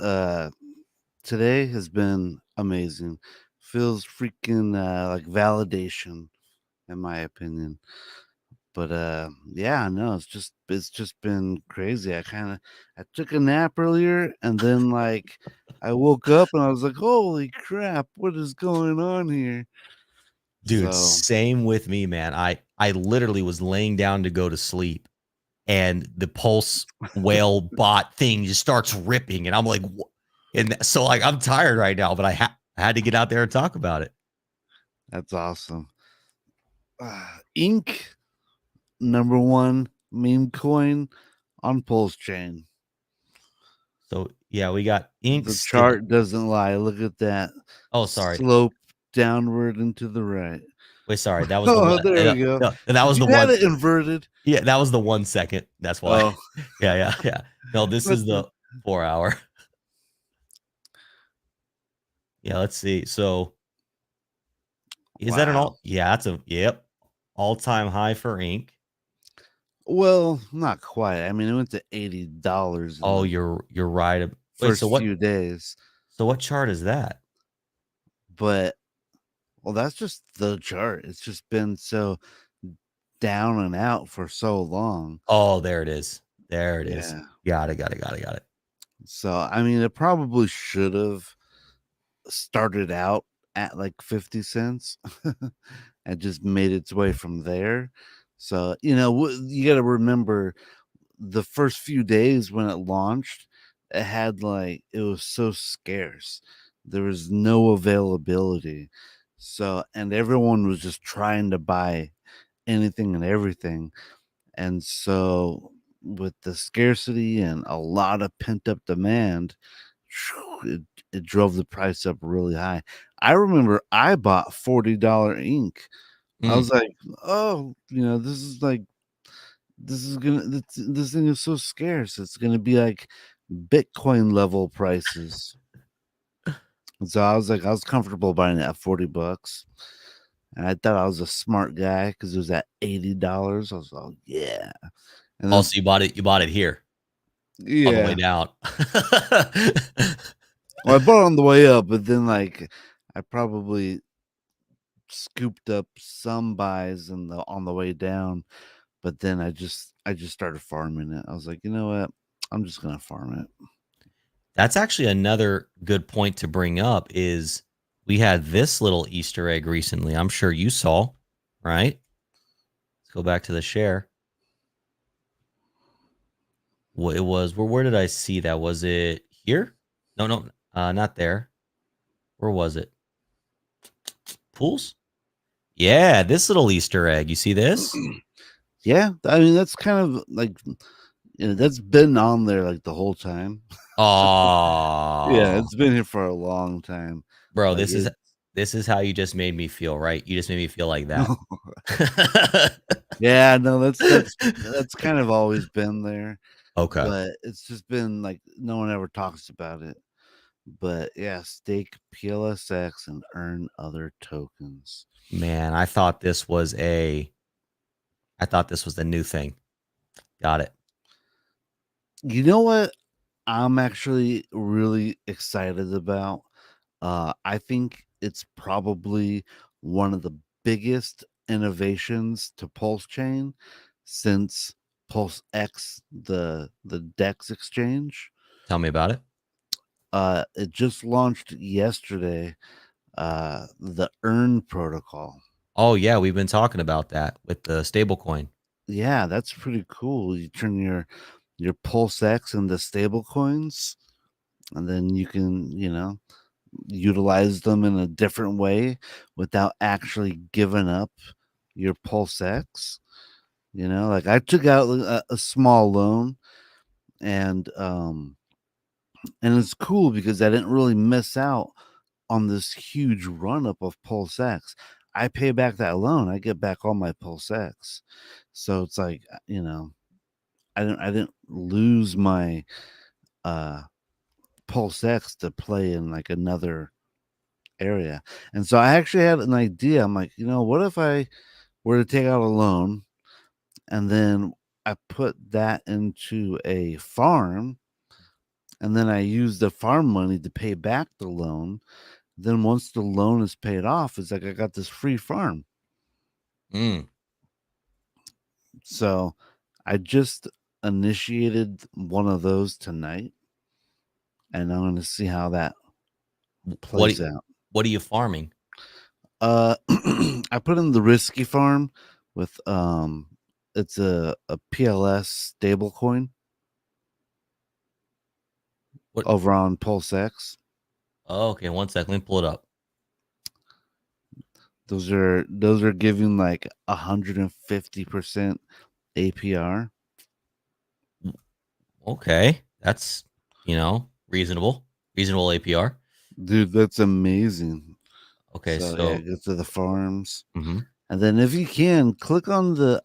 today has been amazing. Feels freaking like validation in my opinion. But yeah, no, it's just been crazy. I took a nap earlier and then like I woke up and I was like, holy crap, what is going on here? Dude, same with me, man. I literally was laying down to go to sleep and the Pulse whale bot thing just starts ripping and I'm like, what? And so like I'm tired right now, but I had to get out there and talk about it. That's awesome. Ink, #1 meme coin on PulseChain. So yeah, we got ink The still. chart doesn't lie. Look at that Oh, sorry. slope downward and to the right. Wait, sorry. That was the Oh, one. there we go. No, that was the You had one. it inverted. Yeah, that was the 1 second. That's why. Oh, Yeah. No, this what is the? the 4 hour. Yeah, let's see. So is that an Wow. all? Yeah, that's a yep. All-time high for ink. Well, not quite. I mean, it went to $80 in Oh, the you're right. Wait, first few days, so what chart is that? but well, that's just the chart. It's just been so down and out for so long. Oh, there it is. There it is. Yeah. Got it. Got it. So, I mean, it probably should have started out at like 50 cents and just made its way from there. So, you got to remember the first few days when it launched, it was so scarce. There was no availability. So, and everyone was just trying to buy anything and everything. And so, with the scarcity and a lot of pent up demand, it drove the price up really high. I remember I bought $40 ink. I Mm. was like, oh, this thing is so scarce. It's gonna be like Bitcoin level prices. And so I was comfortable buying it at $40. And I thought I was a smart guy because it was at $80. I was like, yeah. And then Also, you bought it here on the way yeah. down. Well, I bought it on the way up, but then like I probably scooped up some buys on the way down, but then I just started farming it. I was like, you know what? I'm just gonna farm it. That's actually another good point to bring up is we had this little Easter egg recently. I'm sure you saw, right? Let's go back to the share. Well, it was where did I see that? Was it here? No, not there. Where was it? Pools? Yeah, this little Easter egg. You see this? Yeah, I mean that's kind of like that's been on there like the whole time. Yeah, Oh, it's been here for a long time. bro, Like it this is how you just made me feel, right? You just made me feel like that. no. Yeah, no, that's kind of always been there, Okay. but it's just been like no one ever talks about it. But yeah, stake PLSX and earn other tokens. Man, I thought this was the new thing. Got it. You know what I'm actually really excited about? I think it's probably one of the biggest innovations to PulseChain since PulseX, the DEX exchange. Tell me about it. It just launched yesterday. The Earn protocol. Oh yeah, we've been talking about that with the stablecoin. Yeah, that's pretty cool. You turn your PulseX into stable coins, and then you can, utilize them in a different way without actually giving up your PulseX. Like I took out a small loan, and it's cool because I didn't really miss out on this huge run up of PulseX. I pay back that loan, I get back all my PulseX. So it's like, I didn't lose my uh PulseX to play in like another area. And so I actually had an idea. I'm like, what if I were to take out a loan and then I put that into a farm and then I use the farm money to pay back the loan. Then once the loan is paid off, it's like I got this free farm. Mm, So I just initiated one of those tonight and I'm going to see how that what plays out. what are you farming? I put in the risky farm with it's a PLS stablecoin What? over on PulseX. Oh, okay, 1 second. Let me pull it up. Those are giving like 150% APR. Okay, that's Reasonable APR. Dude, that's amazing. Okay, So yeah, so go to the farms. mhm, And then if you can, click on the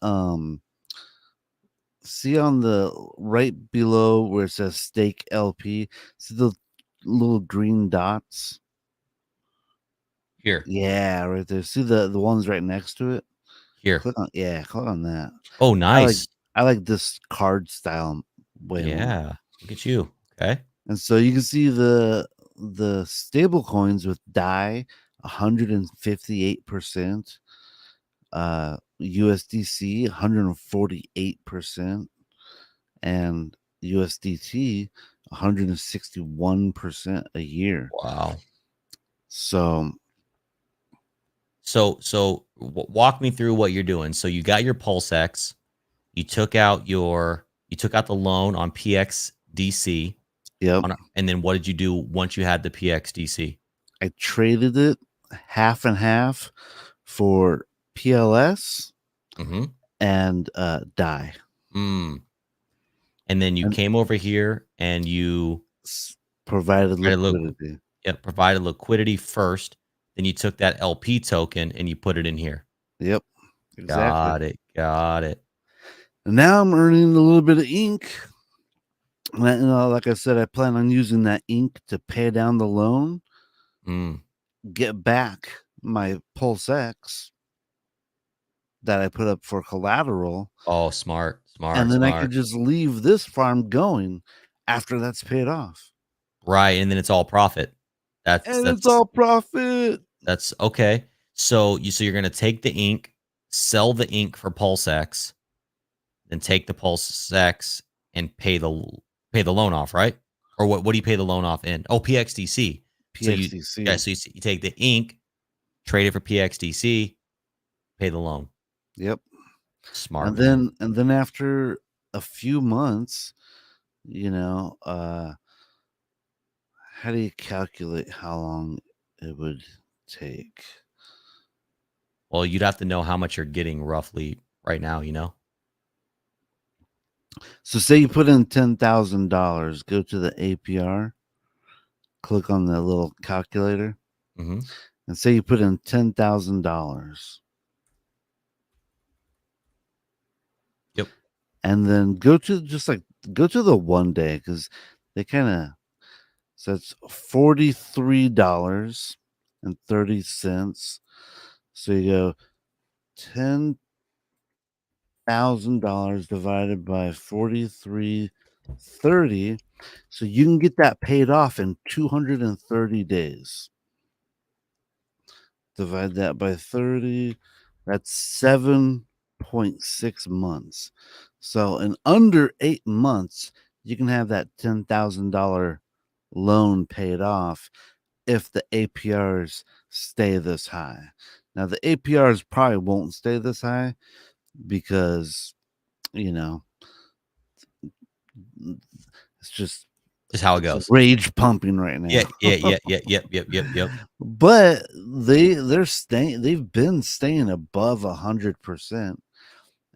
see on the right below where it says stake LP. See the little green dots? here, Yeah, right there. See the ones right next to it? here. Click on that. Oh, I like nice. I like this card style way more. Yeah, look at you. Okay. And so you can see the stable coins with DAI 158%, USDC 148%, and USDT 161% a year. Wow. So So walk me through what you're doing. So you got your PulseX, you took out the loan on PXDC yep, and then what did you do once you had the PXDC? I traded it half and half for PLS Mhm. and DAI. Mm. And then you And came over here and you provided provided liqu liquidity. yep, provided liquidity first, then you took that LP token and you put it in here. Yep, exactly. Got it, got it. And now I'm earning a little bit of ink. Like I said, I plan on using that ink to pay down the loan, Mm. get back my PulseX that I put up for collateral, Oh, smart, and smart, then I could smart. just leave this farm going after that's paid off. Right, and then it's all profit. That's And it's that's all profit. that's okay. So you're gonna take the ink, sell the ink for PulseX, then take the PulseX and pay the loan off, right? Or what do you pay the loan off in? Oh, PXDC. So you PXDC. yeah, so you take the ink, trade it for PXDC, pay the loan. Yep. Smart And man. then after a few months, how do you calculate how long it would take? Well, you'd have to know how much you're getting roughly right now, you know? So say you put in $10,000, go to the APR, click on the little calculator, Mhm. and say you put in $10,000, Yep. and then go to the 1 day, because they kind of, so it's $43.30. So you go $10,000 divided by 43.30, so you can get that paid off in 230 days. Divide that by 30, that's 7.6 months. So in under 8 months, you can have that $10,000 loan paid off if the APRs stay this high. Now the APRs probably won't stay this high because, you know, it's just Just how it it's goes. rage pumping right Yeah, now. yeah, yeah, yeah, yep, yep, yep, yep. But they've been staying above 100%.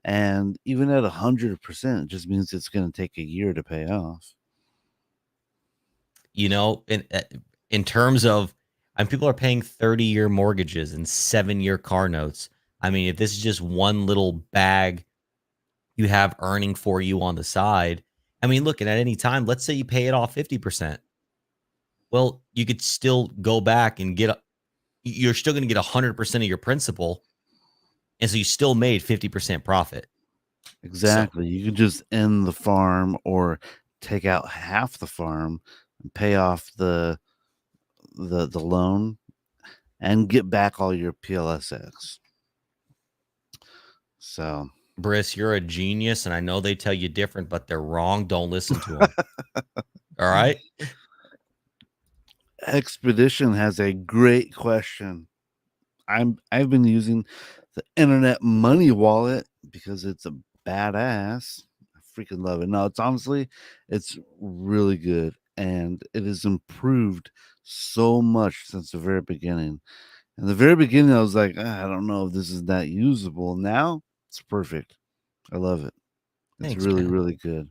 And even at 100%, it just means it's going to take a year to pay off. In terms of people are paying 30-year mortgages and 7-year car notes. I mean, if this is just one little bag you have earning for you on the side, I mean, look, and at any time, let's say you pay it off 50%. Well, you could still go back and you're still going to get 100% of your principal. And so you still made 50% profit. So Exactly. You can just end the farm or take out half the farm and pay off the loan and get back all your PLSX. So Briss, you're a genius, and I know they tell you different, but they're wrong. Don't listen to them. All right. Expedition has a great question. I've been using the internet money wallet because it's a badass. I freaking love it. No, it's really good, and it has improved so much since the very beginning. In the very beginning, I was like, I don't know if this is that usable. Now it's perfect. I love it. It's Thanks, really, man. really good.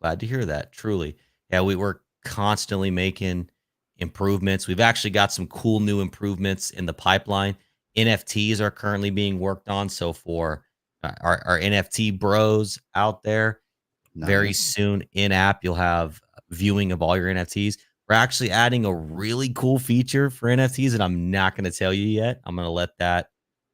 Glad to hear that. Truly. Yeah, we were constantly making improvements. We've actually got some cool new improvements in the pipeline. NFTs are currently being worked on. So for our NFT bros out there, very Nice. soon in app, you'll have viewing of all your NFTs. We're actually adding a really cool feature for NFTs, and I'm not going to tell you yet. I'm gonna let that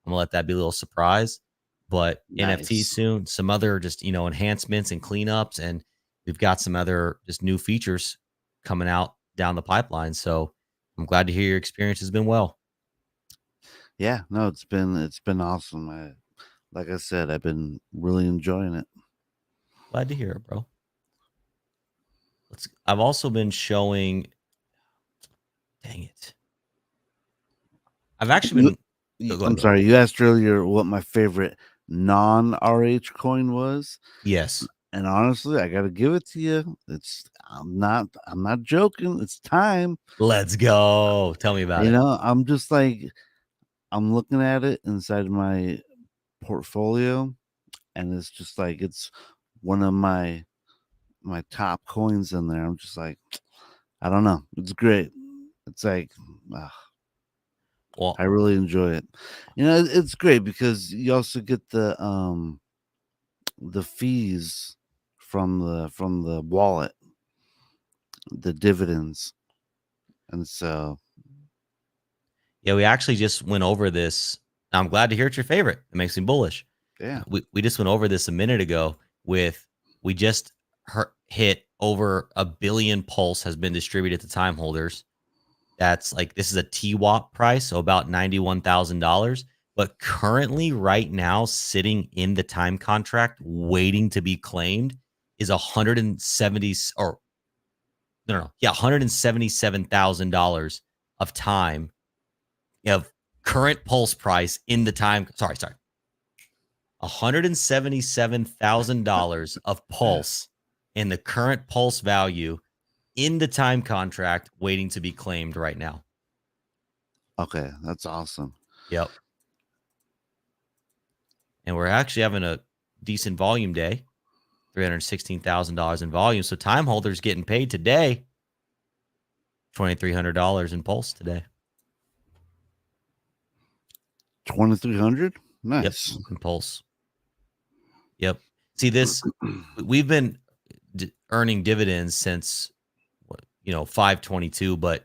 be a little surprise. But NFTs Nice. soon, some other just enhancements and cleanups, and we've got some other just new features coming out down the pipeline. So I'm glad to hear your experience has been well. Yeah, no, it's been awesome. Like I said, I've been really enjoying it. Glad to hear it, bro. I've also been showing. Dang it! I've actually You, been. Go ahead. I'm Go ahead. sorry, you asked earlier what my favorite non-RH coin was, Yes. and honestly, I got to give it to you. I'm not joking. It's time. Let's go. Tell me about You it. know, I'm just like I'm looking at it inside my portfolio, and it's just like it's one of my top coins in there. I'm just like, I don't know. It's great. It's like ah, I Well, really enjoy it. You know, it's great because you also get the fees from the wallet, the dividends, and so yeah, we actually just went over this. I'm glad to hear it's your favorite. It makes me bullish. yeah, We just went over this a minute ago with we just hit over 1 billion pulse has been distributed to time holders. That's like this is a TWAP price, so about $91,000. But currently, right now, sitting in the time contract, waiting to be claimed, is 170 or no, yeah, $177,000 of time of current pulse price in the time. Sorry, $177,000 of pulse in the current pulse value in the time contract, waiting to be claimed right now. okay, that's awesome. Yep. And we're actually having a decent volume day, $316,000 in volume. So time holders getting paid today, $2,300 in pulse today. 2,300, Yep, nice. in pulse. Yep. See this, we've been earning dividends since 522, but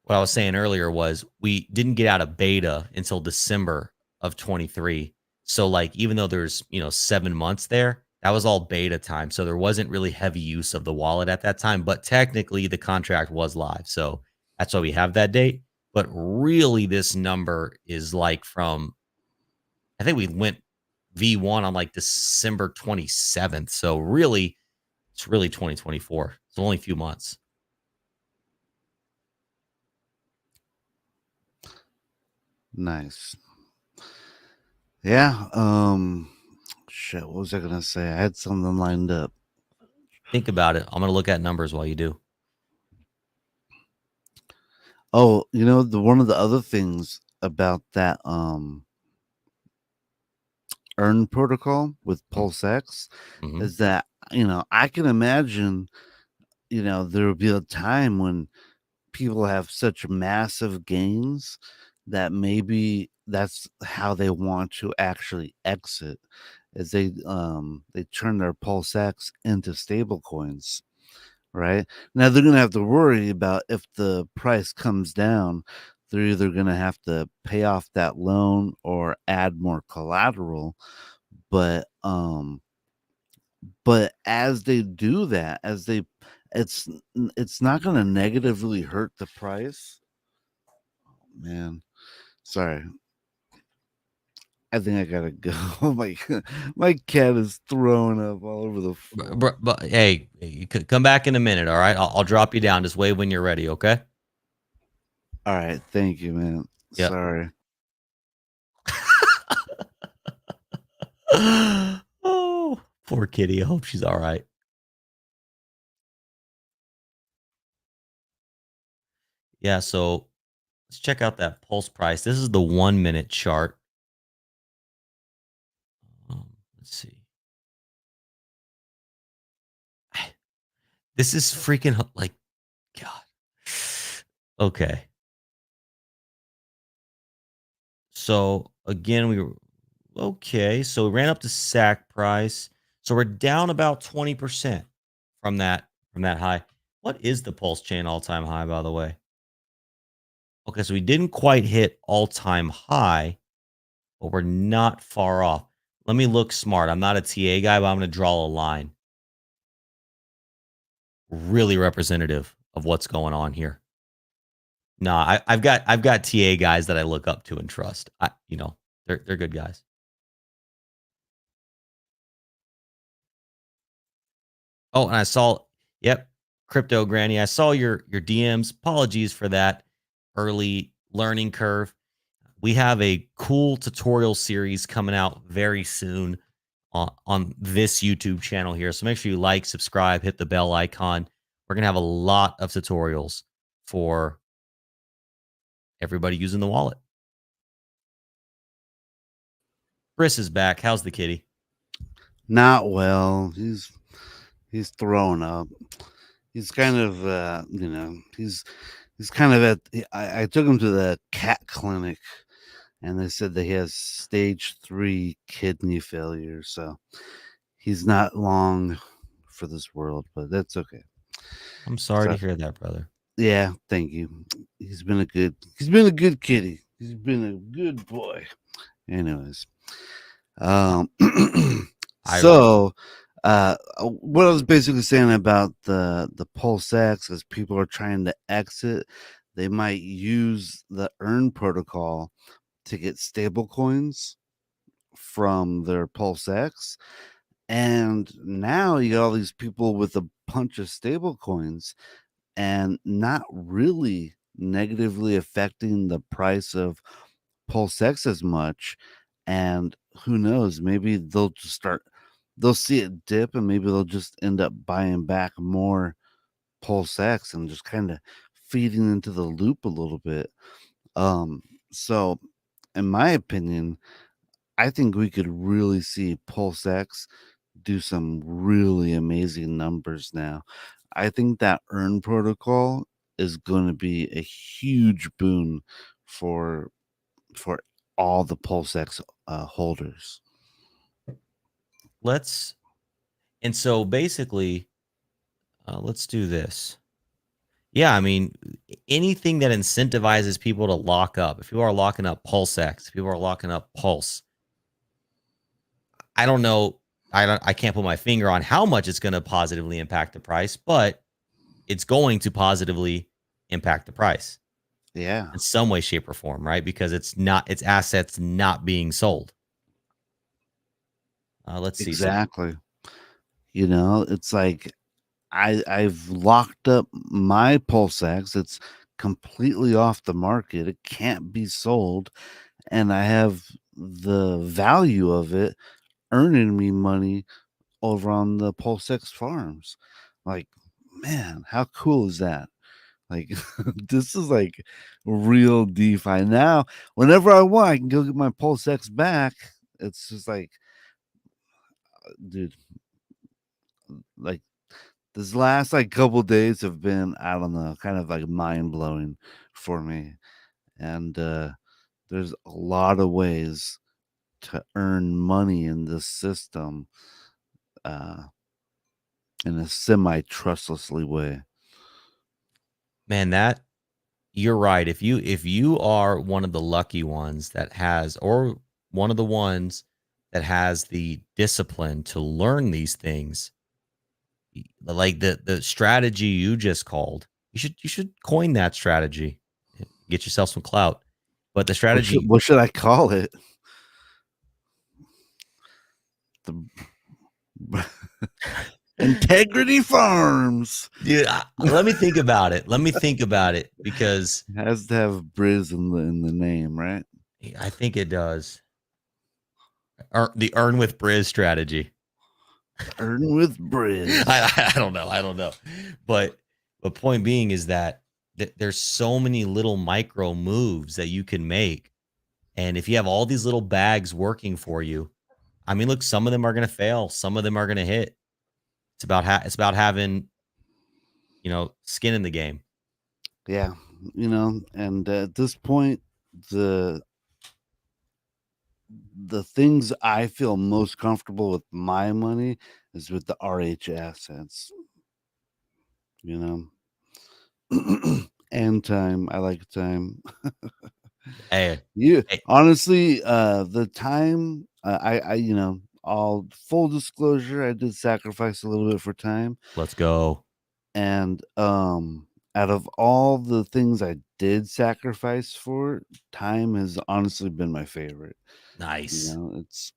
what I was saying earlier was we didn't get out of beta until December of 23. So like even though there's, 7 months there, that was all beta time. So there wasn't really heavy use of the wallet at that time, but technically the contract was live. So that's why we have that date. But really this number is like from I think we went V1 on like December 27th. So really it's really 2024. It's only a few months. Nice. Yeah. Shit. What was I gonna say? I had something lined up. Think about it. I'm going to look at numbers while you do. Oh, the one of the other things about that earn protocol with PulseX Mm-hmm. is that I can imagine there will be a time when people have such massive gains that maybe that's how they want to actually exit is they turn their PulseX into stable coins, right? Now they're gonna have to worry about if the price comes down, they're either gonna have to pay off that loan or add more collateral. But as they do that, it's it's not gonna negatively hurt the price. Man, sorry. I think I gotta go. My cat is throwing up all over the floor. But hey, you could come back in a minute. All right, I'll drop you down. Just wave when you're ready. Okay. All right, thank you, man. Yep. Sorry. Oh, poor kitty. I hope she's all right. Yeah. So let's check out that pulse price. This is the 1 minute chart. Let's see. This is freaking like God. Okay. So again, we were okay. So we ran up to sack price. So we're down about 20% from that high. What is the pulse chain all-time high, by the way? Okay, so we didn't quite hit all-time high, but we're not far off. Let me look smart. I'm not a TA guy, but I'm going to draw a line. Really representative of what's going on here. No, I've got TA guys that I look up to and trust. They're good guys. Oh, and I saw, yep, Crypto Granny. I saw your DMs. Apologies for that early learning curve. We have a cool tutorial series coming out very soon on this YouTube channel here. So make sure you like, subscribe, hit the bell icon. We're gonna have a lot of tutorials for everybody using the wallet. Chris is back. How's the kitty? Not well. He's throwing up. He's kind of he's kind of I took him to the cat clinic, and they said that he has stage 3 kidney failure, so he's not long for this world, but that's okay. I'm sorry So to hear that, brother. yeah, thank you. He's been a good kitty. He's been a good boy. Anyways, um, I so what I was basically saying about the PulseX is people are trying to exit. They might use the Earn protocol to get stable coins from their PulseX. And now you got all these people with a bunch of stable coins and not really negatively affecting the price of PulseX as much. And who knows, maybe they'll see it dip and maybe they'll just end up buying back more PulseX and just kind of feeding into the loop a little bit. So in my opinion, I think we could really see PulseX do some really amazing numbers now. I think that Earn protocol is going to be a huge boon for for all the PulseX holders. let's and so basically, let's do this. Yeah, I mean, anything that incentivizes people to lock up. If people are locking up PulseX, people are locking up Pulse. I don't know. I can't put my finger on how much it's going to positively impact the price, but it's going to positively impact the price Yeah, in some way, shape, or form, right? Because it's assets not being sold. Let's see. So exactly. It's like I've locked up my PulseX. It's completely off the market. It can't be sold, and I have the value of it earning me money over on the PulseX farms. Like, man, how cool is that? Like, this is like real DeFi. Now, whenever I want, I can go get my PulseX back. It's just like, dude, like this last like couple days have been, I don't know, kind of like mind blowing for me. And there's a lot of ways to earn money in this system uh, in a semi trustlessly way. man, that you're right. If you are one of the lucky ones that has, or one of the ones that has the discipline to learn these things, like the strategy you just called, you should coin that strategy, get yourself some clout. But the strategy, What should I call it? The Integrity Farms. dude, let me think about it. Let me think about it because It has to have Briz in the name, right? I think it does. The earn with Briz strategy. Earn with Briz. I don't know. I don't know. But the point being is that there's so many little micro moves that you can make. And if you have all these little bags working for you, I mean, look, some of them are going to fail, some of them are going to hit. It's about having skin in the game. Yeah, and at this point, the the things I feel most comfortable with my money is with the RH assets, you know. And time. I like time. Hey, You hey, honestly, the time, all full disclosure, I did sacrifice a little bit for time, let's go. and out of all the things I did sacrifice for, time has honestly been my favorite. Nice.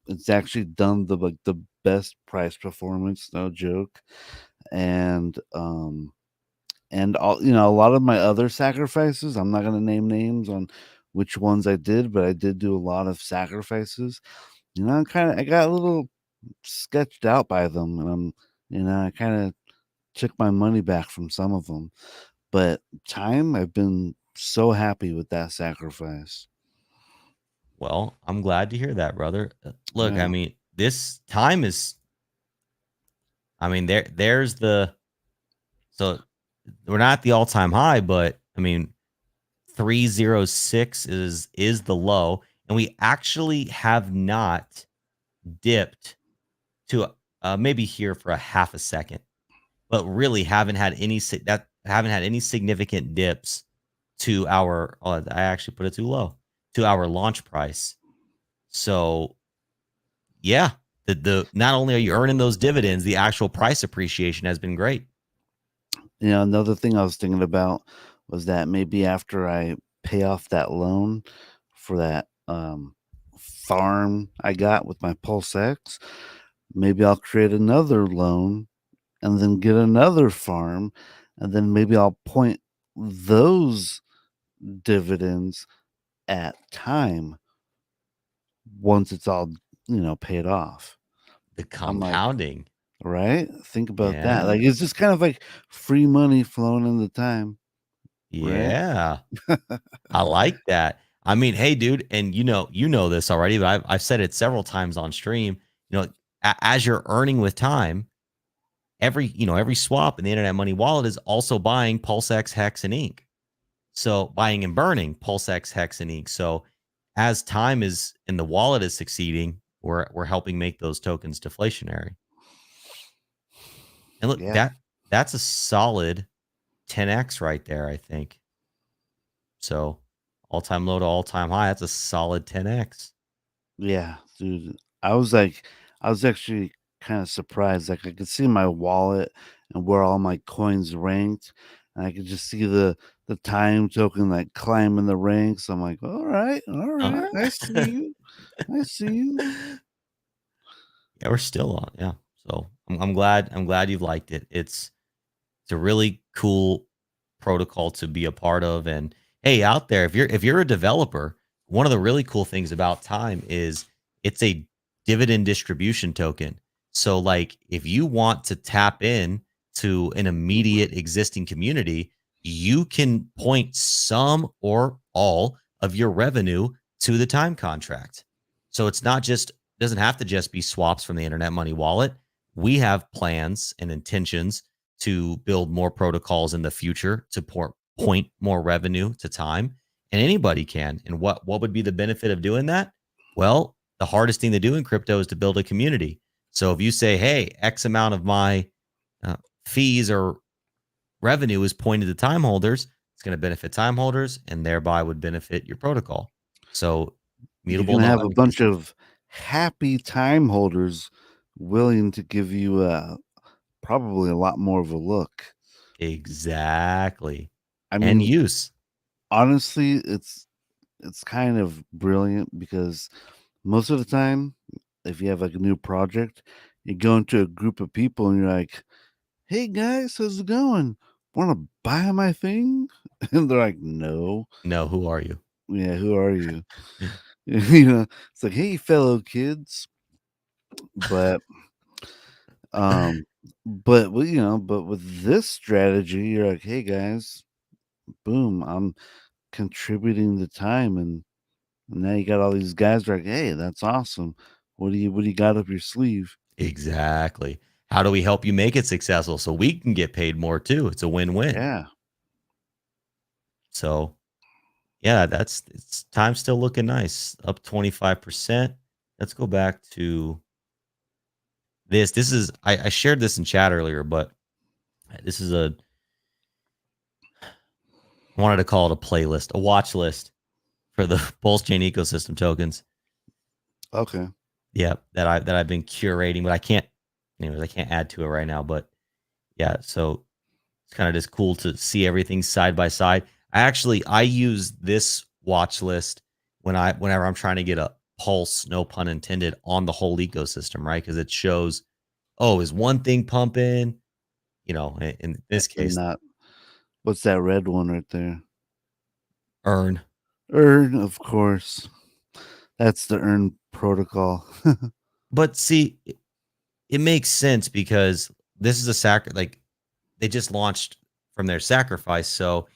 It's actually done the best price performance, no joke. And all, a lot of my other sacrifices, I'm not going to name names on which ones I did, but I did do a lot of sacrifices. I got a little sketched out by them, and I kind of took my money back from some of them. But time, I've been so happy with that sacrifice. Well, I'm glad to hear that, brother. Look, I Yeah. mean, this time is, I mean, there's the, so we're not at the all time high, but I mean, 306 is the low, and we actually have not dipped to maybe here for a half a second, but really haven't had any significant dips to our. Oh, I actually put it too low to our launch price. So yeah, the not only are you earning those dividends, the actual price appreciation has been great. Another thing I was thinking about was that maybe after I pay off that loan for that farm I got with my PulseX, maybe I'll create another loan and then get another farm, and then maybe I'll point those dividends at time once it's all, paid off. The I'm like, compounding, right? Think about that. yeah, Like, it's just kind of like free money flowing in the time, right? yeah. I like that. I mean, hey, dude, and you know this already, but I've said it several times on stream. You know, as you're earning with time, every swap in the Internet Money Wallet is also buying PulseX Hex and Ink. So buying and burning PulseX Hex and Ink. So as time is and the wallet is succeeding, we're helping make those tokens deflationary. And look, Yeah. that's a solid 10x right there, I think. So all-time low to all-time high, that's a solid 10x. Yeah, dude. I was actually kind of surprised. Like, I could see my wallet and where all my coins ranked, and I could just see the time token like climbing the ranks. I'm like, all All right, I see right. you, I see you. Yeah, we're still on. Yeah. So I'm glad you've liked it. It's a really cool protocol to be a part of. And hey, out there, if you're a developer, one of the really cool things about time is it's a dividend distribution token. So like if you want to tap in to an immediate existing community, you can point some or all of your revenue to the time contract. So it's not just doesn't have to just be swaps from the Internet Money Wallet. We have plans and intentions to build more protocols in the future to point more revenue to time, and anybody can. And what would be the benefit of doing that? Well, the hardest thing to do in crypto is to build a community. So if you say, hey, X amount of my uh, fees or revenue is pointed to time holders, it's going to benefit time holders and thereby would benefit your protocol. So You mutable can no have a bunch limitations. of happy time holders willing to give you probably a lot more of a look. Exactly. I And mean, use. honestly, it's kind of brilliant because most of the time, if you have like a new project, you go into a group of people and you're like, "Hey guys, how's it going? Want to buy my thing?" And they're like, "No." No, who are you? Yeah, who are you? It's like, "Hey, fellow kids," but um, but with this strategy, you're like, "Hey guys, boom, I'm contributing the time and now you got all these guys like, hey, that's awesome. What do you got up your sleeve?" Exactly. how do we help you make it successful so we can get paid more too? It's a win-win. Yeah. So yeah, it's time's still looking nice, up 25%. Let's go back to this. This is I shared this in chat earlier, but this is I wanted to call it a playlist, a watch list for the PulseChain ecosystem tokens. Okay. Yeah, that I've been curating, but I can't add to it right now. But yeah, so it's kind of just cool to see everything side by side. I use this watch list whenever I'm trying to get a pulse, no pun intended, on the whole ecosystem, right? Because it shows, oh, is one thing pumping? In this And case, not what's that red one right there? earn. Earn, of course. That's the earn protocol. But see, it makes sense because this is like they just launched from their sacrifice. So,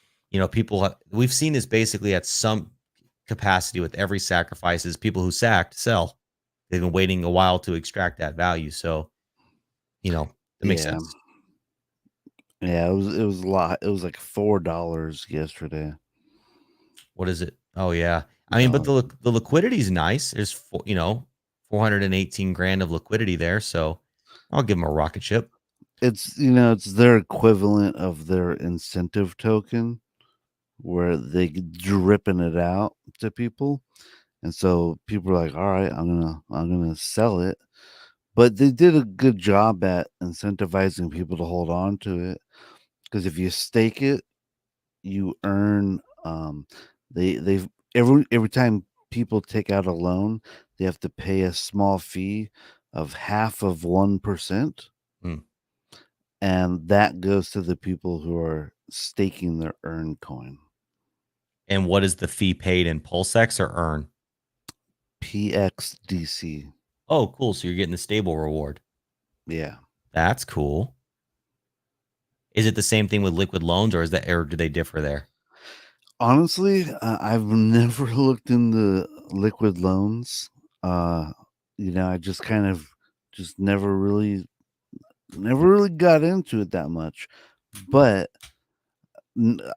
we've seen this basically at some capacity with every sacrifice is people who sacked sell. They've been waiting a while to extract that value. So, that makes Yeah. sense. Yeah, it was a lot. It was like $4 yesterday. What is it? Oh yeah. I mean, but the liquidity is nice. There's 418 grand of liquidity there. So I'll give them a rocket ship. It's their equivalent of their incentive token where they dripping it out to people. And so people are like, all right, I'm gonna sell it. But they did a good job at incentivizing people to hold on to it. Because if you stake it, you earn they've every time people take out a loan, they have to pay a small fee of half of 1%. Hmm. And that goes to the people who are staking their earn coin. And what is the fee paid in PulseX or earn? PXDC. Oh, cool. So you're getting the stable reward. Yeah. That's cool. Is it the same thing with liquid loans, or do they differ there? Honestly, I've never looked into liquid loans. I just kind of just never really got into it that much. But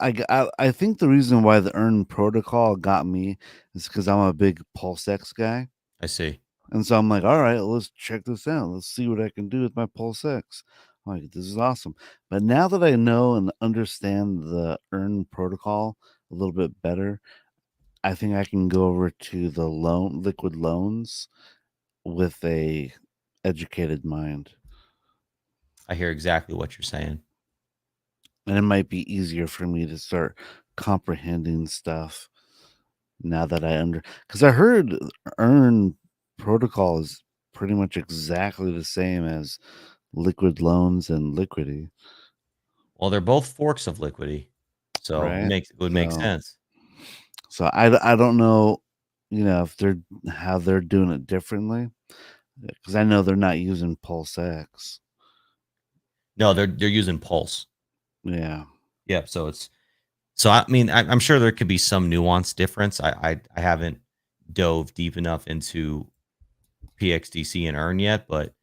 I think the reason why the earn protocol got me is because I'm a big PulseX guy. I see. And so I'm like, all right, let's check this out. Let's see what I can do with my PulseX. I'm like, this is awesome. But now that I know and understand the earn protocol a little bit better, I think I can go over to the liquid loans with a educated mind. I hear exactly what you're saying. And it might be easier for me to start comprehending stuff now that because I heard earn protocol is pretty much exactly the same as liquid loans and liquidity, Well, they're both forks of liquidity, so right? it would make sense. So I don't know, if how they're doing it differently, because I know they're not using PulseX. No, they're using Pulse. Yeah. Yep. So I mean, I'm sure there could be some nuance difference. I haven't dove deep enough into PXDC and Earn yet, but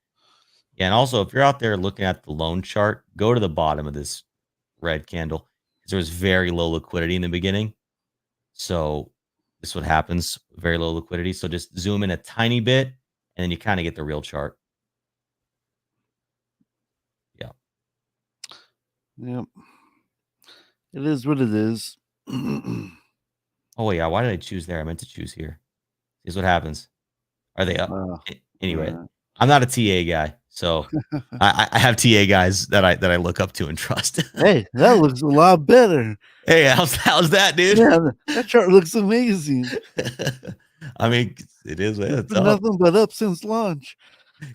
yeah. And also, if you're out there looking at the loan chart, go to the bottom of this red candle because there was very low liquidity in the beginning. So this is what happens: very low liquidity. So just zoom in a tiny bit, and then you kind of get the real chart. Yeah. Yep. It is what it is. Oh yeah. Why did I choose there? I meant to choose here. Here's what happens. Are they up? Oh, Anyway, right. I'm not a TA guy, so I have TA guys that I look up to and trust. Hey, that looks a lot better. Hey, how's that, dude? Yeah, that chart looks amazing. I mean, it is. It's It's been up. nothing but up since launch.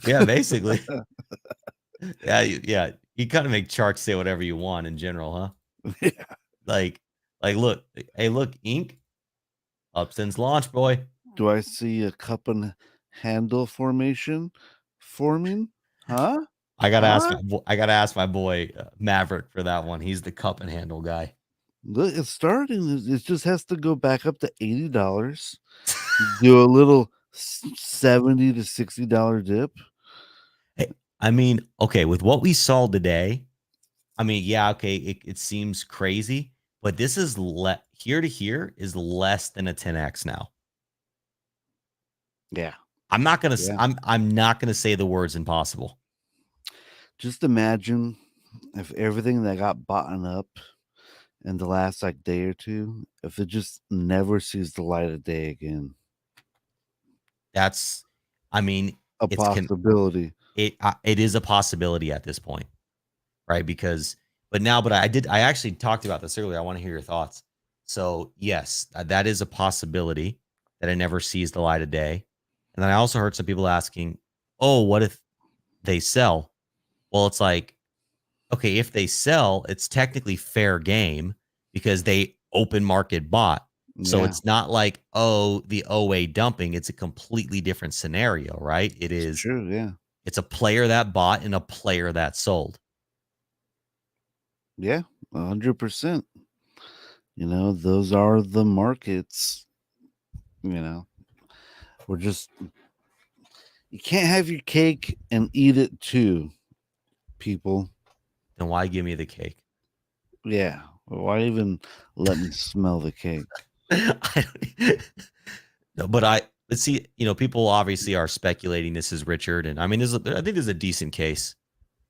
Yeah, basically. Yeah, yeah. You kind of make charts say whatever you want in general, huh? Yeah. Like, look, hey, look, ink up since launch, boy. Do I see a cup and handle formation forming? Huh? Huh? I gotta ask my boy Maverick for that one. He's the cup and handle guy. Look, it's starting. It just has to go back up to $80. Do a little $70 to $60 dip. Hey, I mean, okay, with what we saw today, I mean, yeah, okay, it seems crazy, but this is here to here is less than a 10x now. Yeah. I'm not gonna Yeah. I'm not gonna say the words impossible. Just imagine if everything that got bought up in the last like day or two, if it just never sees the light of day again. That's, I mean, A it's can possibility. it is a possibility at this point, right? Because but I actually talked about this earlier. I want to hear your thoughts. So yes, that is a possibility that it never sees the light of day. And then I also heard some people asking, "Oh, what if they sell?" Well, it's like, okay, if they sell, it's technically fair game because they open market bought. So Yeah, it's not like, oh, the OA dumping. It's a completely different scenario, right? it's true. Yeah. It's a player that bought and a player that sold. Yeah. 100%. Those are the markets. You know, we're just, you can't have your cake and eat it too, people. Then why give me the cake? Yeah. Why even let me smell the cake? I don't, no, but see, people obviously are speculating this is Richard, and I mean, I think there's a decent case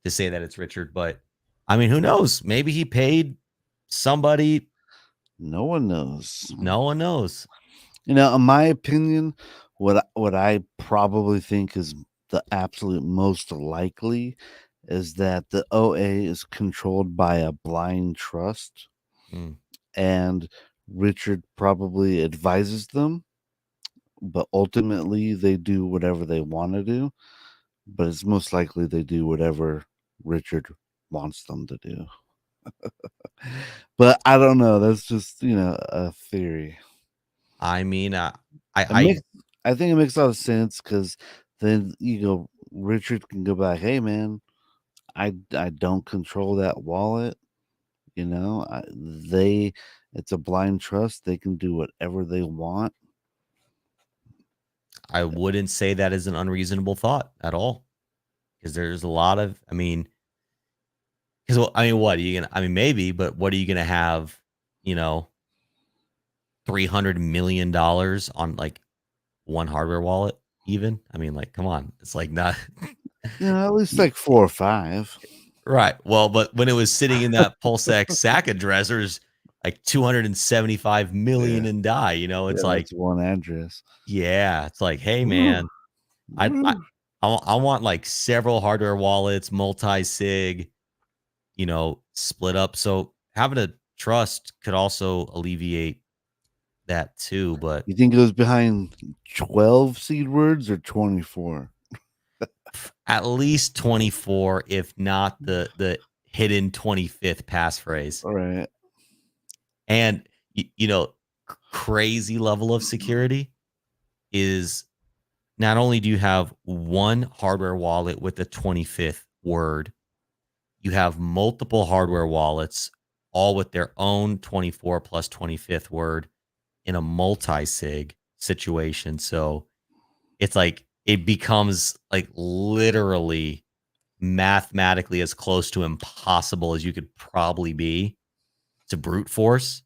to say that it's Richard, but I mean, who knows? Maybe he paid somebody. No one knows. No one knows. In my opinion, what I probably think is the absolute most likely is that the OA is controlled by a blind trust, Mm, and Richard probably advises them, but ultimately they do whatever they want to do. But it's most likely they do whatever Richard wants them to do. But I don't know. That's just a theory. I mean, It I makes I think it makes a lot of sense because then Richard can go back, hey man, I don't control that wallet, they it's a blind trust, they can do whatever they want. I wouldn't say that is an unreasonable thought at all because there's a lot of, I mean, because well, I mean, what are you gonna? I mean, maybe, but what are you gonna have? You know, $300 million on like one hardware wallet. Even, I mean, like, come on, it's like not At least like 4 or 5. right. Well, but when it was sitting in that PulseX SAC address, there's like 275 million Yeah. in DAI. Yeah, It's like, that's one address. yeah, it's like, hey, Woo, man, I I woo. I want like several hardware wallets, multi sig, split up. So having a trust could also alleviate that too. But You think it was behind 12 seed words or 24? at least 24, if not the hidden 25th passphrase. All right. And crazy level of security is not only do you have one hardware wallet with the 25th word, you have multiple hardware wallets all with their own 24 plus 25th word in a multi-sig situation. So it's like it becomes like literally mathematically as close to impossible as you could probably be to brute force.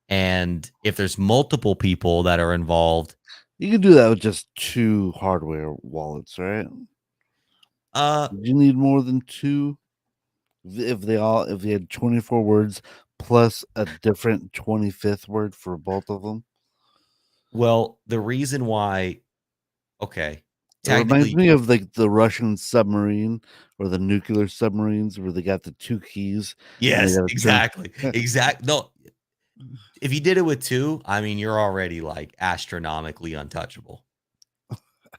And if there's multiple people that are involved, You can do that with just 2 hardware wallets, right? uh, Do you need more than 2? If they had 24 words plus a different 25th word for both of them? well, the reason why, okay, It reminds technically, me of like the Russian submarine or the nuclear submarines where they got the 2 keys and they yes, gotta turn. exactly, exact. No, if you did it with two, I mean, you're already like astronomically untouchable.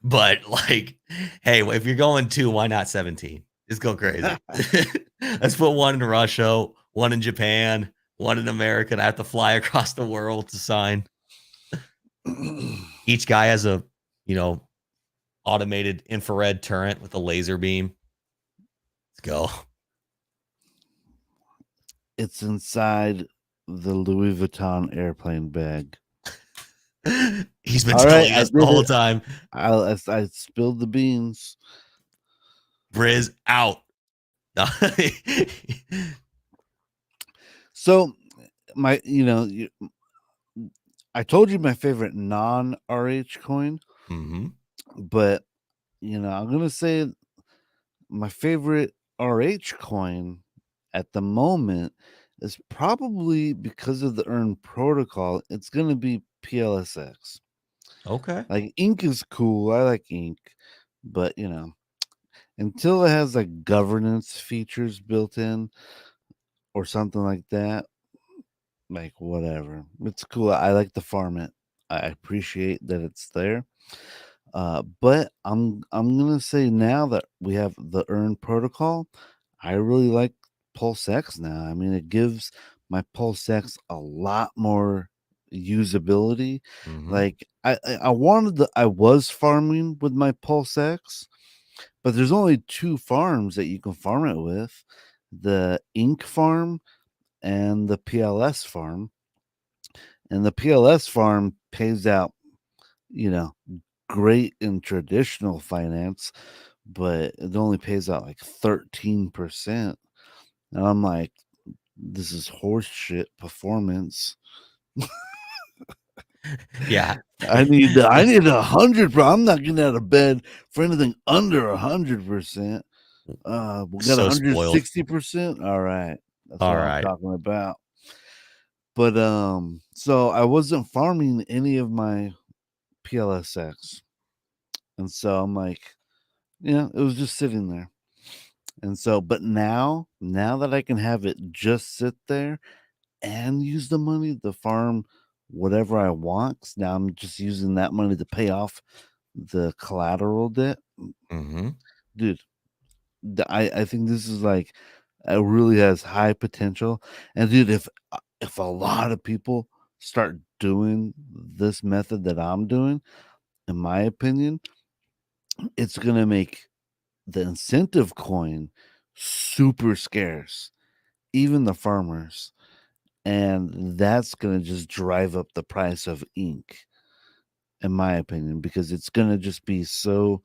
But like, hey, if you're going two, why not 17? Just go crazy. Let's put one in Russia, one in Japan, one in America. And I have to fly across the world to sign. Each guy has a, you know, automated infrared turret with a laser beam. Let's go. It's inside the Louis Vuitton airplane bag. He's been All right, telling I us the did whole it. time. I spilled the beans. Briz out. So my, I told you my favorite non RH coin, Mm-hmm. but I'm gonna say my favorite RH coin at the moment is probably because of the earn protocol. It's gonna be PLSX. Okay. Like ink is cool. I like ink, but until it has like governance features built in or something like that, like whatever. It's cool. I like to farm it. I appreciate that it's there. But I'm gonna say now that we have the earn protocol, I really like PulseX now. I mean, it gives my PulseX a lot more usability. Mm-hmm. Like I was farming with my PulseX, but there's only two farms that you can farm it with: the ink farm and the PLS farm. And the PLS farm pays out, you know, great in traditional finance, but it only pays out like 13%. And I'm like, this is horse shit performance. Yeah. I need 100, bro. I'm not getting out of bed for anything under 100%. We got So spoiled. 160%. All right. That's All what I'm right. talking about. But so I wasn't farming any of my PLSX. And so I'm like, it was just sitting there. And so, but now that I can have it just sit there and use the money to farm whatever I want, 'cause now I'm just using that money to pay off the collateral debt. Mm-hmm. Dude, I think this is like it really has high potential. And dude, if a lot of people start doing this method that I'm doing, in my opinion, it's gonna make the incentive coin super scarce, even the farmers. And that's going to just drive up the price of ink, in my opinion, because it's going to just be so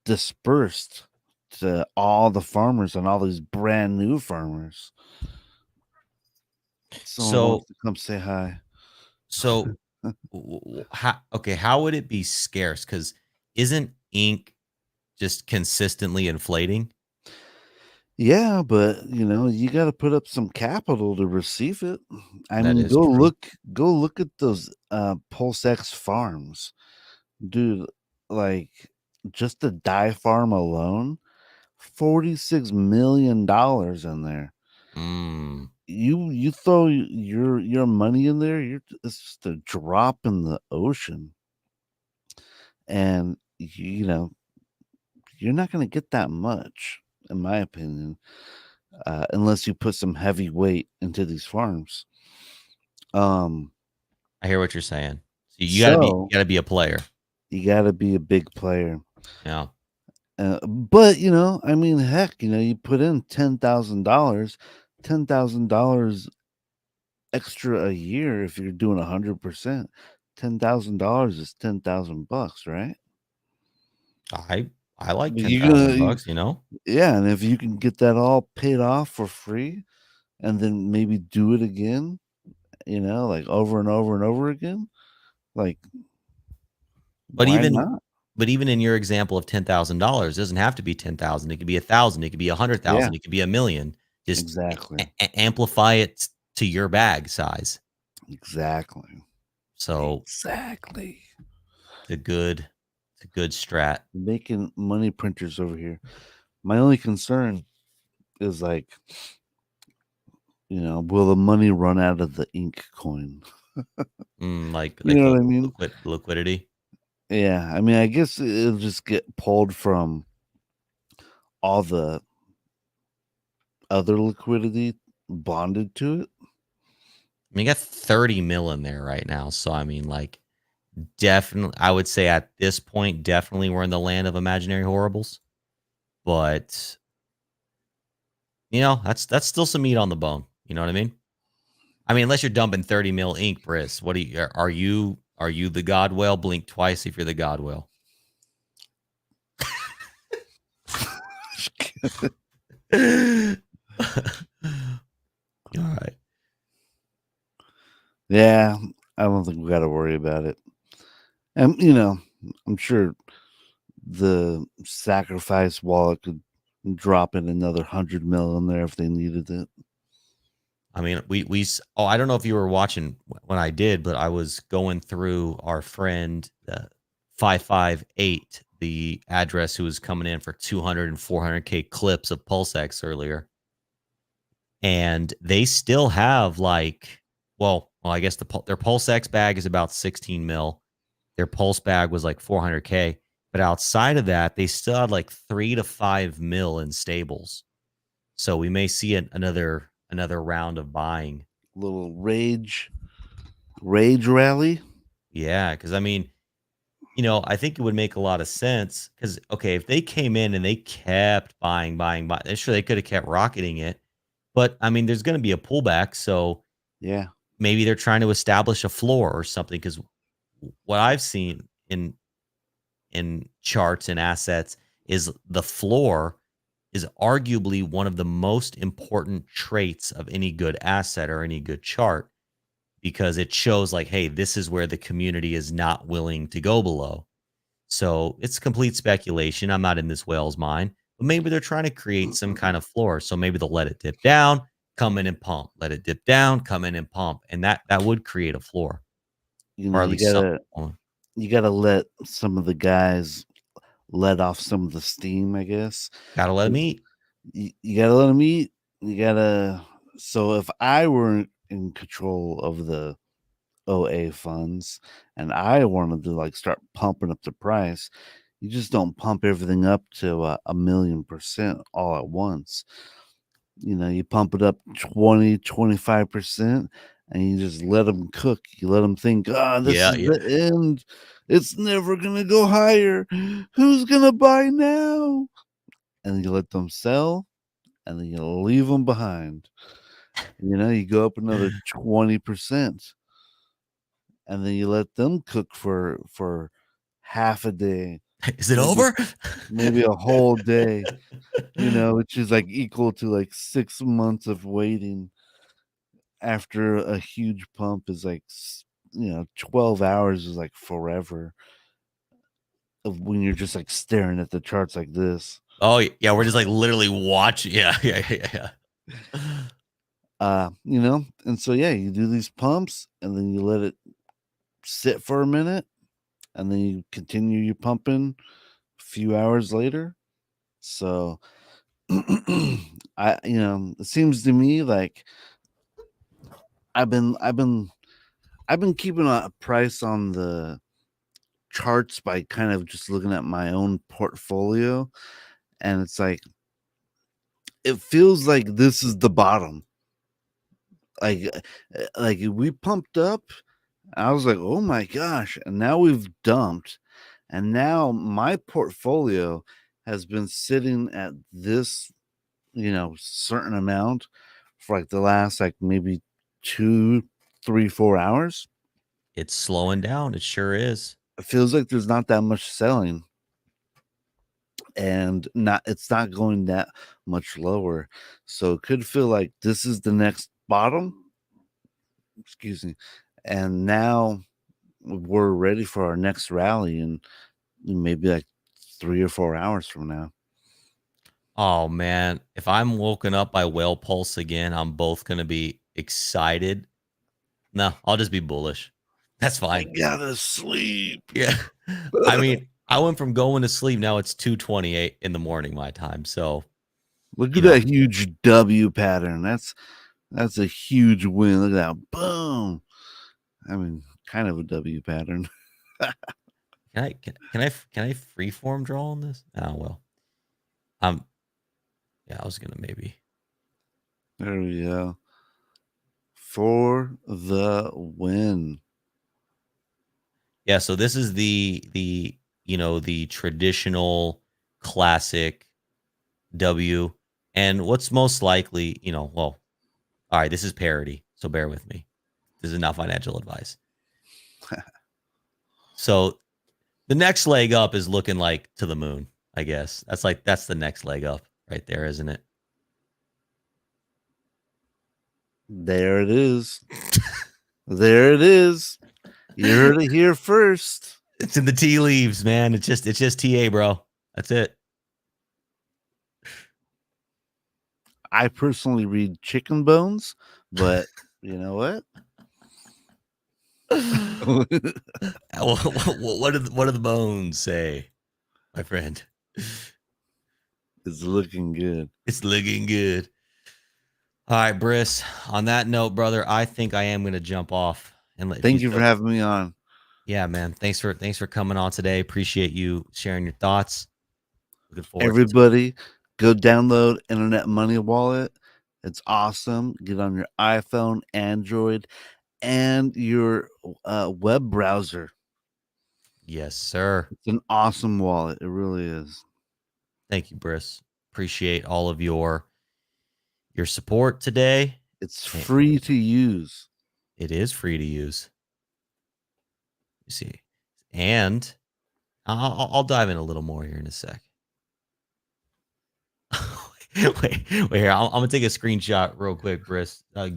dispersed to all the farmers and all these brand new farmers. Someone wants So to come say hi. so how would it be scarce? Because isn't ink just consistently inflating? Yeah, but you got to put up some capital to receive it. I That mean, is true. go look at those PulseX farms, dude. Like just the dye farm alone, $46 million in there. Mm. You throw your money in there, it's just a drop in the ocean, and you're not going to get that much, in my opinion, unless you put some heavy weight into these farms. Um, I hear what you're saying. So you so gotta be a player. you got to be a big player. Yeah. But I mean, heck, you put in $10,000 extra a year if you're doing 100%. $10,000 is $10,000, right? I I like ten You're thousand gonna, bucks. You know. yeah, and if you can get that all paid off for free, and then maybe do it again, like over and over and over again, like But why even not? but even in your example of $10,000, doesn't have to be 10,000. It could be 1,000. It could be Yeah, 100,000. It could be 1,000,000. Just exactly, amplify it to your bag size. exactly, So exactly. it's a good strat. Making money printers over here. My only concern is like, will the money run out of the ink coin? You Like know what I mean? liquidity. Yeah, I mean, I guess it'll just get pulled from all the other liquidity bonded to it. I mean, you got 30 mil in there right now. So I mean, like, definitely, I would say at this point, definitely we're in the land of imaginary horribles. But that's still some meat on the bone. You know what I mean? I mean, unless you're dumping 30 mil ink, Briss. What are you? Are you the God whale? Blink twice if you're the God whale. All right. Yeah, I don't think we got to worry about it. And I'm sure the sacrifice wallet could drop in another 100 mil in there if they needed it. I mean, oh, I don't know if you were watching when I did, but I was going through our friend 558, the address who was coming in for 200 and 400K clips of PulseX earlier. And they still have I guess their PulseX bag is about 16 mil. Their Pulse bag was like 400K. But outside of that, they still had like 3 to 5 mil in stables. So we may see another round of buying. Little rage rally. Yeah, because I mean, I think it would make a lot of sense. Because okay, if they came in and they kept buying, sure they could have kept rocketing it, but I mean, there's going to be a pullback, so Yeah, maybe they're trying to establish a floor or something. Because what I've seen in charts and assets is the floor is arguably one of the most important traits of any good asset or any good chart, because it shows like, hey, this is where the community is not willing to go below. So it's complete speculation. I'm not in this whale's mind, but maybe they're trying to create some kind of floor. So maybe they'll let it dip down, come in and pump, let it dip down, come in and pump. And that would create a floor, or at you least some. gotta let some of the guys let off some of the steam, I guess. Gotta let them eat. You gotta let them eat. You gotta. So if I were in control of the OA funds and I wanted to like start pumping up the price, you just don't pump everything up to 1,000,000% all at once. You pump it up 20, 25%, and you just let them cook. You let them think, this Yeah, is yeah. the end. It's never going to go higher. Who's going to buy now? And you let them sell, and then you leave them behind. You go up another 20%, and then you let them cook for half a day, Is it maybe over? maybe a whole day, which is like equal to like 6 months of waiting after a huge pump is like 12 hours is like forever of when you're just like staring at the charts like this. Oh yeah, we're just like literally watching. Yeah, yeah. And so yeah, you do these pumps and then you let it sit for a minute and then you continue your pumping a few hours later. So it seems to me like I've been I've been I've been keeping a price on the charts by kind of just looking at my own portfolio, and it's like it feels like this is the bottom. Like we pumped up, I was like, oh my gosh, and now we've dumped, and now my portfolio has been sitting at this certain amount for like the last like maybe 2, 3, 4 hours. It's slowing down. It sure is. It feels like there's not that much selling, and it's not going that much lower. So it could feel like this is the next bottom. Excuse me. And now we're ready for our next rally in maybe like 3 or 4 hours from now. Oh man, if I'm woken up by whale pulse again, I'm both gonna be excited. No, I'll just be bullish. That's I fine. gotta sleep. Yeah. I mean, I went from going to sleep. Now it's 2:28 in the morning my time. So, Look you at know, that huge W pattern. That's a huge win. Look at that. Boom. I mean, kind of a W pattern. can I freeform draw on this? Oh well. Um yeah, I was gonna maybe. There we go. For the win. Yeah, so this is the traditional classic W. And what's most likely, well, all right, this is parody, so bear with me. This is not financial advice. So the next leg up is looking like to the moon, I guess. That's the next leg up right there, isn't it? There it is. There it is. You heard it here first. It's in the tea leaves, man. It's just TA, bro. That's it. I personally read chicken bones, but you know what? What do the bones say, my friend? It's looking good. It's looking good. All right, Briss. On that note, brother, I think I am going to jump off and let Thank you for having me on. Yeah, man. Thanks for coming on today. Appreciate you sharing your thoughts. Looking forward. Everybody, go download Internet Money Wallet. It's awesome. Get on your iPhone, Android, and your web browser. Yes, sir. It's an awesome wallet. It really is. Thank you, Briss. Appreciate all of your support today. It's free to use. It is free to use. You see, and I'll dive in a little more here in a sec. wait here. I'm gonna take a screenshot real quick, Briss. I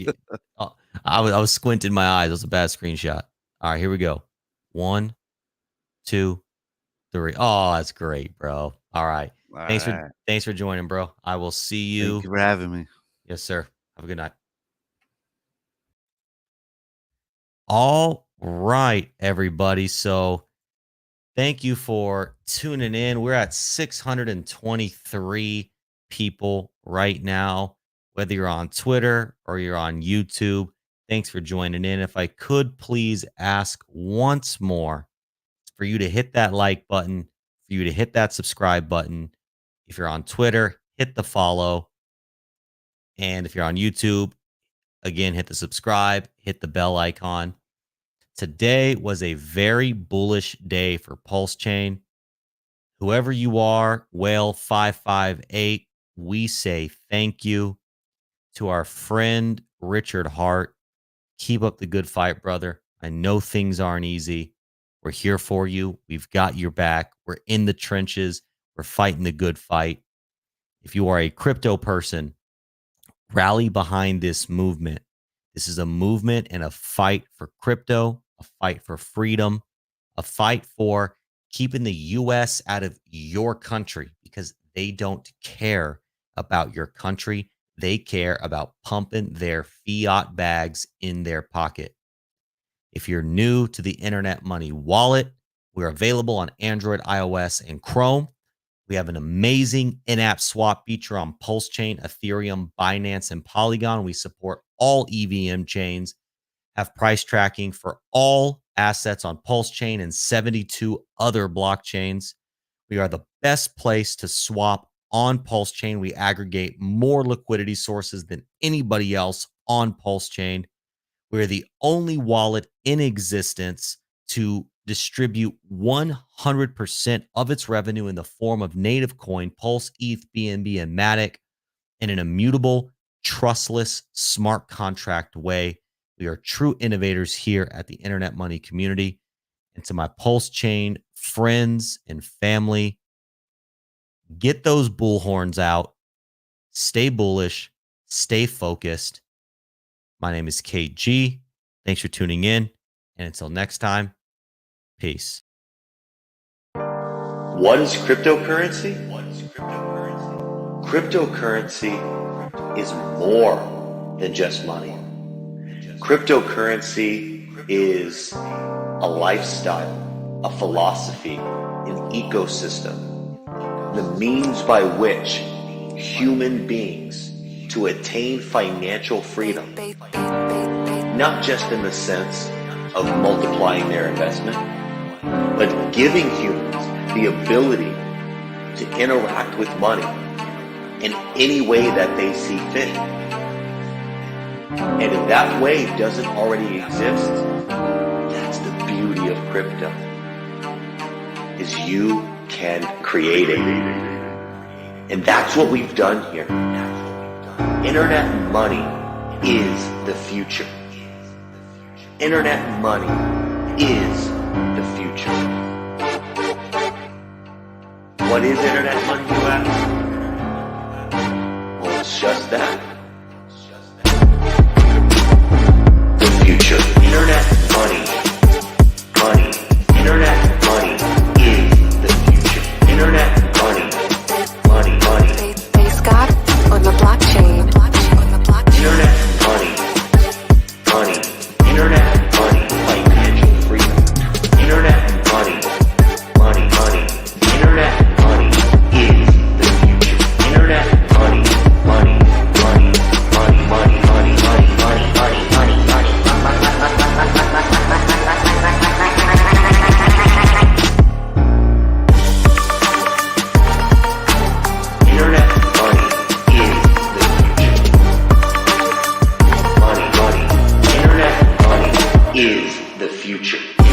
was squinting my eyes. It was a bad screenshot. All right, here we go. 1, 2, 3. Oh, that's great, bro. All right. Thanks for joining, bro. I will see you. Thank you for having me. Yes, sir. Have a good night. All right, everybody. So thank you for tuning in. We're at 623 people right now, whether you're on Twitter or you're on YouTube. Thanks for joining in. If I could please ask once more for you to hit that like button, for you to hit that subscribe button. If you're on Twitter, hit the follow. And if you're on YouTube, again, hit the subscribe, hit the bell icon. Today was a very bullish day for PulseChain. Whoever you are, Whale558, we say thank you. To our friend Richard Hart, keep up the good fight, brother. I know things aren't easy. We're here for you. We've got your back. We're in the trenches. We're fighting the good fight. If you are a crypto person, rally behind this movement. This is a movement and a fight for crypto, a fight for freedom, a fight for keeping the U.S. out of your country because they don't care about your country. They care about pumping their fiat bags in their pocket. If you're new to the Internet Money Wallet, we're available on Android, iOS, and Chrome. We have an amazing in-app swap feature on PulseChain, Ethereum, Binance, and Polygon. We support all EVM chains, have price tracking for all assets on PulseChain and 72 other blockchains. We are the best place to swap on PulseChain. We aggregate more liquidity sources than anybody else on PulseChain. We're the only wallet in existence to distribute 100% of its revenue in the form of native coin, Pulse, ETH, BNB, and Matic in an immutable, trustless, smart contract way. We are true innovators here at the Internet Money community. And to my PulseChain friends and family, get those bullhorns out. Stay bullish. Stay focused. My name is KG. Thanks for tuning in. And until next time, peace. What is cryptocurrency? Cryptocurrency is more than just money. Cryptocurrency is a lifestyle, a philosophy, an ecosystem, the means by which human beings to attain financial freedom, not just in the sense of multiplying their investment, but giving humans the ability to interact with money in any way that they see fit. And if that way doesn't already exist, that's the beauty of crypto, is you can create it. And that's what we've done here. Internet money is the future. Internet money is the future. What is internet money, you ask? It's just that. The future. Internet money. Money. Internet money is the future. Internet money. Money. Money. Base God on the blockchain. Internet money. Money. Internet money. Financial freedom. Internet money. Money. Money. Internet money is the future. Internet money. Money. Money. Money. Money. Money. Money. Money. Money. Money. Money. Internet money is the future. Money, money, internet money is the future.